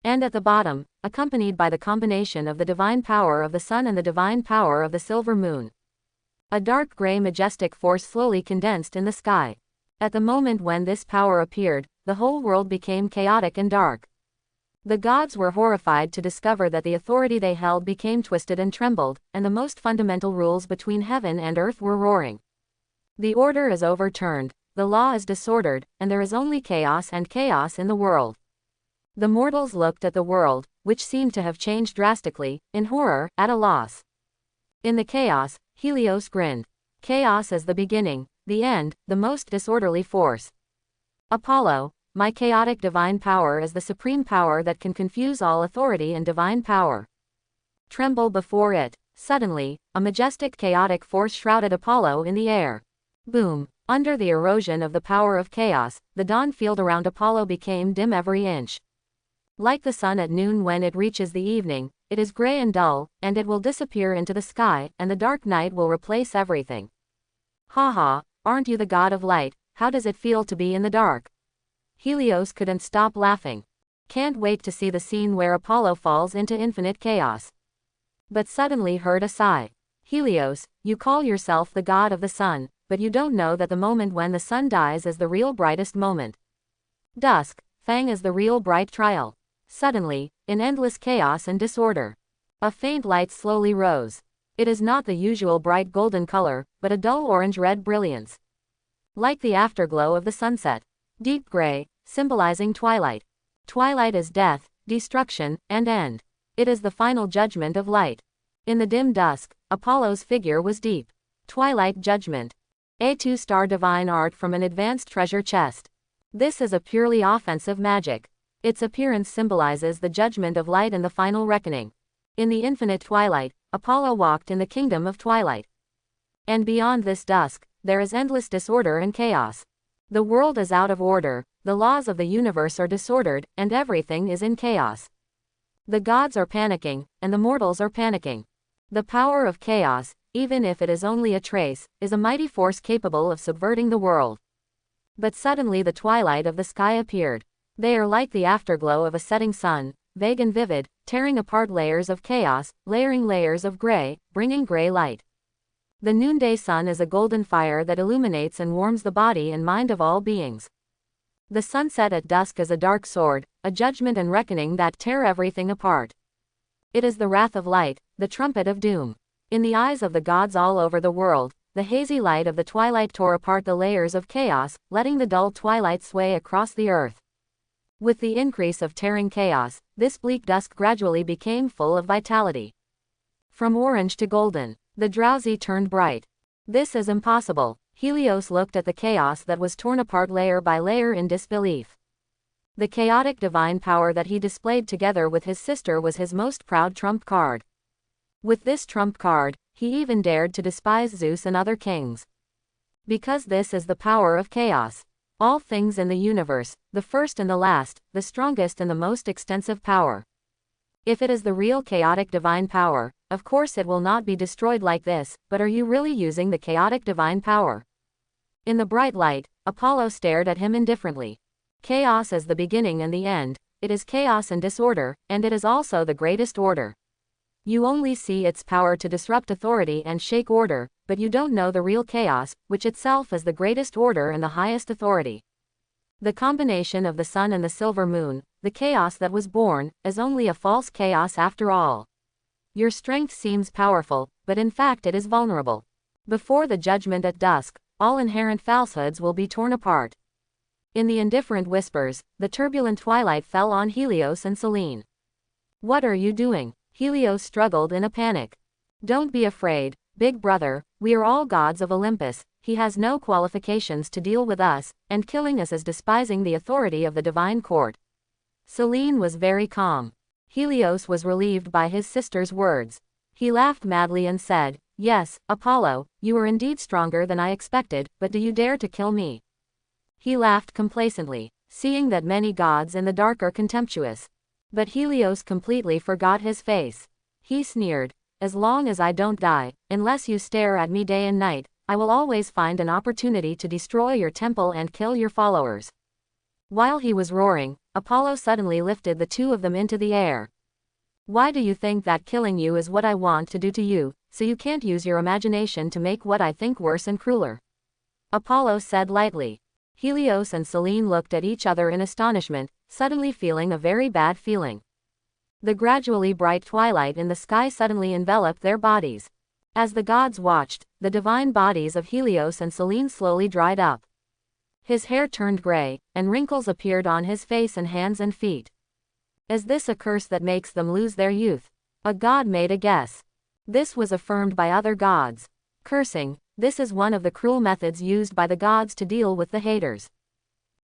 And at the bottom, accompanied by the combination of the divine power of the sun and the divine power of the silver moon, a dark gray majestic force slowly condensed in the sky. At the moment when this power appeared, the whole world became chaotic and dark. The gods were horrified to discover that the authority they held became twisted and trembled, and the most fundamental rules between heaven and earth were roaring. The order is overturned, the law is disordered, and there is only chaos and chaos in the world. The mortals looked at the world, which seemed to have changed drastically, in horror, at a loss. In the chaos, Helios grinned. Chaos is the beginning, the end, the most disorderly force. Apollo, my chaotic divine power is the supreme power that can confuse all authority and divine power. Tremble before it. Suddenly, a majestic chaotic force shrouded Apollo in the air. Boom! Under the erosion of the power of chaos, the dawn field around Apollo became dim every inch. Like the sun at noon when it reaches the evening, it is gray and dull, and it will disappear into the sky, and the dark night will replace everything. Ha ha, aren't you the god of light? How does it feel to be in the dark? Helios couldn't stop laughing. Can't wait to see the scene where Apollo falls into infinite chaos. But suddenly heard a sigh. Helios, you call yourself the god of the sun, but you don't know that the moment when the sun dies is the real brightest moment. Dusk, Fang is the real bright trial. Suddenly, in endless chaos and disorder, a faint light slowly rose. It is not the usual bright golden color, but a dull orange-red brilliance. Like the afterglow of the sunset. Deep gray, symbolizing twilight. Twilight is death, destruction, and end. It is the final judgment of light. In the dim dusk, Apollo's figure was deep. Twilight judgment. A 2-star divine art from an advanced treasure chest. This is a purely offensive magic. Its appearance symbolizes the judgment of light and the final reckoning. In the infinite twilight, Apollo walked in the kingdom of twilight. And beyond this dusk, there is endless disorder and chaos. The world is out of order, the laws of the universe are disordered, and everything is in chaos. The gods are panicking, and the mortals are panicking. The power of chaos, even if it is only a trace, is a mighty force capable of subverting the world. But suddenly the twilight of the sky appeared. They are like the afterglow of a setting sun, vague and vivid, tearing apart layers of chaos, layering layers of gray, bringing gray light. The noonday sun is a golden fire that illuminates and warms the body and mind of all beings. The sunset at dusk is a dark sword, a judgment and reckoning that tear everything apart. It is the wrath of light, the trumpet of doom. In the eyes of the gods all over the world, the hazy light of the twilight tore apart the layers of chaos, letting the dull twilight sway across the earth. With the increase of tearing chaos, this bleak dusk gradually became full of vitality. From orange to golden, the drowsy turned bright. This is impossible. Helios looked at the chaos that was torn apart layer by layer in disbelief. The chaotic divine power that he displayed together with his sister was his most proud trump card. With this trump card, he even dared to despise Zeus and other kings. Because this is the power of chaos. All things in the universe, the first and the last, the strongest and the most extensive power. If it is the real chaotic divine power, of course it will not be destroyed like this, but are you really using the chaotic divine power? In the bright light, Apollo stared at him indifferently. Chaos is the beginning and the end, it is chaos and disorder, and it is also the greatest order. You only see its power to disrupt authority and shake order, but you don't know the real chaos, which itself is the greatest order and the highest authority. The combination of the sun and the silver moon, the chaos that was born, is only a false chaos after all. Your strength seems powerful, but in fact it is vulnerable. Before the judgment at dusk, all inherent falsehoods will be torn apart. In the indifferent whispers, the turbulent twilight fell on Helios and Selene. What are you doing? Helios struggled in a panic. Don't be afraid, big brother, we are all gods of Olympus, he has no qualifications to deal with us, and killing us is despising the authority of the divine court. Selene was very calm. Helios was relieved by his sister's words. He laughed madly and said, "Yes, Apollo, you are indeed stronger than I expected, but do you dare to kill me?" He laughed complacently, seeing that many gods in the dark are contemptuous. But Helios completely forgot his face. He sneered, "As long as I don't die, unless you stare at me day and night, I will always find an opportunity to destroy your temple and kill your followers." While he was roaring, Apollo suddenly lifted the two of them into the air. "Why do you think that killing you is what I want to do to you, so you can't use your imagination to make what I think worse and crueler?" Apollo said lightly. Helios and Selene looked at each other in astonishment, suddenly feeling a very bad feeling. The gradually bright twilight in the sky suddenly enveloped their bodies. As the gods watched, the divine bodies of Helios and Selene slowly dried up. His hair turned gray, and wrinkles appeared on his face and hands and feet. Is this a curse that makes them lose their youth? A god made a guess. This was affirmed by other gods. Cursing, this is one of the cruel methods used by the gods to deal with the haters.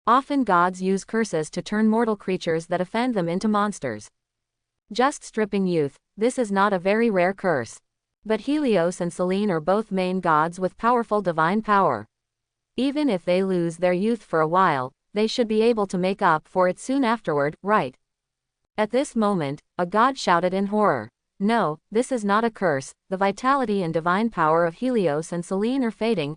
Often gods use curses to turn mortal creatures that offend them into monsters. Just stripping youth, this is not a very rare curse. But Helios and Selene are both main gods with powerful divine power. Even if they lose their youth for a while, they should be able to make up for it soon afterward, right? At this moment, a god shouted in horror. No, this is not a curse, the vitality and divine power of Helios and Selene are fading.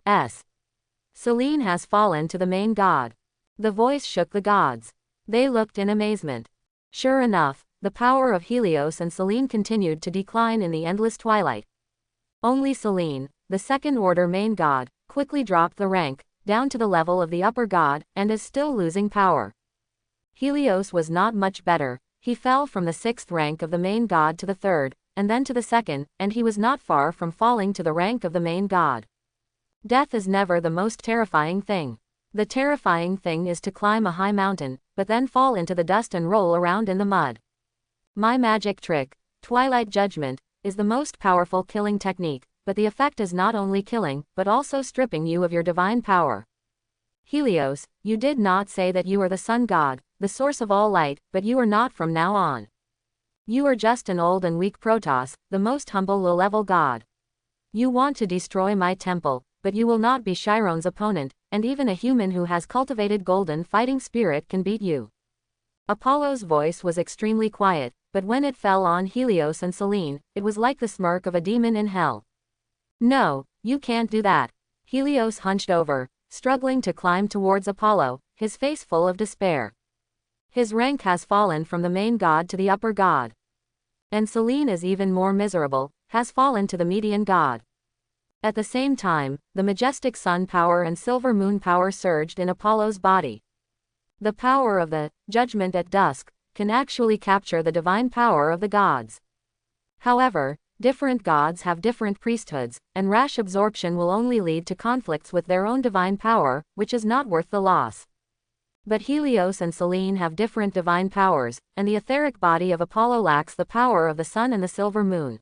Selene has fallen to the main god. The voice shook the gods. They looked in amazement. Sure enough, the power of Helios and Selene continued to decline in the endless twilight. Only Selene, the second-order main god, quickly dropped the rank, down to the level of the upper god, and is still losing power. Helios was not much better. He fell from the 6th rank of the main god to the 3rd, and then to the 2nd, and he was not far from falling to the rank of the main god. Death is never the most terrifying thing. The terrifying thing is to climb a high mountain, but then fall into the dust and roll around in the mud. My magic trick, Twilight Judgment, is the most powerful killing technique, but the effect is not only killing, but also stripping you of your divine power. Helios, you did not say that you are the sun god, the source of all light, but you are not from now on. You are just an old and weak Protoss, the most humble low-level god. You want to destroy my temple, but you will not be Chiron's opponent, and even a human who has cultivated golden fighting spirit can beat you. Apollo's voice was extremely quiet, but when it fell on Helios and Selene, it was like the smirk of a demon in hell. No, you can't do that. Helios hunched over, struggling to climb towards Apollo, his face full of despair. His rank has fallen from the main god to the upper god. And Selene is even more miserable, has fallen to the median god. At the same time, the majestic sun power and silver moon power surged in Apollo's body. The power of the judgment at dusk can actually capture the divine power of the gods. However, different gods have different priesthoods, and rash absorption will only lead to conflicts with their own divine power, which is not worth the loss. But Helios and Selene have different divine powers, and the etheric body of Apollo lacks the power of the sun and the silver moon.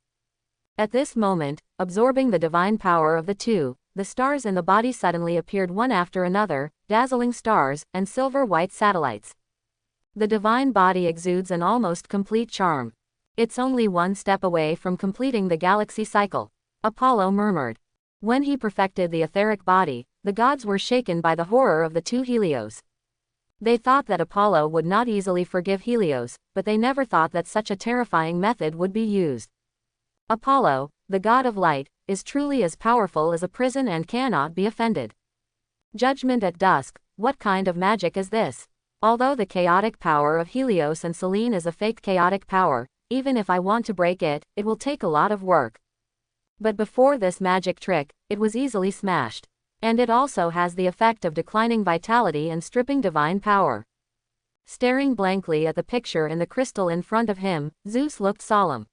At this moment, absorbing the divine power of the two, the stars in the body suddenly appeared one after another, dazzling stars, and silver-white satellites. The divine body exudes an almost complete charm. It's only one step away from completing the galaxy cycle, Apollo murmured. When he perfected the etheric body, the gods were shaken by the horror of the two Helios. They thought that Apollo would not easily forgive Helios, but they never thought that such a terrifying method would be used. Apollo, the god of light, is truly as powerful as a prison and cannot be offended. Judgment at dusk, what kind of magic is this? Although the chaotic power of Helios and Selene is a fake chaotic power, even if I want to break it, it will take a lot of work. But before this magic trick, it was easily smashed. And it also has the effect of declining vitality and stripping divine power. Staring blankly at the picture in the crystal in front of him, Zeus looked solemn.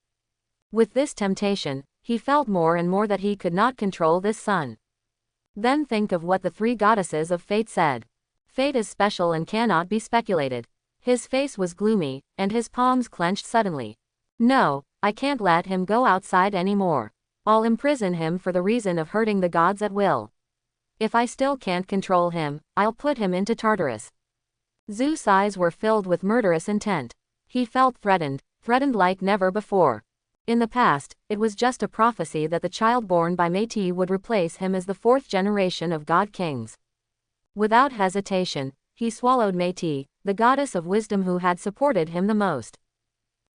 With this temptation, he felt more and more that he could not control this sun. Then think of what the three goddesses of fate said. Fate is special and cannot be speculated. His face was gloomy, and his palms clenched suddenly. No, I can't let him go outside anymore. I'll imprison him for the reason of hurting the gods at will. If I still can't control him, I'll put him into Tartarus. Zeus' eyes were filled with murderous intent. He felt threatened like never before. In the past, it was just a prophecy that the child born by Métis would replace him as the 4th generation of god kings. Without hesitation, he swallowed Métis, the goddess of wisdom who had supported him the most.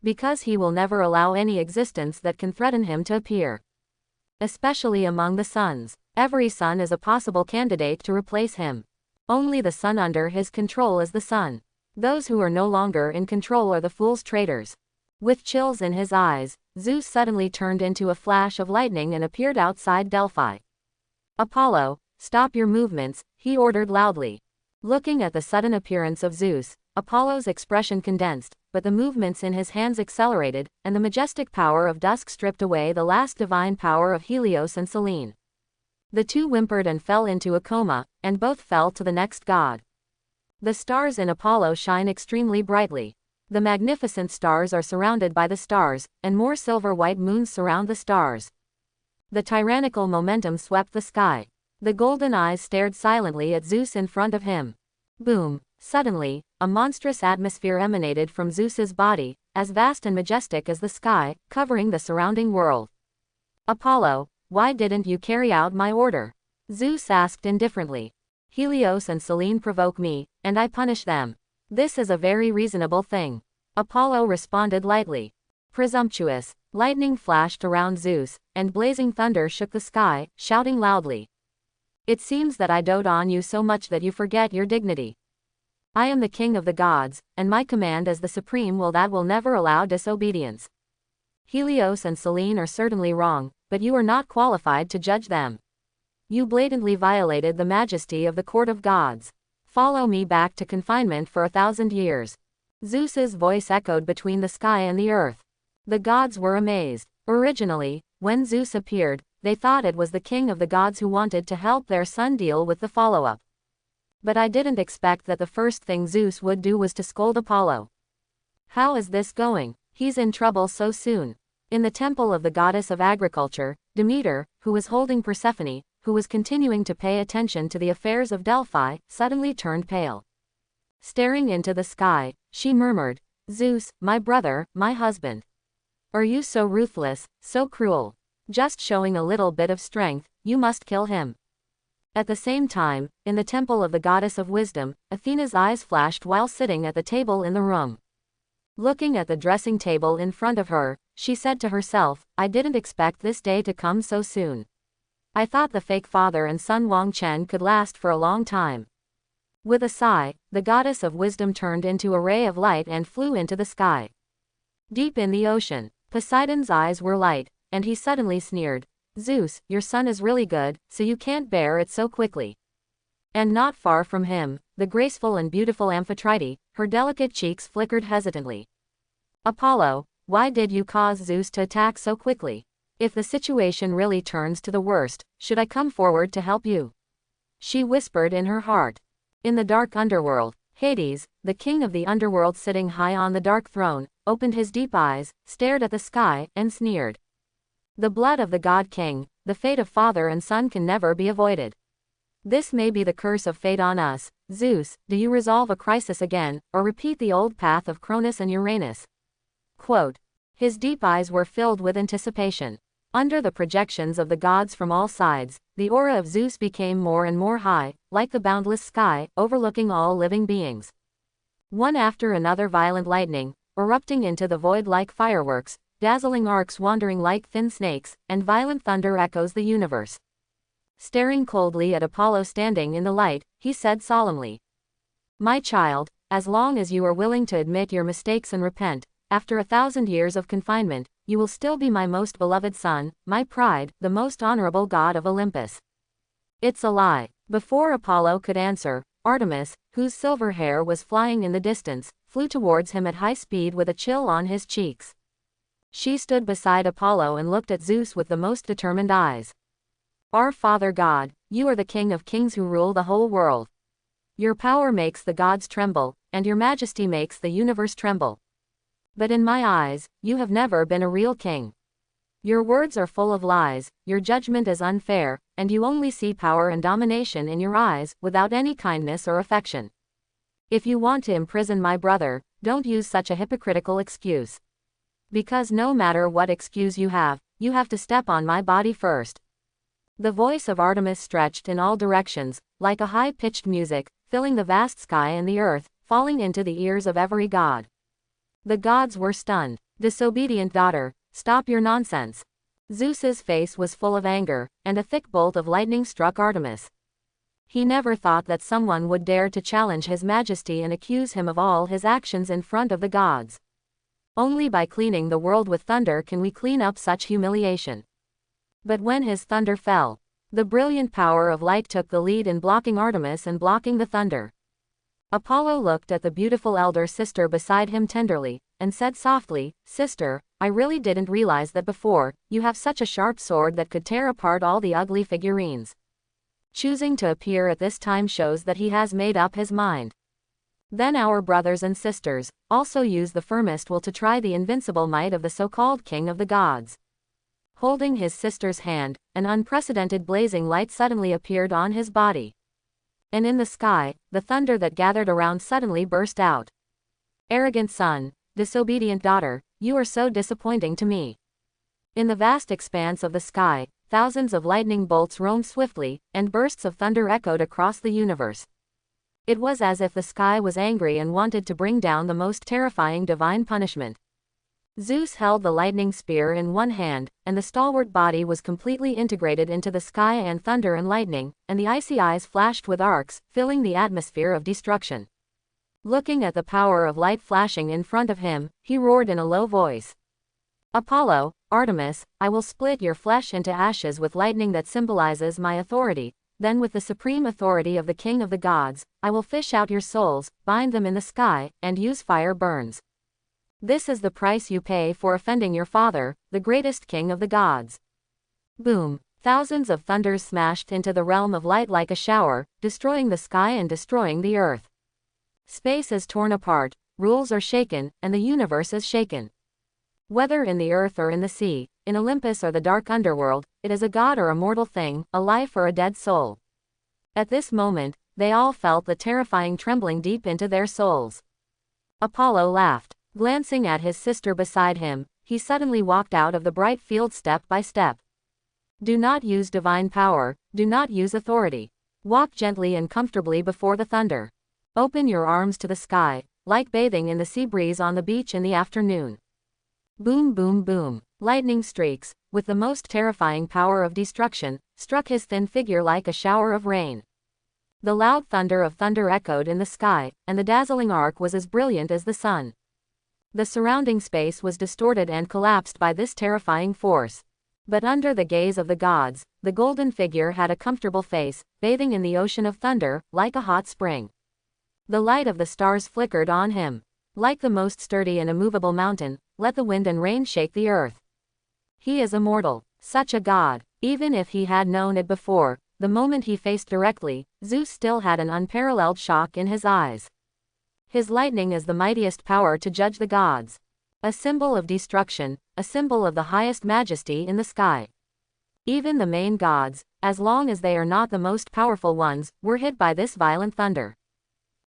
Because he will never allow any existence that can threaten him to appear. Especially among the suns. Every sun is a possible candidate to replace him. Only the sun under his control is the sun. Those who are no longer in control are the fool's traitors. With chills in his eyes, Zeus suddenly turned into a flash of lightning and appeared outside Delphi. Apollo, stop your movements, he ordered loudly. Looking at the sudden appearance of Zeus, Apollo's expression condensed, but the movements in his hands accelerated, and the majestic power of dusk stripped away the last divine power of Helios and Selene. The two whimpered and fell into a coma, and both fell to the next god. The stars in Apollo shine extremely brightly. The magnificent stars are surrounded by the stars, and more silver-white moons surround the stars. The tyrannical momentum swept the sky. The golden eyes stared silently at Zeus in front of him. Boom! Suddenly, a monstrous atmosphere emanated from Zeus's body, as vast and majestic as the sky, covering the surrounding world. Apollo, why didn't you carry out my order? Zeus asked indifferently. Helios and Selene provoke me, and I punish them. This is a very reasonable thing. Apollo responded lightly. Presumptuous. Lightning flashed around Zeus, and blazing thunder shook the sky, shouting loudly. It seems that I dote on you so much that you forget your dignity. I am the king of the gods, and my command as the supreme will never allow disobedience. Helios and Selene are certainly wrong, but you are not qualified to judge them. You blatantly violated the majesty of the court of gods. Follow me back to confinement for 1,000 years. Zeus's voice echoed between the sky and the earth. The gods were amazed. Originally, when Zeus appeared, they thought it was the king of the gods who wanted to help their son deal with the follow-up. But I didn't expect that the first thing Zeus would do was to scold Apollo. How is this going? He's in trouble so soon. In the temple of the goddess of agriculture, Demeter, who was holding Persephone, who was continuing to pay attention to the affairs of Delphi, suddenly turned pale. Staring into the sky, she murmured, Zeus, my brother, my husband. Are you so ruthless, so cruel? Just showing a little bit of strength, you must kill him. At the same time, in the temple of the goddess of wisdom, Athena's eyes flashed while sitting at the table in the room. Looking at the dressing table in front of her, she said to herself, I didn't expect this day to come so soon. I thought the fake father and son Wang Chen could last for a long time. With a sigh, the goddess of wisdom turned into a ray of light and flew into the sky. Deep in the ocean, Poseidon's eyes were light, and he suddenly sneered, Zeus, your son is really good, so you can't bear it so quickly. And not far from him, the graceful and beautiful Amphitrite, her delicate cheeks flickered hesitantly. Apollo, why did you cause Zeus to attack so quickly? If the situation really turns to the worst, should I come forward to help you? She whispered in her heart. In the dark underworld, Hades, the king of the underworld sitting high on the dark throne, opened his deep eyes, stared at the sky, and sneered. The blood of the god king, the fate of father and son can never be avoided. This may be the curse of fate on us. Zeus, do you resolve a crisis again, or repeat the old path of Cronus and Uranus? Quote. His deep eyes were filled with anticipation. Under the projections of the gods from all sides, the aura of Zeus became more and more high, like the boundless sky, overlooking all living beings. One after another violent lightning, erupting into the void like fireworks, dazzling arcs wandering like thin snakes, and violent thunder echoes the universe. Staring coldly at Apollo standing in the light, he said solemnly, My child, as long as you are willing to admit your mistakes and repent, after 1,000 years of confinement, you will still be my most beloved son, my pride, the most honorable god of Olympus. It's a lie. Before Apollo could answer, Artemis, whose silver hair was flying in the distance, flew towards him at high speed with a chill on his cheeks. She stood beside Apollo and looked at Zeus with the most determined eyes. Our Father God, you are the King of kings who rule the whole world. Your power makes the gods tremble, and your majesty makes the universe tremble. But in my eyes, you have never been a real king. Your words are full of lies, your judgment is unfair, and you only see power and domination in your eyes, without any kindness or affection. If you want to imprison my brother, don't use such a hypocritical excuse. Because no matter what excuse you have to step on my body first. The voice of Artemis stretched in all directions, like a high-pitched music, filling the vast sky and the earth, falling into the ears of every god. The gods were stunned. Disobedient daughter, stop your nonsense. Zeus's face was full of anger, and a thick bolt of lightning struck Artemis. He never thought that someone would dare to challenge his majesty and accuse him of all his actions in front of the gods. Only by cleaning the world with thunder can we clean up such humiliation. But when his thunder fell, the brilliant power of light took the lead in blocking Artemis and blocking the thunder. Apollo looked at the beautiful elder sister beside him tenderly, and said softly, Sister, I really didn't realize that before. You have such a sharp sword that could tear apart all the ugly figurines. Choosing to appear at this time shows that he has made up his mind. Then our brothers and sisters also use the firmest will to try the invincible might of the so-called king of the gods. Holding his sister's hand, an unprecedented blazing light suddenly appeared on his body. And in the sky, the thunder that gathered around suddenly burst out. Arrogant son, disobedient daughter, you are so disappointing to me. In the vast expanse of the sky, thousands of lightning bolts roamed swiftly, and bursts of thunder echoed across the universe. It was as if the sky was angry and wanted to bring down the most terrifying divine punishment. Zeus held the lightning spear in one hand, and the stalwart body was completely integrated into the sky and thunder and lightning, and the icy eyes flashed with arcs, filling the atmosphere of destruction. Looking at the power of light flashing in front of him, he roared in a low voice. Apollo, Artemis, I will split your flesh into ashes with lightning that symbolizes my authority. Then with the supreme authority of the king of the gods, I will fish out your souls, bind them in the sky, and use fire burns. This is the price you pay for offending your father, the greatest king of the gods. Boom! Thousands of thunders smashed into the realm of light like a shower, destroying the sky and destroying the earth. Space is torn apart, rules are shaken, and the universe is shaken. Whether in the earth or in the sea, in Olympus or the dark underworld, it is a god or a mortal thing, a life or a dead soul. At this moment, they all felt the terrifying trembling deep into their souls. Apollo laughed. Glancing at his sister beside him, he suddenly walked out of the bright field step by step. Do not use divine power, do not use authority. Walk gently and comfortably before the thunder. Open your arms to the sky, like bathing in the sea breeze on the beach in the afternoon. Boom boom boom. Lightning streaks, with the most terrifying power of destruction, struck his thin figure like a shower of rain. The loud thunder of thunder echoed in the sky, and the dazzling arc was as brilliant as the sun. The surrounding space was distorted and collapsed by this terrifying force. But under the gaze of the gods, the golden figure had a comfortable face, bathing in the ocean of thunder, like a hot spring. The light of the stars flickered on him. Like the most sturdy and immovable mountain, let the wind and rain shake the earth. He is immortal, such a god. Even if he had known it before, the moment he faced directly, Zeus still had an unparalleled shock in his eyes. His lightning is the mightiest power to judge the gods. A symbol of destruction, a symbol of the highest majesty in the sky. Even the main gods, as long as they are not the most powerful ones, were hit by this violent thunder.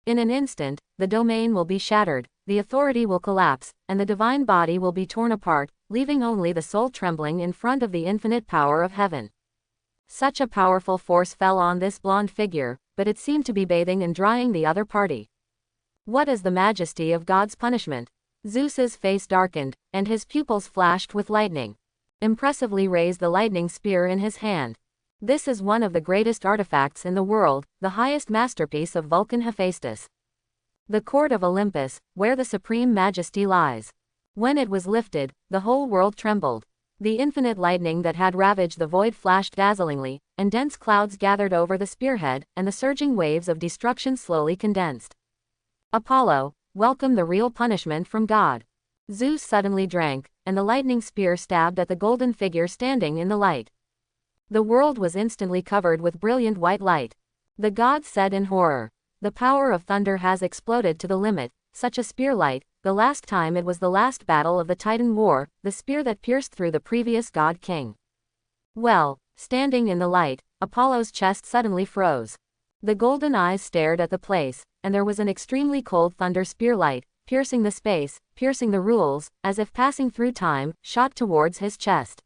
In an instant, the domain will be shattered, the authority will collapse, and the divine body will be torn apart, leaving only the soul trembling in front of the infinite power of heaven. Such a powerful force fell on this blonde figure, but it seemed to be bathing and drying the other party. What is the majesty of God's punishment? Zeus's face darkened, and his pupils flashed with lightning. Impressively raised the lightning spear in his hand. This is one of the greatest artifacts in the world, the highest masterpiece of Vulcan Hephaestus. The court of Olympus, where the supreme majesty lies. When it was lifted, the whole world trembled. The infinite lightning that had ravaged the void flashed dazzlingly, and dense clouds gathered over the spearhead, and the surging waves of destruction slowly condensed. Apollo, welcome the real punishment from God. Zeus suddenly drank, and the lightning spear stabbed at the golden figure standing in the light. The world was instantly covered with brilliant white light. The gods said in horror, the power of thunder has exploded to the limit, such a spear light, the last time it was the last battle of the Titan War, the spear that pierced through the previous god king. Well, standing in the light, Apollo's chest suddenly froze. The golden eyes stared at the place, and there was an extremely cold thunder spear light, piercing the space, piercing the rules, as if passing through time, shot towards his chest.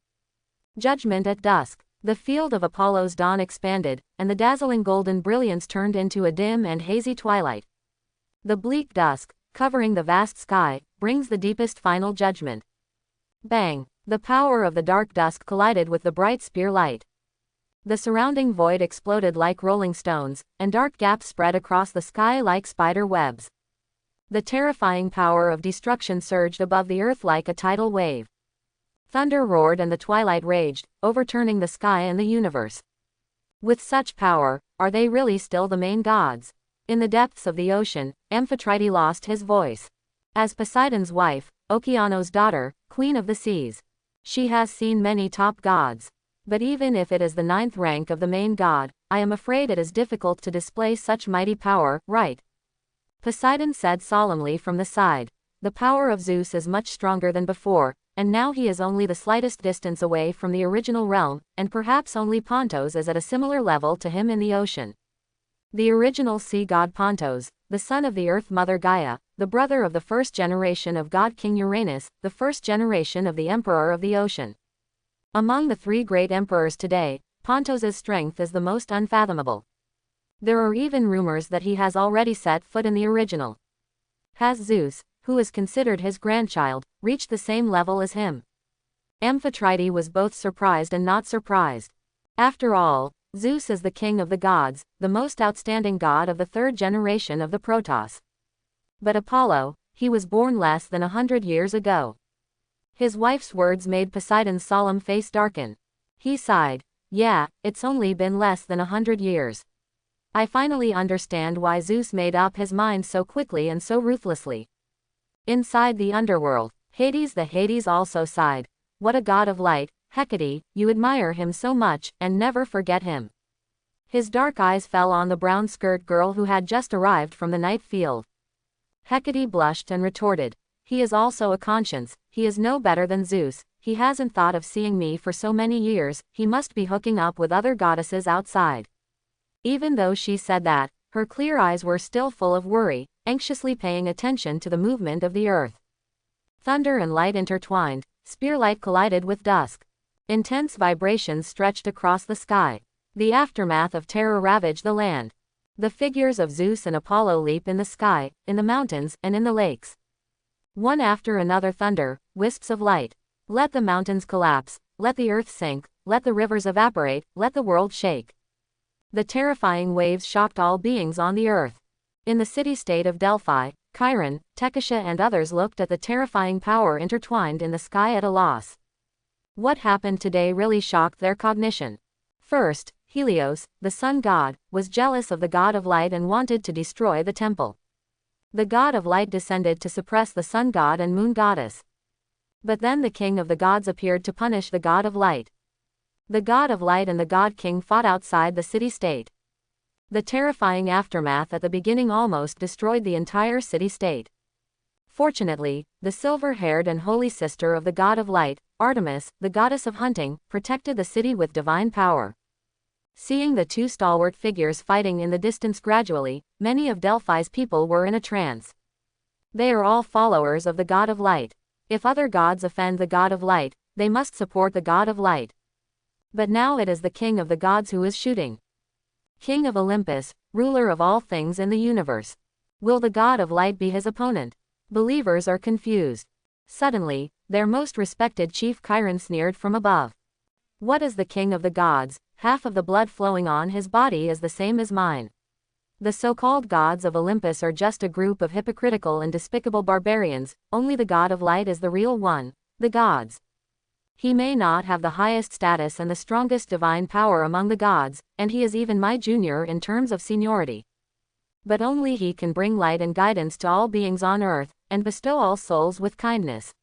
Judgment at dusk. The field of Apollo's dawn expanded, and the dazzling golden brilliance turned into a dim and hazy twilight. The bleak dusk, covering the vast sky, brings the deepest final judgment. Bang! The power of the dark dusk collided with the bright spear light. The surrounding void exploded like rolling stones, and dark gaps spread across the sky like spider webs. The terrifying power of destruction surged above the earth like a tidal wave. Thunder roared and the twilight raged, overturning the sky and the universe. With such power, are they really still the main gods? In the depths of the ocean, Amphitrite lost his voice. As Poseidon's wife, Okeanos' daughter, queen of the seas. She has seen many top gods. But even if it is the 9th rank of the main god, I am afraid it is difficult to display such mighty power, right? Poseidon said solemnly from the side. The power of Zeus is much stronger than before, and now he is only the slightest distance away from the original realm, and perhaps only Pontos is at a similar level to him in the ocean. The original sea god Pontos, the son of the earth mother Gaia, the brother of the first generation of god King Uranus, the first generation of the emperor of the ocean. Among the 3 great emperors today, Pontos's strength is the most unfathomable. There are even rumors that he has already set foot in the original. Has Zeus, who is considered his grandchild, reached the same level as him? Amphitrite was both surprised and not surprised. After all, Zeus is the king of the gods, the most outstanding god of the 3rd generation of the Protoss. But Apollo, he was born less than 100 years ago. His wife's words made Poseidon's solemn face darken. He sighed. Yeah, it's only been less than 100 years. I finally understand why Zeus made up his mind so quickly and so ruthlessly. Inside the underworld, Hades the Hades also sighed. What a god of light, Hecate, you admire him so much, and never forget him. His dark eyes fell on the brown skirt girl who had just arrived from the night field. Hecate blushed and retorted. He is also a conscience, he is no better than Zeus, he hasn't thought of seeing me for so many years, he must be hooking up with other goddesses outside. Even though she said that, her clear eyes were still full of worry, anxiously paying attention to the movement of the earth. Thunder and light intertwined, spearlight collided with dusk. Intense vibrations stretched across the sky. The aftermath of terror ravaged the land. The figures of Zeus and Apollo leap in the sky, in the mountains, and in the lakes. One after another thunder, wisps of light. Let the mountains collapse, let the earth sink, let the rivers evaporate, let the world shake. The terrifying waves shocked all beings on the earth. In the city-state of Delphi, Chiron, Tekasha and others looked at the terrifying power intertwined in the sky at a loss. What happened today really shocked their cognition. First, Helios, the sun god, was jealous of the god of light and wanted to destroy the temple. The god of light descended to suppress the sun god and moon goddess. But then the king of the gods appeared to punish the god of light. The god of light and the god king fought outside the city-state. The terrifying aftermath at the beginning almost destroyed the entire city-state. Fortunately, the silver-haired and holy sister of the god of light, Artemis, the goddess of hunting, protected the city with divine power. Seeing the 2 stalwart figures fighting in the distance gradually, many of Delphi's people were in a trance. They are all followers of the god of light. If other gods offend the god of light, they must support the god of light. But now it is the king of the gods who is shooting. King of Olympus, ruler of all things in the universe. Will the god of light be his opponent? Believers are confused. Suddenly, their most respected chief Chiron sneered from above. What is the king of the gods? Half of the blood flowing on his body is the same as mine. The so-called gods of Olympus are just a group of hypocritical and despicable barbarians, only the god of light is the real one, the gods. He may not have the highest status and the strongest divine power among the gods, and he is even my junior in terms of seniority. But only he can bring light and guidance to all beings on earth, and bestow all souls with kindness.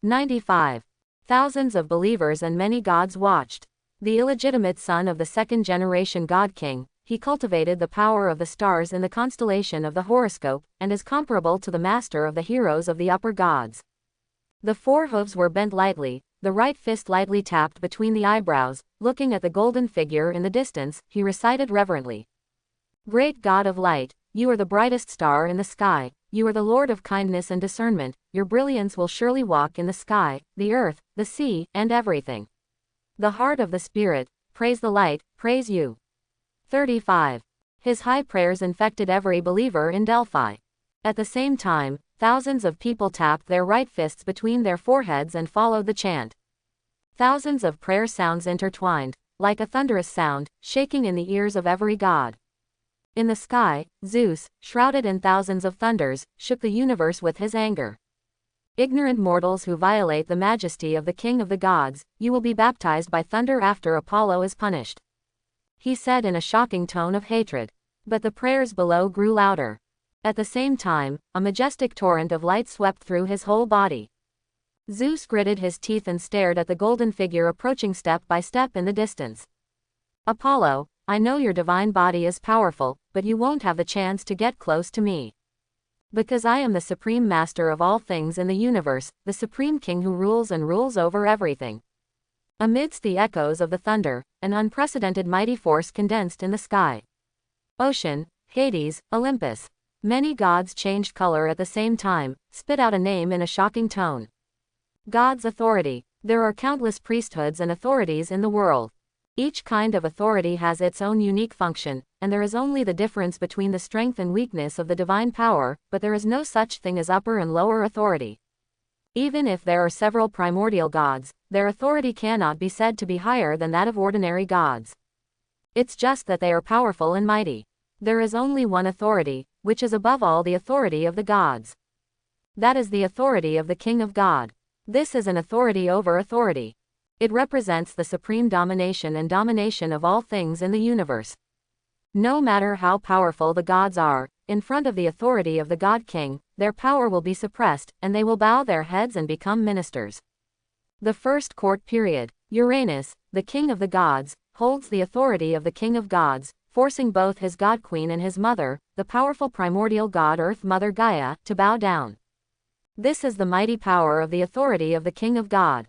95. Thousands of believers and many gods watched. The illegitimate son of the 2nd generation god king, he cultivated the power of the stars in the constellation of the horoscope, and is comparable to the master of the heroes of the upper gods. The 4 hooves were bent lightly, the right fist lightly tapped between the eyebrows, looking at the golden figure in the distance, he recited reverently. Great God of light, you are the brightest star in the sky, you are the Lord of kindness and discernment, your brilliance will surely walk in the sky, the earth, the sea, and everything. The heart of the Spirit, praise the light, praise you. 35. His high prayers infected every believer in Delphi. At the same time, thousands of people tapped their right fists between their foreheads and followed the chant. Thousands of prayer sounds intertwined, like a thunderous sound, shaking in the ears of every god. In the sky, Zeus, shrouded in thousands of thunders, shook the universe with his anger. Ignorant mortals who violate the majesty of the king of the gods, you will be baptized by thunder after Apollo is punished. He said in a shocking tone of hatred. But the prayers below grew louder. At the same time, a majestic torrent of light swept through his whole body. Zeus gritted his teeth and stared at the golden figure approaching step by step in the distance. Apollo, I know your divine body is powerful, but you won't have the chance to get close to me. Because I am the supreme master of all things in the universe, the supreme king who rules and rules over everything. Amidst the echoes of the thunder, an unprecedented mighty force condensed in the sky. Ocean, Hades, Olympus. Many gods changed color at the same time, spit out a name in a shocking tone. God's authority. There are countless priesthoods and authorities in the world. Each kind of authority has its own unique function, and there is only the difference between the strength and weakness of the divine power, but there is no such thing as upper and lower authority. Even if there are several primordial gods, their authority cannot be said to be higher than that of ordinary gods. It's just that they are powerful and mighty. There is only one authority, which is above all the authority of the gods. That is the authority of the King of God. This is an authority over authority. It represents the supreme domination and domination of all things in the universe. No matter how powerful the gods are, in front of the authority of the God King, their power will be suppressed, and they will bow their heads and become ministers. The first court period. Uranus, the king of the gods, holds the authority of the king of gods, forcing both his god queen and his mother, the powerful primordial god Earth Mother Gaia, to bow down. This is the mighty power of the authority of the king of God.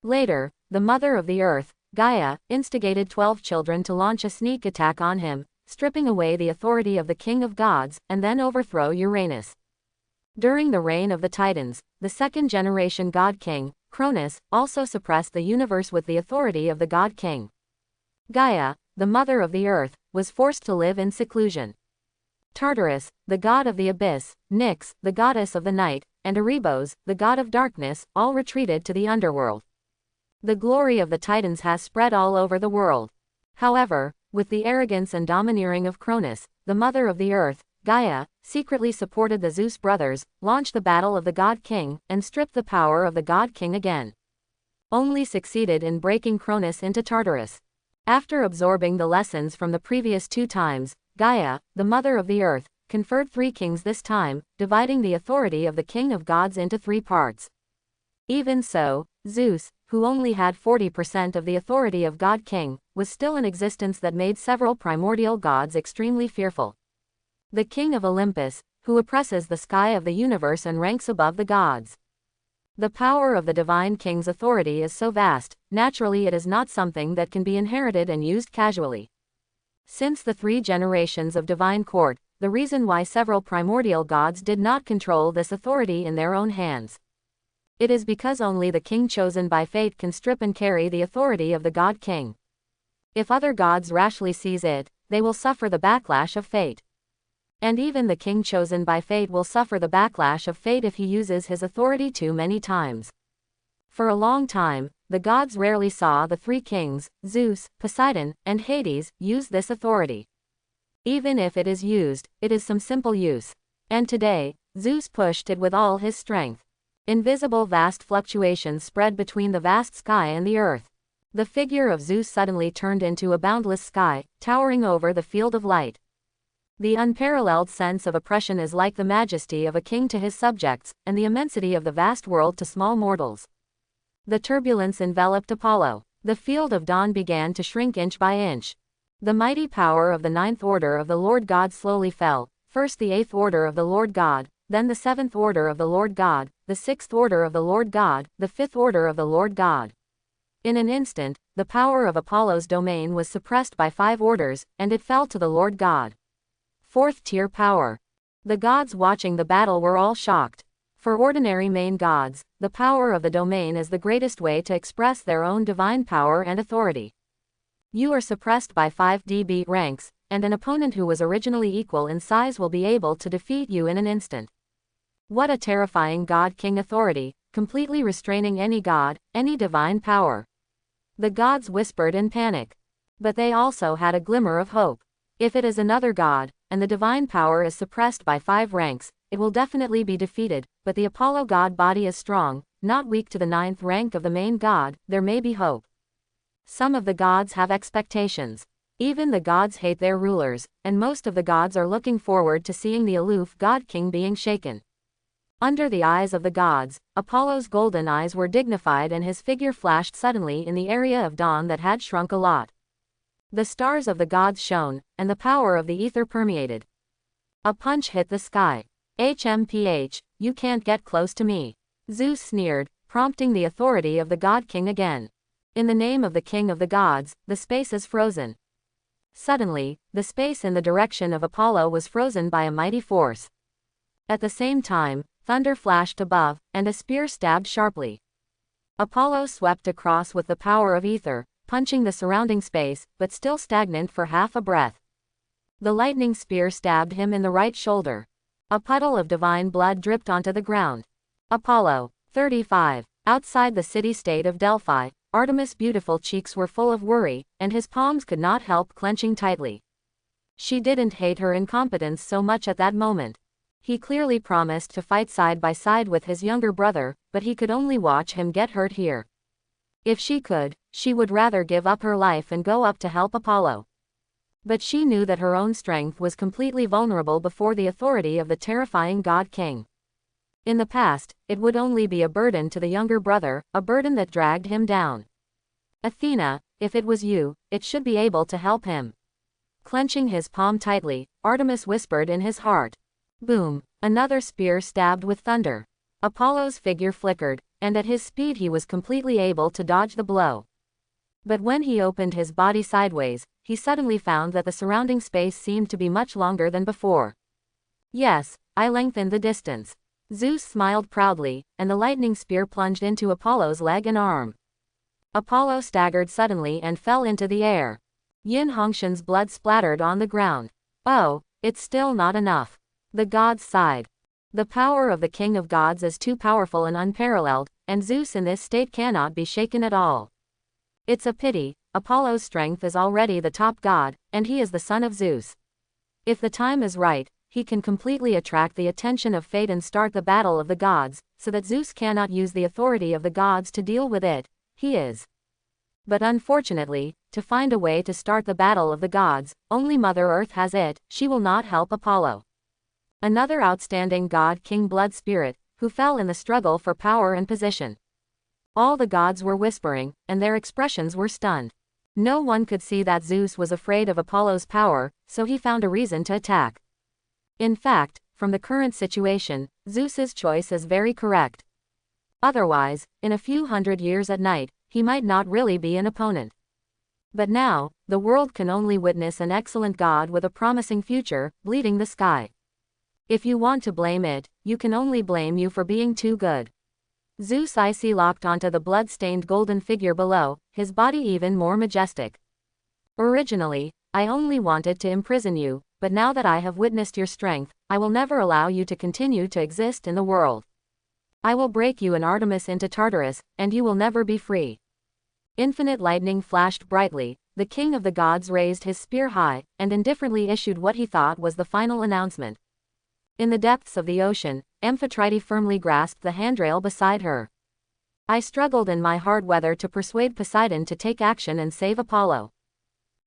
Later, the mother of the earth, Gaia, instigated 12 children to launch a sneak attack on him, stripping away the authority of the king of gods, and then overthrow Uranus. During the reign of the Titans, the second-generation god king, Cronus, also suppressed the universe with the authority of the god king. Gaia, the mother of the earth, was forced to live in seclusion. Tartarus, the god of the abyss, Nyx, the goddess of the night, and Erebos, the god of darkness, all retreated to the underworld. The glory of the Titans has spread all over the world. However, with the arrogance and domineering of Cronus, the mother of the earth, Gaia, secretly supported the Zeus brothers, launched the battle of the God King, and stripped the power of the God King again. Only succeeded in breaking Cronus into Tartarus. After absorbing the lessons from the previous 2 times, Gaia, the mother of the earth, conferred 3 kings this time, dividing the authority of the king of gods into 3 parts. Even so, Zeus, who only had 40% of the authority of God King, was still in existence that made several primordial gods extremely fearful. The king of Olympus, who oppresses the sky of the universe and ranks above the gods. The power of the divine king's authority is so vast, naturally it is not something that can be inherited and used casually. Since the 3 generations of divine court, the reason why several primordial gods did not control this authority in their own hands. It is because only the king chosen by fate can strip and carry the authority of the God King. If other gods rashly seize it, they will suffer the backlash of fate. And even the king chosen by fate will suffer the backlash of fate if he uses his authority too many times. For a long time, the gods rarely saw the 3 kings, Zeus, Poseidon, and Hades, use this authority. Even if it is used, it is some simple use. And today, Zeus pushed it with all his strength. Invisible vast fluctuations spread between the vast sky and the earth. The figure of Zeus suddenly turned into a boundless sky, towering over the field of light. The unparalleled sense of oppression is like the majesty of a king to his subjects, and the immensity of the vast world to small mortals. The turbulence enveloped Apollo. The field of dawn began to shrink inch by inch. The mighty power of the 9th order of the Lord God slowly fell, first the 8th order of the Lord God, then the 7th order of the Lord God, the 6th order of the Lord God, the 5th order of the Lord God. In an instant, the power of Apollo's domain was suppressed by 5 orders, and it fell to the Lord God. 4th tier power. The gods watching the battle were all shocked. For ordinary main gods, the power of the domain is the greatest way to express their own divine power and authority. You are suppressed by 5 dB ranks, and an opponent who was originally equal in size will be able to defeat you in an instant. What a terrifying God-King authority, completely restraining any god, any divine power. The gods whispered in panic. But they also had a glimmer of hope. If it is another god, and the divine power is suppressed by 5 ranks, it will definitely be defeated, but the Apollo god body is strong, not weak to the 9th rank of the main god, there may be hope. Some of the gods have expectations. Even the gods hate their rulers, and most of the gods are looking forward to seeing the aloof god king being shaken. Under the eyes of the gods, Apollo's golden eyes were dignified and his figure flashed suddenly in the area of dawn that had shrunk a lot. The stars of the gods shone, and the power of the ether permeated. A punch hit the sky. HMPH, you can't get close to me. Zeus sneered, prompting the authority of the god king again. In the name of the king of the gods, the space is frozen. Suddenly, the space in the direction of Apollo was frozen by a mighty force. At the same time, thunder flashed above, and a spear stabbed sharply. Apollo swept across with the power of ether, punching the surrounding space, but still stagnant for half a breath. The lightning spear stabbed him in the right shoulder. A puddle of divine blood dripped onto the ground. Apollo, 35. Outside the city-state of Delphi, Artemis' beautiful cheeks were full of worry, and his palms could not help clenching tightly. She didn't hate her incompetence so much at that moment. He clearly promised to fight side by side with his younger brother, but he could only watch him get hurt here. If she could, she would rather give up her life and go up to help Apollo. But she knew that her own strength was completely vulnerable before the authority of the terrifying god king. In the past, it would only be a burden to the younger brother, a burden that dragged him down. Athena, if it was you, it should be able to help him. Clenching his palm tightly, Artemis whispered in his heart. Boom, another spear stabbed with thunder. Apollo's figure flickered, and at his speed he was completely able to dodge the blow. But when he opened his body sideways, he suddenly found that the surrounding space seemed to be much longer than before. Yes, I lengthened the distance. Zeus smiled proudly, and the lightning spear plunged into Apollo's leg and arm. Apollo staggered suddenly and fell into the air. Yin Hongshan's blood splattered on the ground. Oh, it's still not enough. The gods sighed. The power of the king of gods is too powerful and unparalleled, and Zeus in this state cannot be shaken at all. It's a pity, Apollo's strength is already the top god, and he is the son of Zeus. If the time is right, he can completely attract the attention of fate and start the battle of the gods, so that Zeus cannot use the authority of the gods to deal with it. He is. But unfortunately, to find a way to start the battle of the gods, only Mother Earth has it. She will not help Apollo. Another outstanding god, King Blood Spirit, who fell in the struggle for power and position. All the gods were whispering, and their expressions were stunned. No one could see that Zeus was afraid of Apollo's power, so he found a reason to attack. In fact, from the current situation, Zeus's choice is very correct. Otherwise, in a few hundred years at night, he might not really be an opponent. But now, the world can only witness an excellent god with a promising future, bleeding the sky. If you want to blame it, you can only blame you for being too good. Zeus icy locked onto the blood-stained golden figure below, his body even more majestic. Originally, I only wanted to imprison you, but now that I have witnessed your strength, I will never allow you to continue to exist in the world. I will break you and Artemis into Tartarus, and you will never be free. Infinite lightning flashed brightly, the king of the gods raised his spear high, and indifferently issued what he thought was the final announcement. In the depths of the ocean, Amphitrite firmly grasped the handrail beside her. I struggled in my hard weather to persuade Poseidon to take action and save Apollo.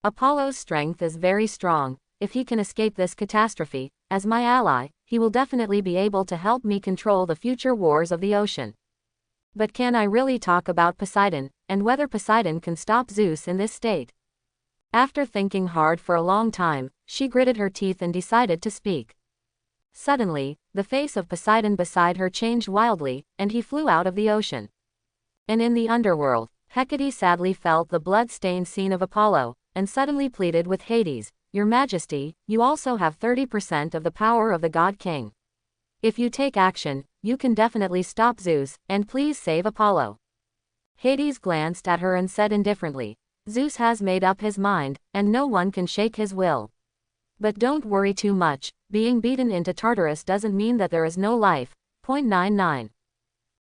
Apollo's strength is very strong. If he can escape this catastrophe, as my ally, he will definitely be able to help me control the future wars of the ocean. But can I really talk about Poseidon, and whether Poseidon can stop Zeus in this state? After thinking hard for a long time, she gritted her teeth and decided to speak. Suddenly, the face of Poseidon beside her changed wildly, and he flew out of the ocean. And in the underworld, Hecate sadly felt the blood-stained scene of Apollo, and suddenly pleaded with Hades, "Your Majesty, you also have 30% of the power of the God King. If you take action, you can definitely stop Zeus, and please save Apollo." Hades glanced at her and said indifferently, "Zeus has made up his mind, and no one can shake his will. But don't worry too much, being beaten into Tartarus doesn't mean that there is no life." 99.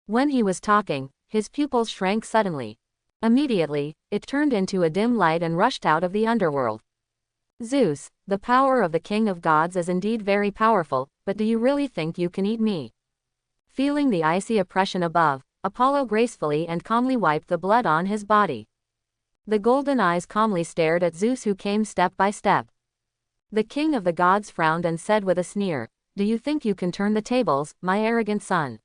When he was talking, his pupils shrank suddenly. Immediately, it turned into a dim light and rushed out of the underworld. Zeus, the power of the king of gods is indeed very powerful, but do you really think you can eat me? Feeling the icy oppression above, Apollo gracefully and calmly wiped the blood on his body. The golden eyes calmly stared at Zeus, who came step by step. The king of the gods frowned and said with a sneer, "Do you think you can turn the tables, my arrogant son?"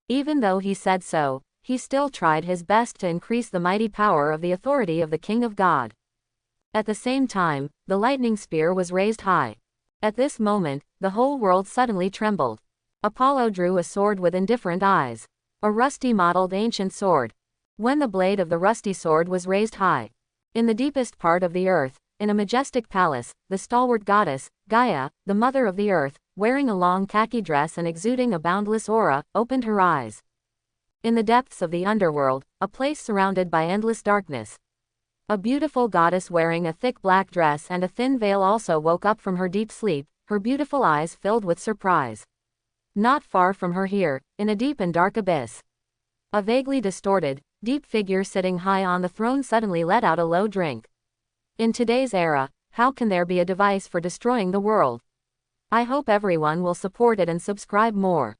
Even though he said so, he still tried his best to increase the mighty power of the authority of the King of God. At the same time, the lightning spear was raised high. At this moment, the whole world suddenly trembled. Apollo drew a sword with indifferent eyes. A rusty mottled ancient sword. When the blade of the rusty sword was raised high, in the deepest part of the earth, in a majestic palace, the stalwart goddess, Gaia, the mother of the earth, wearing a long khaki dress and exuding a boundless aura, opened her eyes. In the depths of the underworld, a place surrounded by endless darkness, a beautiful goddess wearing a thick black dress and a thin veil also woke up from her deep sleep, her beautiful eyes filled with surprise. Not far from her here, in a deep and dark abyss, a vaguely distorted, deep figure sitting high on the throne suddenly let out a low drink. In today's era, how can there be a device for destroying the world? I hope everyone will support it and subscribe more.